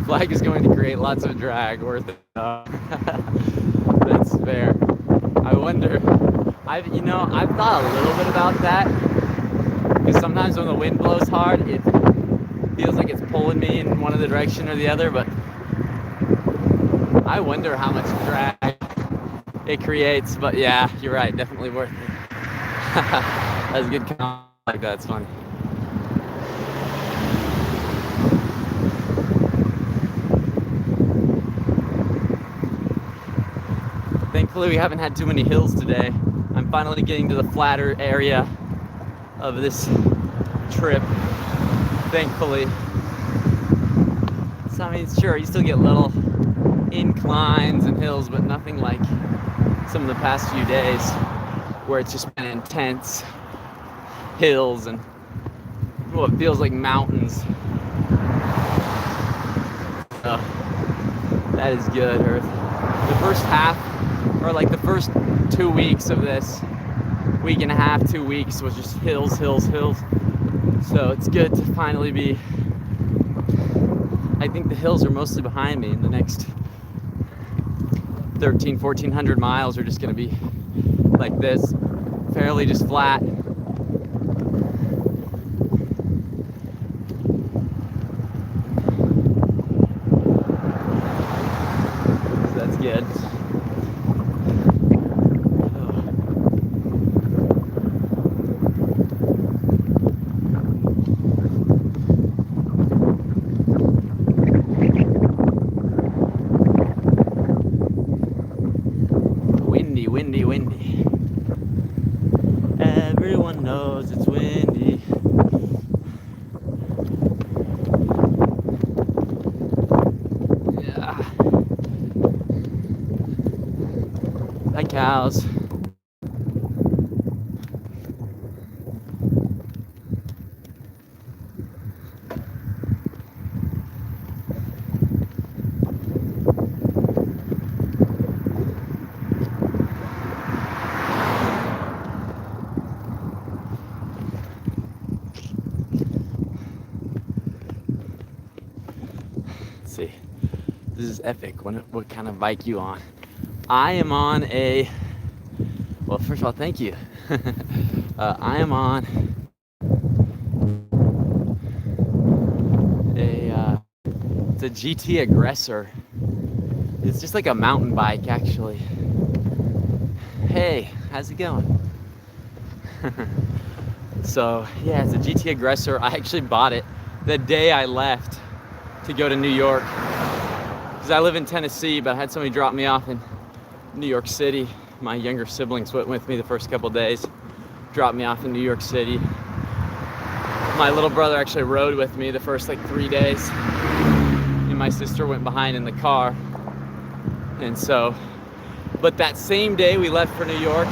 Flag is going to create lots of drag, worth it. That's fair. I wonder, I've thought a little bit about that, because sometimes when the wind blows hard, it feels like it's pulling me in one of the direction or the other, but I wonder how much drag it creates. But yeah, you're right, definitely worth it. That's a good comment. Like that's funny. Thankfully, we haven't had too many hills today. I'm finally getting to the flatter area of this trip, thankfully. So, I mean, sure, you still get little inclines and hills, but nothing like some of the past few days where it's just been intense hills and what feels like mountains. So, that is good, Earth. The first half, or like the first 2 weeks of this, week and a half, 2 weeks, was just hills, hills, hills. So it's good to finally be, I think the hills are mostly behind me in the next 1,400 miles are just gonna be like this, fairly just flat. So that's good. Windy, windy, windy. Everyone knows it's windy. Yeah. Hi, cows. Let's see. This is epic. What kind of bike you on? I am on a. Well, first of all, thank you. I am on a. It's a GT Aggressor. It's just like a mountain bike, actually. Hey, how's it going? So yeah, it's a GT Aggressor. I actually bought it the day I left to go to New York, because I live in Tennessee, but I had somebody drop me off in New York City. My younger siblings went with me the first couple days, dropped me off in New York City. My little brother actually rode with me the first like 3 days, and my sister went behind in the car. And so, but that same day we left for New York,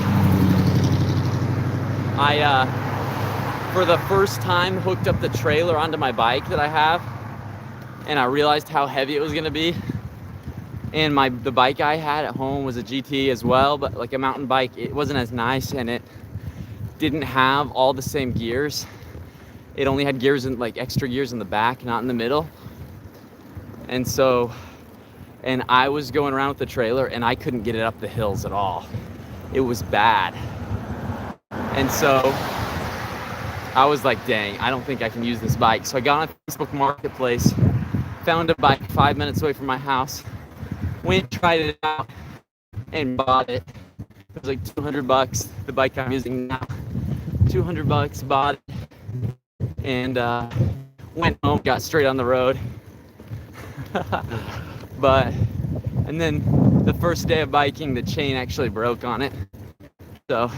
I for the first time hooked up the trailer onto my bike that I have, and I realized how heavy it was gonna be. And the bike I had at home was a GT as well, but like a mountain bike, it wasn't as nice, and it didn't have all the same gears. It only had gears in like extra gears in the back, not in the middle. And so, and I was going around with the trailer and I couldn't get it up the hills at all. It was bad. And so I was like, dang, I don't think I can use this bike. So I got on Facebook Marketplace, found a bike 5 minutes away from my house, went, tried it out, and bought it. It was like $200, the bike I'm using now. $200, bought it, and went home, got straight on the road. And then the first day of biking, the chain actually broke on it. So,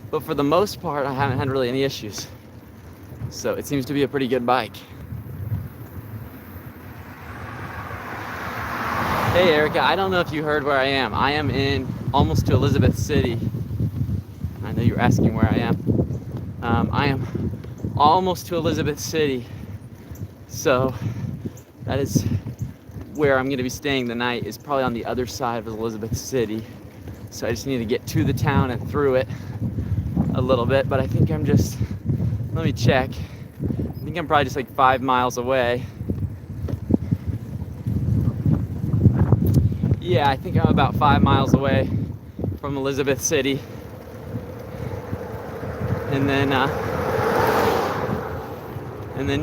but for the most part, I haven't had really any issues. So it seems to be a pretty good bike. Hey Erica, I don't know if you heard where I am. I am in almost to Elizabeth City. I know you're asking where I am. I am almost to Elizabeth City. So that is where I'm gonna be staying the night, is probably on the other side of Elizabeth City. So I just need to get to the town and through it a little bit, but I think I'm just, let me check. I think I'm probably just like 5 miles away. Yeah, I think I'm about 5 miles away from Elizabeth City. And then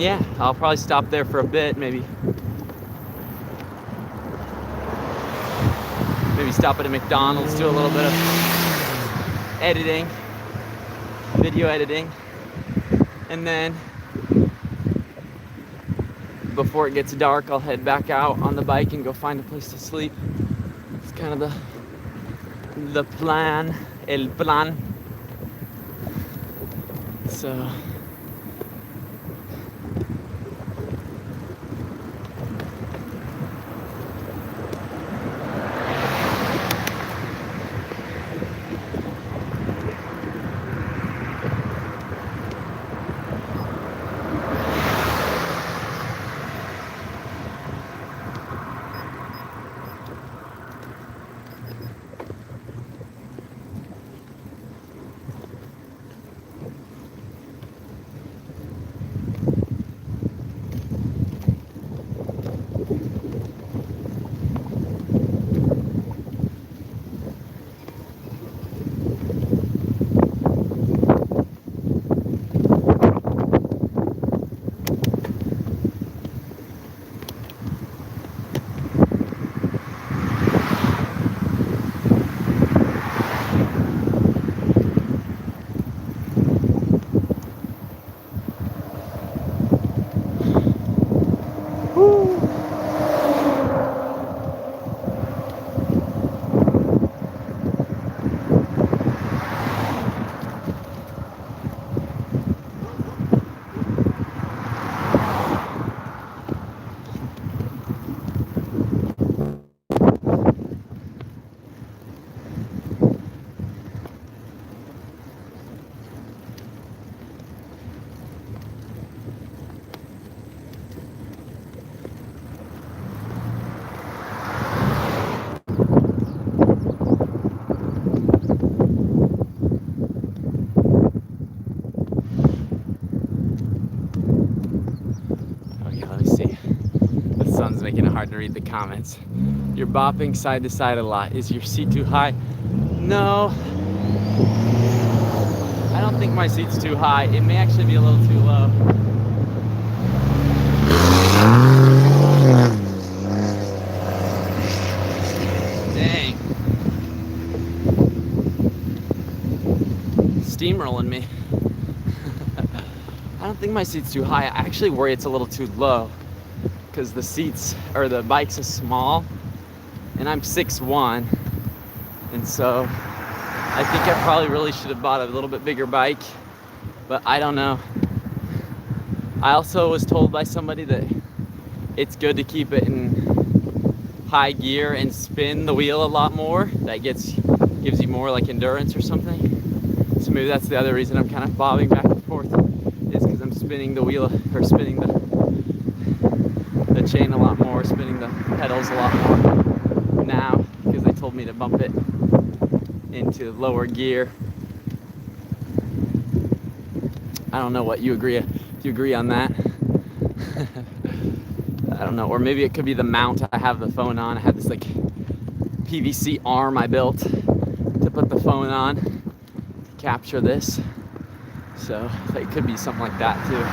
yeah, I'll probably stop there for a bit, maybe stop at a McDonald's, do a little bit of editing, video editing, and then before it gets dark, I'll head back out on the bike and go find a place to sleep. It's kind of the plan, el plan. So making it hard to read the comments. You're bopping side to side a lot. Is your seat too high? No, I don't think my seat's too high. It may actually be a little too low. Dang. Steamrolling me. I don't think my seat's too high. I actually worry it's a little too low because the seats or the bike's is small and I'm 6'1", and so I think I probably really should have bought a little bit bigger bike, but I don't know. I also was told by somebody that it's good to keep it in high gear and spin the wheel a lot more. That gives you more like endurance or something. So maybe that's the other reason I'm kind of bobbing back and forth, is because I'm spinning the wheel or spinning the chain a lot more, spinning the pedals a lot more now, because they told me to bump it into lower gear. I don't know what you agree. Do you agree on that? I don't know. Or maybe it could be the mount I have the phone on. I have this like PVC arm I built to put the phone on to capture this. So it could be something like that too.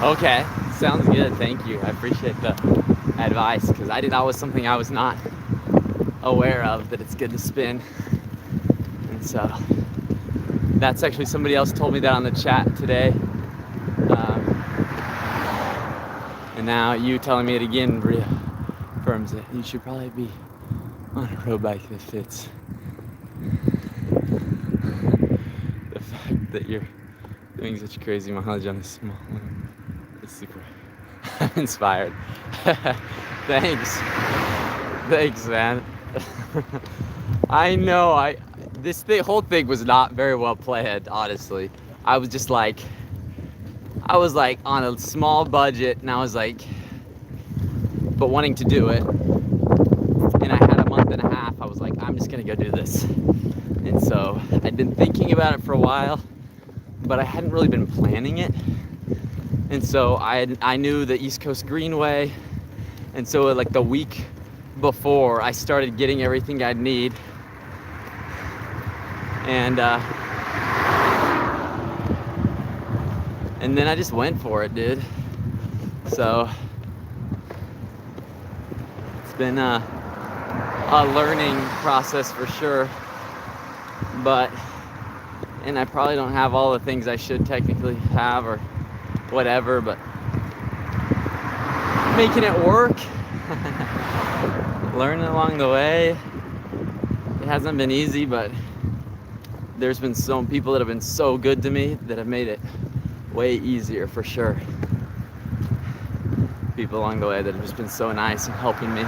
Okay, sounds good. Thank you. I appreciate the advice, because that was something I was not aware of, that it's good to spin. And so that's actually, somebody else told me that on the chat today. And now you telling me it again reaffirms it. You should probably be on a road bike that fits. The fact that you're doing such crazy mileage on a small one. It's super. I'm inspired. Thanks, man. I know. The whole thing was not very well planned, honestly. I was like on a small budget, and I was like, but wanting to do it. And I had a month and a half. I was like, I'm just gonna go do this. And so I'd been thinking about it for a while, but I hadn't really been planning it. And so I knew the East Coast Greenway, and so like the week before, I started getting everything I'd need, and then I just went for it, dude. So it's been a learning process for sure, and I probably don't have all the things I should technically have or whatever, but making it work. Learning along the way. It hasn't been easy, but there's been some people that have been so good to me that have made it way easier for sure. People along the way that have just been so nice and helping me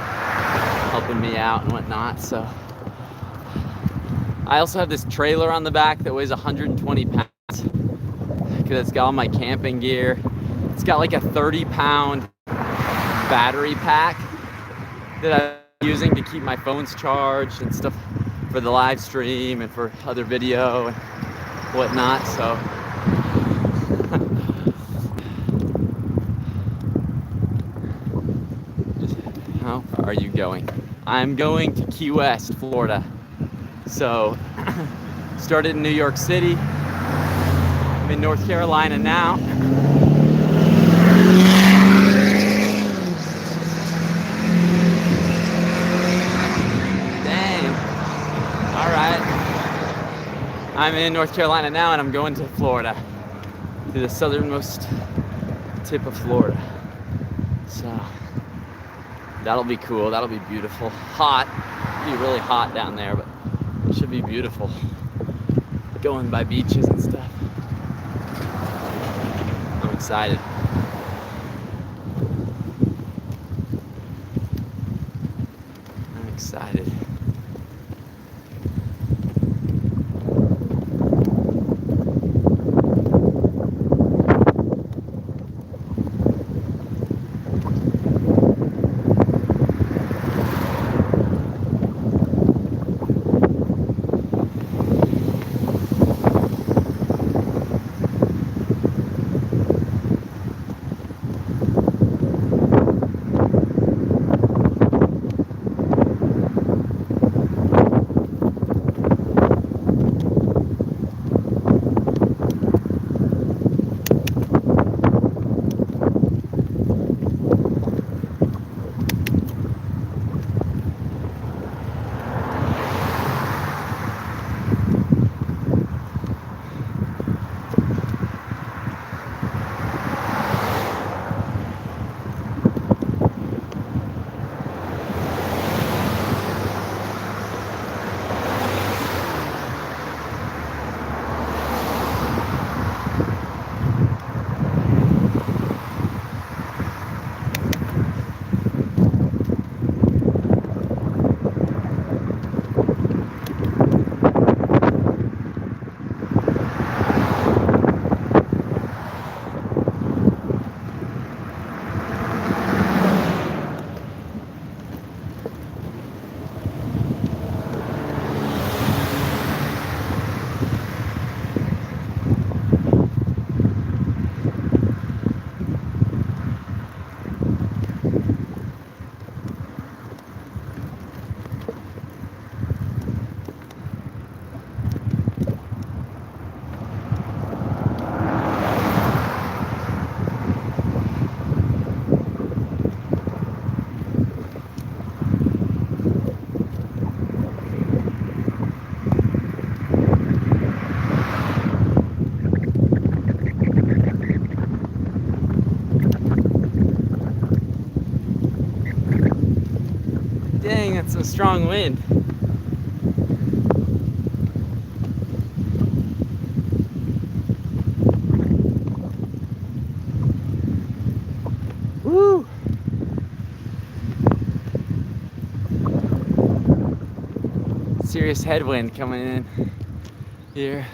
out and whatnot. So I also have this trailer on the back that weighs 120 pounds. Because it's got all my camping gear. It's got like a 30-pound battery pack that I'm using to keep my phones charged and stuff for the live stream and for other video and whatnot. So how far are you going? I'm going to Key West, Florida. So started in New York City. I'm in North Carolina now. Dang. All right. I'm in North Carolina now, and I'm going to Florida, to the southernmost tip of Florida. So that'll be cool. That'll be beautiful. Hot. It'll be really hot down there, but it should be beautiful. Going by beaches and stuff. I'm excited. I'm excited. Dang, that's a strong wind. Woo! Serious headwind coming in here.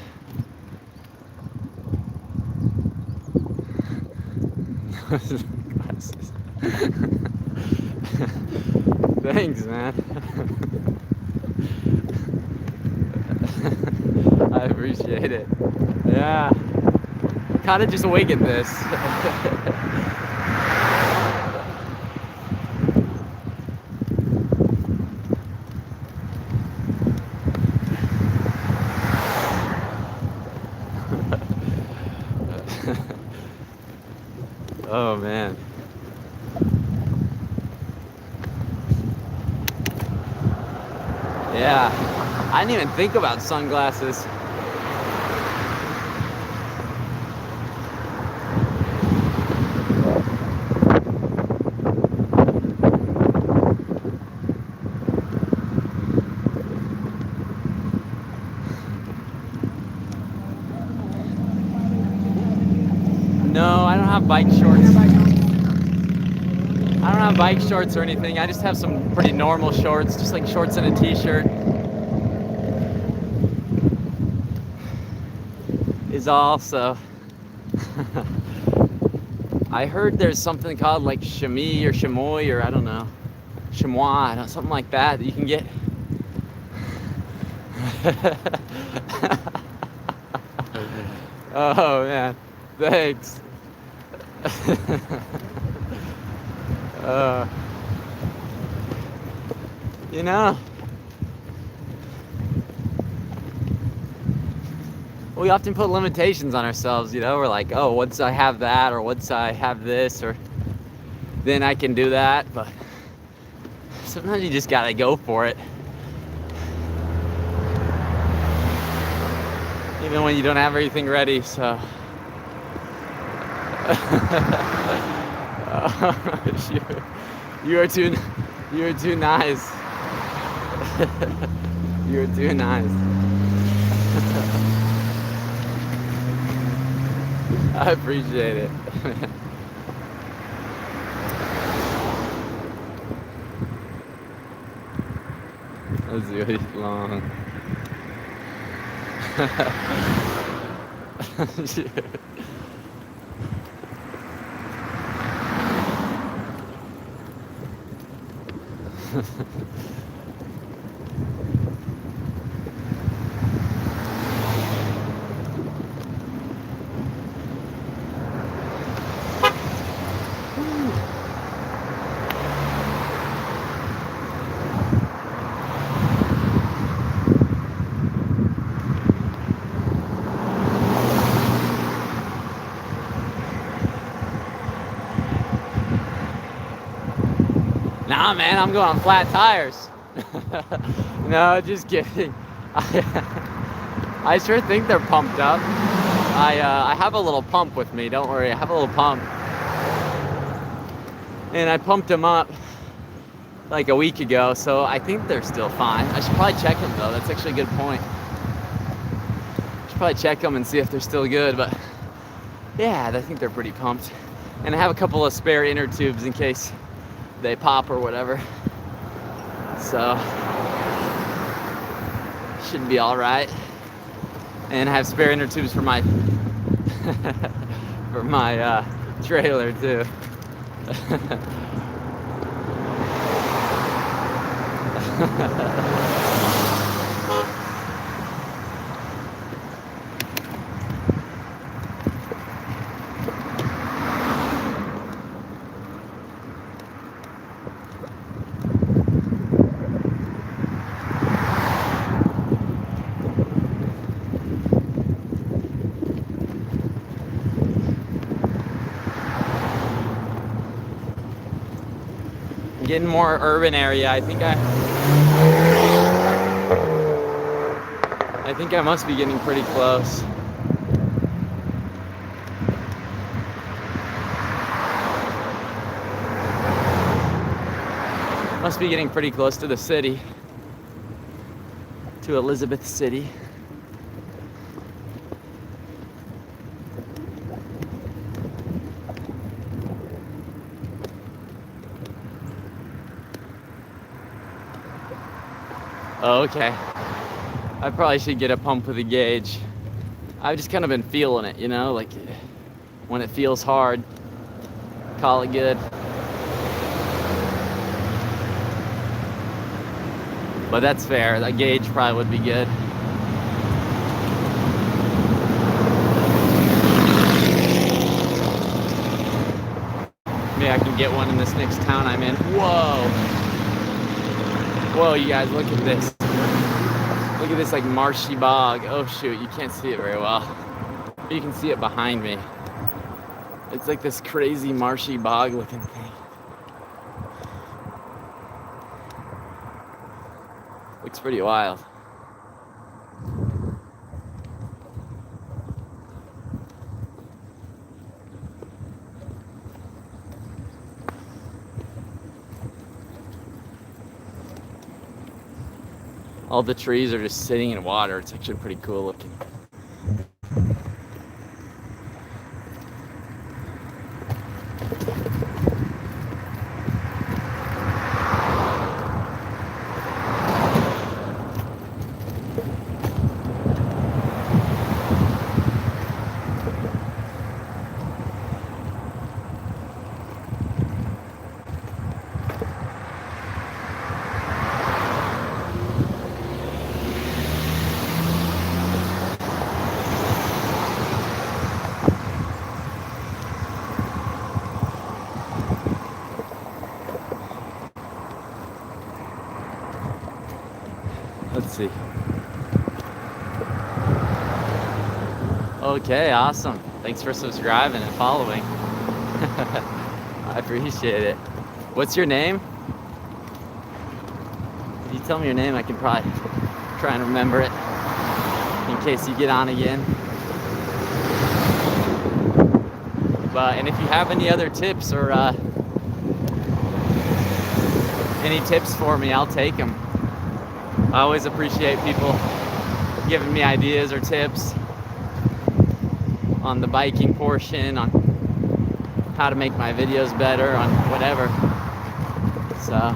Thanks, man. I appreciate it. Yeah. Kind of just awakened this. Oh, man. Yeah, I didn't even think about sunglasses. No, I don't have bike shorts. I don't have bike shorts or anything. I just have some pretty normal shorts, just like shorts and a t-shirt. Is all, so. I heard there's something called like chamois or chamois or I don't know. Chamois, something like that you can get. Oh man, thanks. You know, we often put limitations on ourselves, you know. We're like, oh, once I have that, or once I have this, or then I can do that. But sometimes you just gotta go for it, even when you don't have everything ready. So you are too nice. You're too nice. I appreciate it. That's really long. Nah, man, I'm going on flat tires. No, just kidding. I sure think they're pumped up. I have a little pump with me. Don't worry, I have a little pump, and I pumped them up like a week ago, so I think they're still fine. I should probably check them though. That's actually a good point. I should probably check them and see if they're still good. But yeah, I think they're pretty pumped, and I have a couple of spare inner tubes in case they pop or whatever. So should be all right. And I have spare inner tubes for my for my trailer too. Getting more urban area. I think I must be getting pretty close. Must be getting pretty close to the city, to Elizabeth City. Oh, okay. I probably should get a pump with a gauge. I've just kind of been feeling it, you know, like when it feels hard, call it good. But that's fair. That gauge probably would be good. Maybe I can get one in this next town I'm in. Whoa. Whoa, you guys, look at this. Look at this like marshy bog. Oh shoot, you can't see it very well. You can see it behind me. It's like this crazy marshy bog looking thing. Looks pretty wild. All the trees are just sitting in water. It's actually pretty cool looking. Let's see. Okay, awesome. Thanks for subscribing and following. I appreciate it. What's your name? If you tell me your name, I can probably try and remember it in case you get on again. And if you have any other tips or any tips for me, I'll take them. I always appreciate people giving me ideas or tips on the biking portion, on how to make my videos better, on whatever. So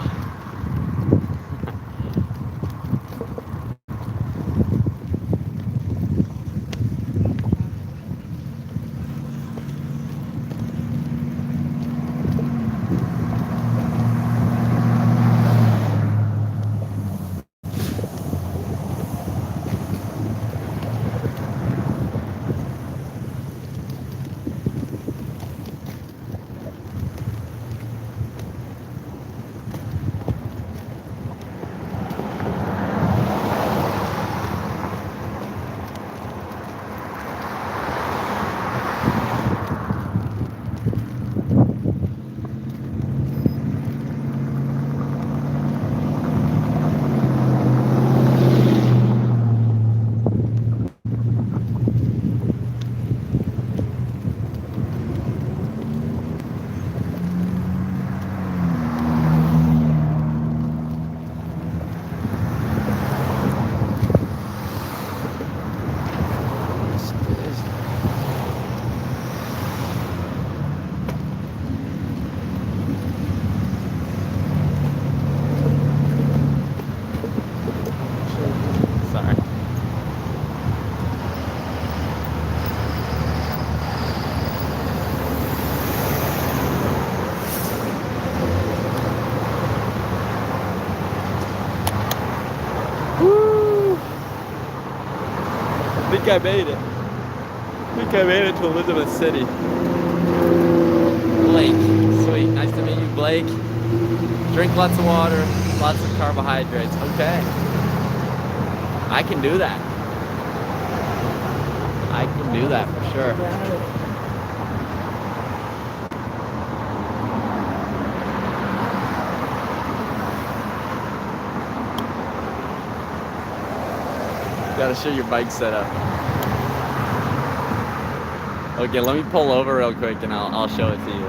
sorry. Woo! I think I made it. I think I made it to Elizabeth City. Blake, sweet. Nice to meet you, Blake. Drink lots of water, lots of carbohydrates. Okay. I can do that. I can do that for sure. Gotta show your bike setup. Okay, let me pull over real quick and I'll show it to you.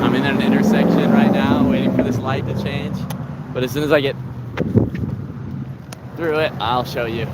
I'm in an intersection right now waiting for this light to change. But as soon as I get through it, I'll show you.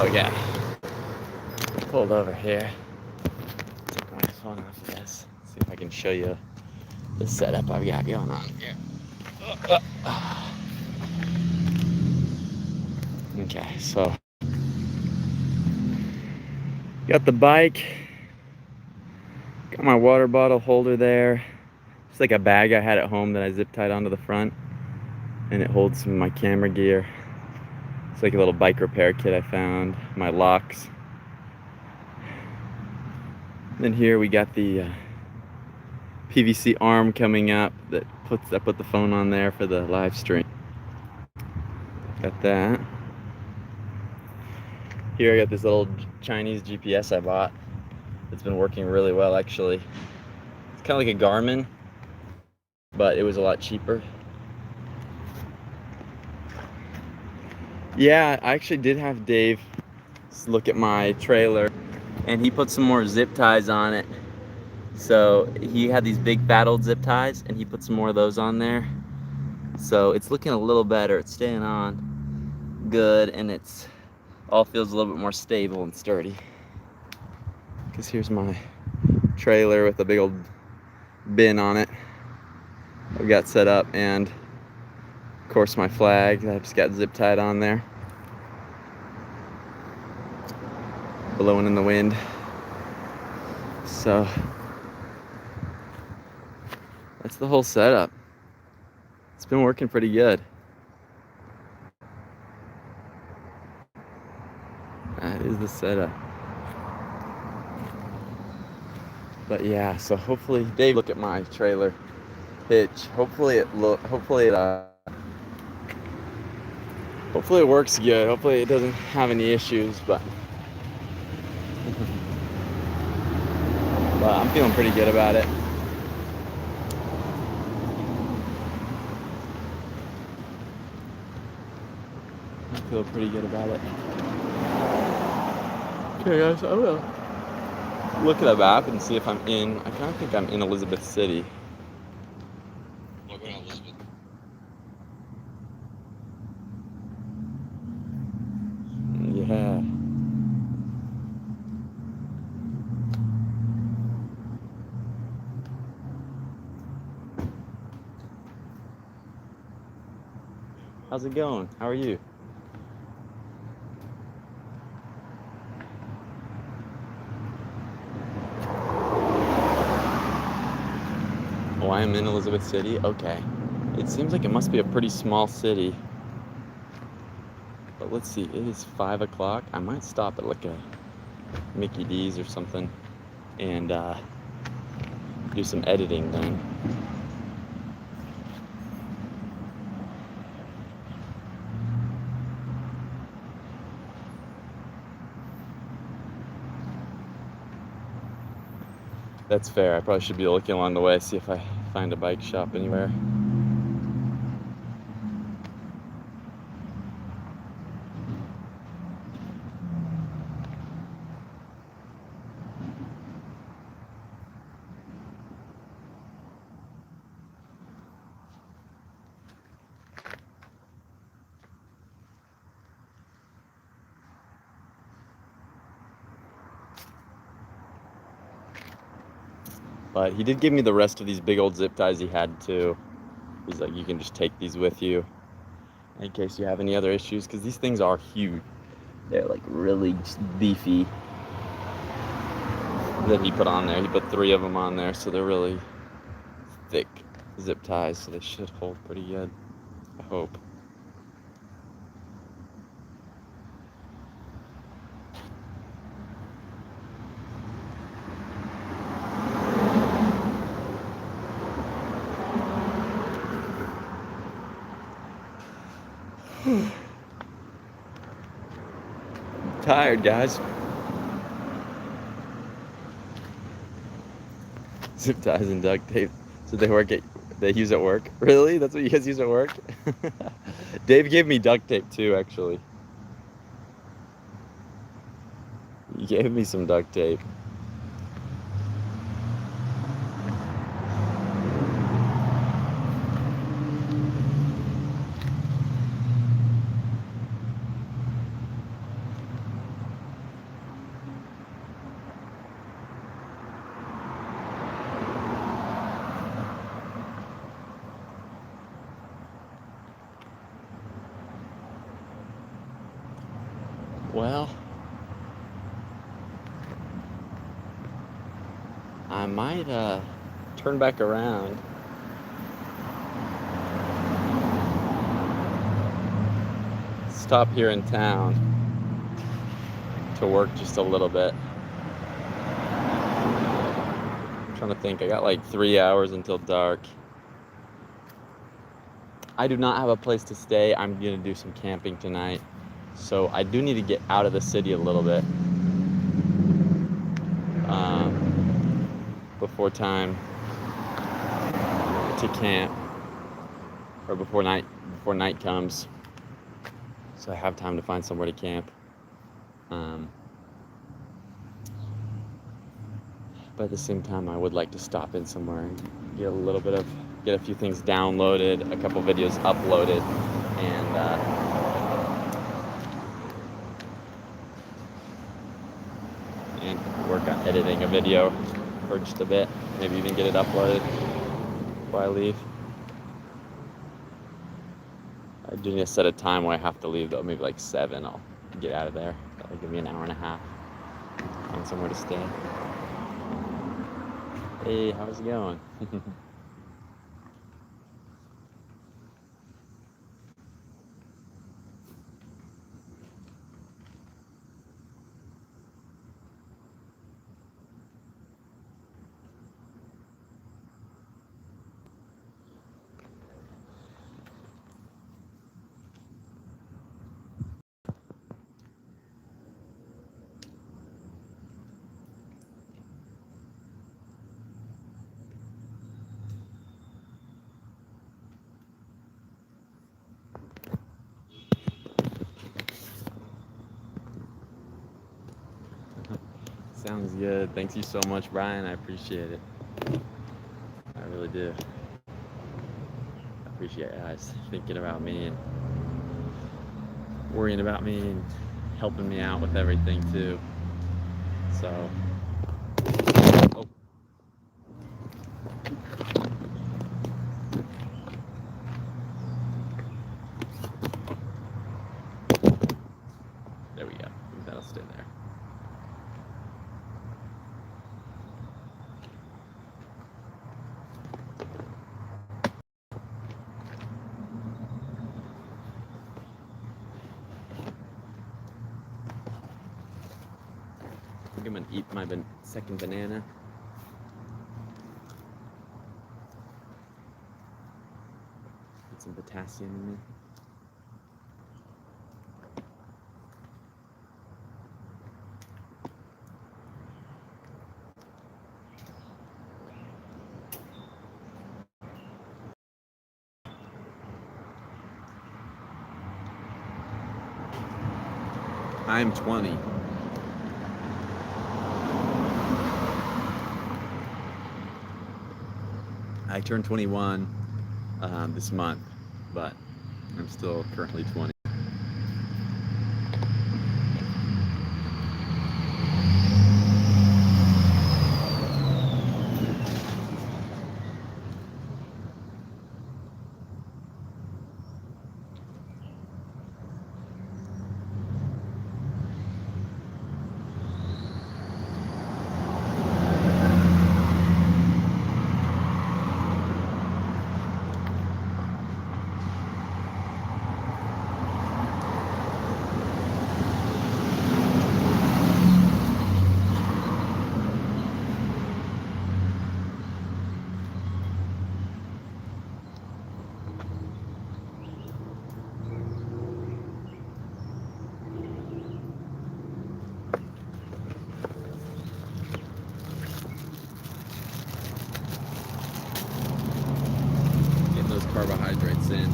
Okay, pulled over here. Take my phone off of this. See if I can show you the setup I've got going on here. Okay, so got the bike, got my water bottle holder there. It's like a bag I had at home that I zip tied onto the front, and it holds some of my camera gear. It's like a little bike repair kit I found, my locks. Then here we got the PVC arm coming up that I put the phone on there for the live stream. Got that. Here I got this little Chinese GPS I bought. It's been working really well actually. It's kind of like a Garmin, but it was a lot cheaper. Yeah, I actually did have Dave look at my trailer, and he put some more zip ties on it. So he had these big fat old zip ties, and he put some more of those on there. So it's looking a little better. It's staying on good, and it's all feels a little bit more stable and sturdy. Because here's my trailer with a big old bin on it I've got set up, and of course my flag that I just got zip tied on there, blowing in the wind. So that's the whole setup. It's been working pretty good. That is the setup. But yeah, so hopefully, Dave, look at my trailer hitch. Hopefully it works good. Hopefully it doesn't have any issues, but I'm feeling pretty good about it. I feel pretty good about it. Okay, guys, I will look at the map and see if I'm in. I kind of think I'm in Elizabeth City. Yeah. How's it going? How are you? Oh, I am in Elizabeth City? Okay. It seems like it must be a pretty small city. But let's see, it is 5 o'clock. I might stop at like a Mickey D's or something and do some editing then. That's fair. I probably should be looking along the way, see if I find a bike shop anywhere. But he did give me the rest of these big old zip ties he had too. He's like, you can just take these with you in case you have any other issues, because these things are huge. They're like really beefy that he put on there. He put 3 of them on there, so they're really thick zip ties, so they should hold pretty good, I hope. Tired, guys. Zip ties and duct tape. So they use at work? Really? That's what you guys use at work? Dave gave me duct tape too, actually. He gave me some duct tape. Well, I might turn back around. Stop here in town to work just a little bit. I'm trying to think. I got like 3 hours until dark. I do not have a place to stay. I'm gonna do some camping tonight. So I do need to get out of the city a little bit before time to camp, or before night comes, so I have time to find somewhere to camp. But at the same time, I would like to stop in somewhere and get a few things downloaded, a couple videos uploaded, and work on editing a video for just a bit. maybe even get it uploaded before I leave. I do need to set a time where I have to leave though, maybe like 7. I'll get out of there. That'll give me an hour and a half. Find somewhere to stay. Hey, how's it going? Sounds good. Thanks you so much, Brian. I appreciate it. I really do. I appreciate you guys thinking about me and worrying about me and helping me out with everything too. So, oh. There we go. I think that'll stay there. I think I'm gonna eat my second banana. Get some potassium in me. I'm 20. I turned 21 this month, but I'm still currently 20. Getting those carbohydrates in.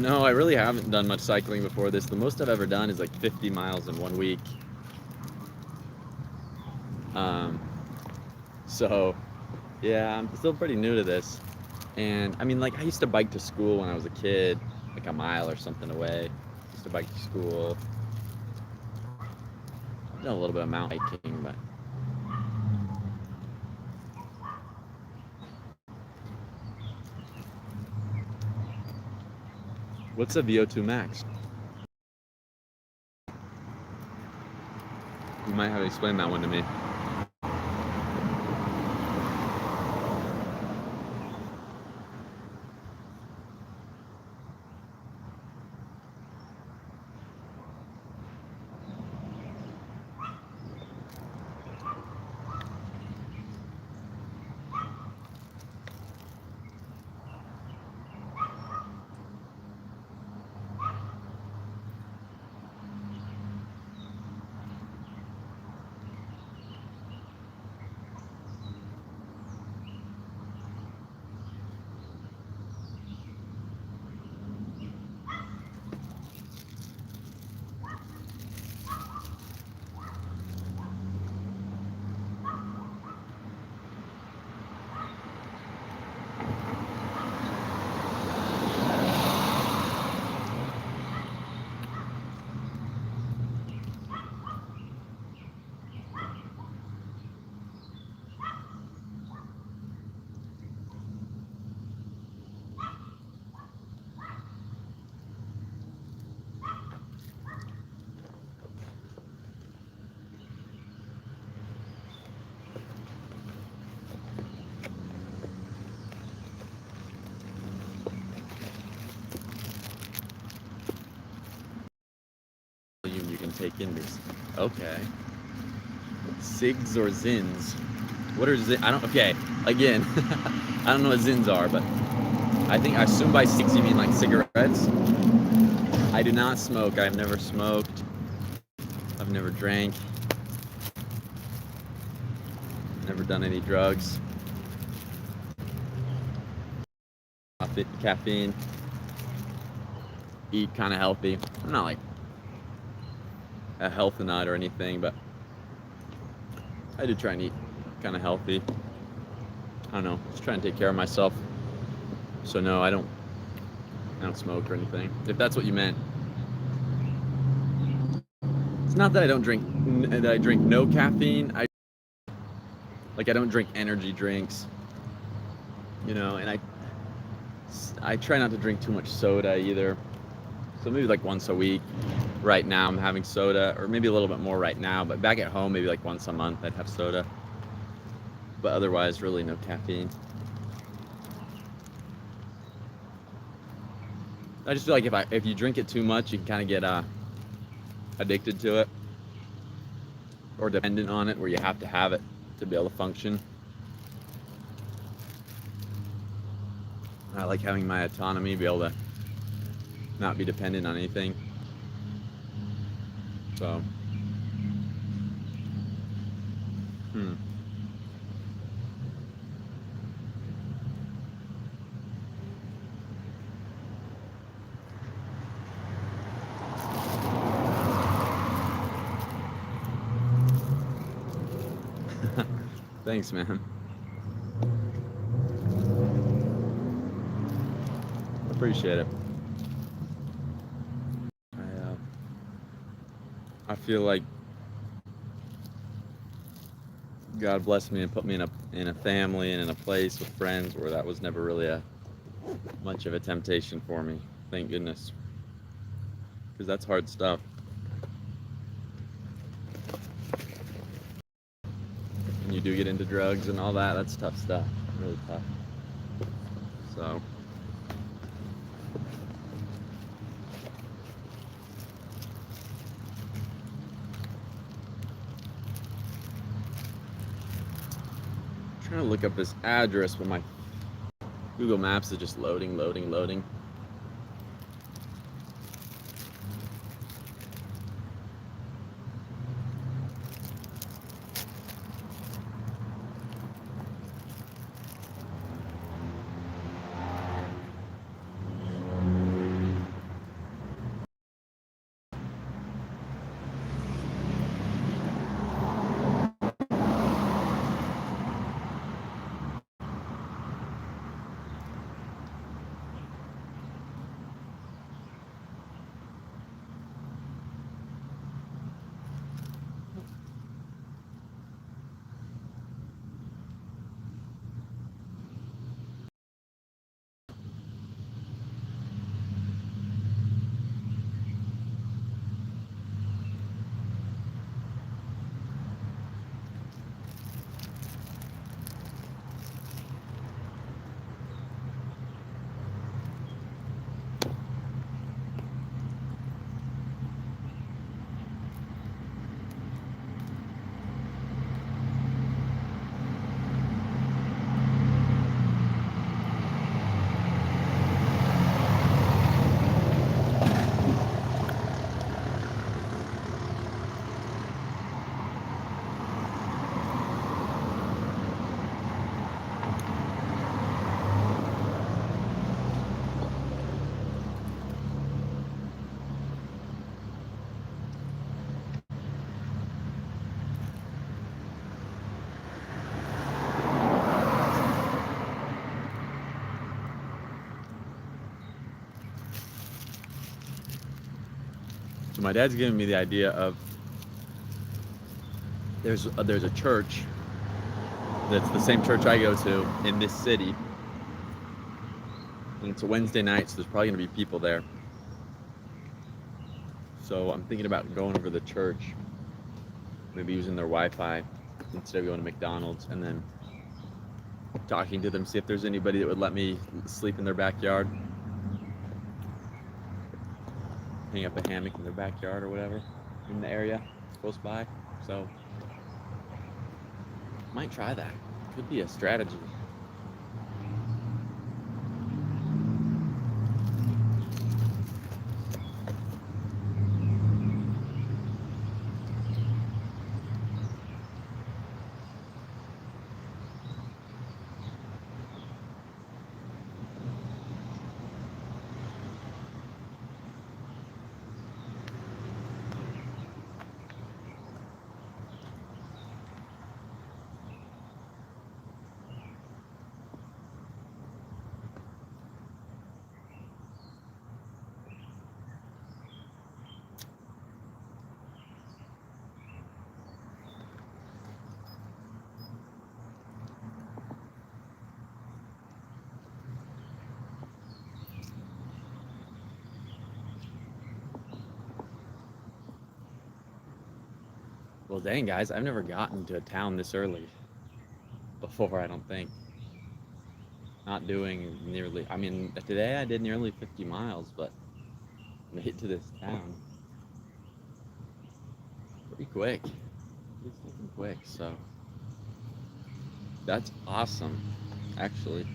No, I really haven't done much cycling before this. The most I've ever done is like 50 miles in 1 week. So, yeah, I'm still pretty new to this. And I mean, like, I used to bike to school when I was a kid, like a mile or something away. Used to bike to school. I've done a little bit of mountain biking, but what's a VO2 max? You might have to explain that one to me. take in this. Okay. Cigs or Zins? What are Zins? I don't. Okay. Again, I don't know what Zins are, but I assume by cigs you mean like cigarettes. I do not smoke. I've never smoked. I've never drank. Never done any drugs. Caffeine. Eat kind of healthy. I'm not like a health nut or anything, but I do try and eat kind of healthy. I don't know. Just trying to take care of myself. So no, I don't smoke or anything. If that's what you meant. It's not that I don't drink. That I drink no caffeine. I don't drink energy drinks. And I try not to drink too much soda either. So maybe like once a week. Right now I'm having soda, or maybe a little bit more right now. But back at home, maybe like once a month I'd have soda. But otherwise, really no caffeine. I just feel like if you drink it too much, you can kind of get addicted to it or dependent on it, where you have to have it to be able to function. I like having my autonomy, be able to not be dependent on anything. So, Thanks, man. Appreciate it. I feel like God blessed me and put me in a family and in a place with friends where that was never really much of a temptation for me. Thank goodness, because that's hard stuff. When you do get into drugs and all that, that's tough stuff. Really tough. So. I'm trying to look up this address, but my Google Maps is just loading. So my dad's giving me the idea of there's a church that's the same church I go to in this city, and it's a Wednesday night, so there's probably gonna be people there. So I'm thinking about going over to the church, maybe using their Wi-Fi instead of going to McDonald's, and then talking to them, see if there's anybody that would let me sleep in their backyard, hang up a hammock in their backyard or whatever. in the area close by. So might try that. Could be a strategy. Well, dang, guys, I've never gotten to a town this early before, I don't think. Not doing nearly, I mean, today I did nearly 50 miles, but made to this town pretty quick. Pretty stinking quick, so that's awesome, actually.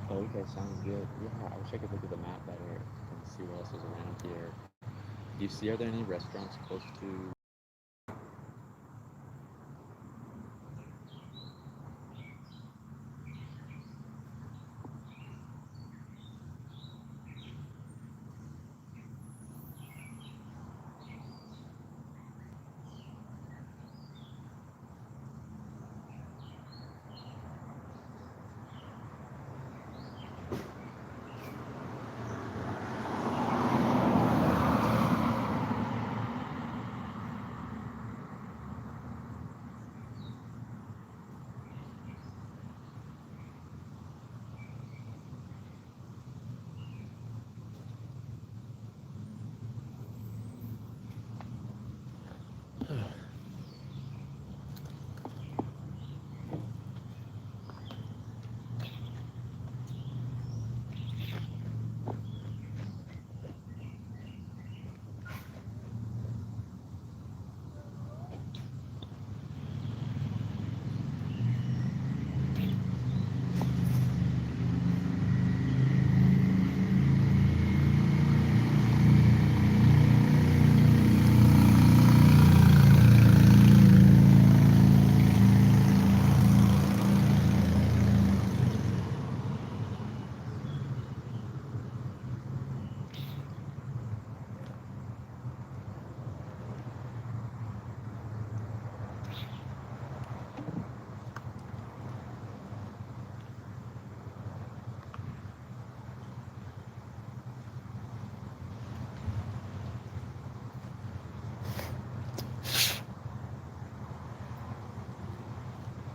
Oh, okay, sounds good. Yeah, I wish I could look at the map better and see what else is around here. Do you see, are there any restaurants close to?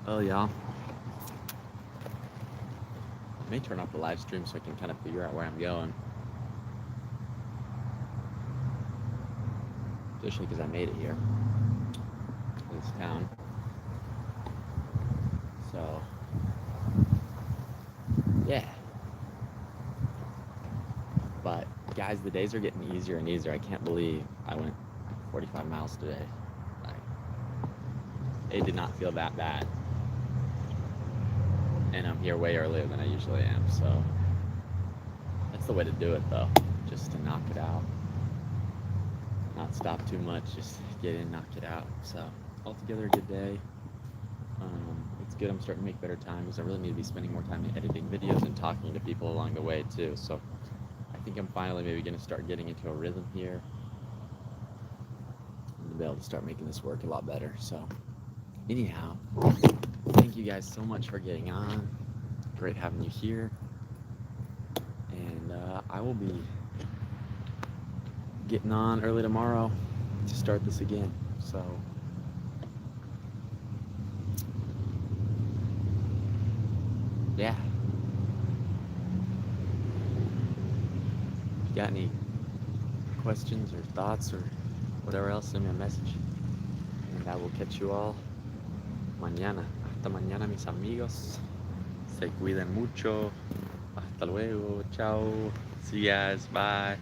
Oh, yeah. I may turn off the live stream so I can kind of figure out where I'm going. Especially because I made it here, to this town. So, yeah. guys, the days are getting easier and easier. I can't believe I went 45 miles today. Like, it did not feel that bad. And I'm here way earlier than I usually am, so that's the way to do it, though. Just to knock it out. Not stop too much, just get in, knock it out. So, altogether a good day. It's good I'm starting to make better time because I really need to be spending more time editing videos and talking to people along the way, too. So, I think I'm finally maybe going to start getting into a rhythm here and be able to start making this work a lot better. So, anyhow, thank you guys so much for getting on. Great having you here. And I will be getting on early tomorrow to start this again. So, yeah. If you got any questions or thoughts or whatever else, send me a message. And I will catch you all mañana. Hasta mañana, mis amigos. Se cuiden mucho. Hasta luego. Ciao. See you guys. Bye.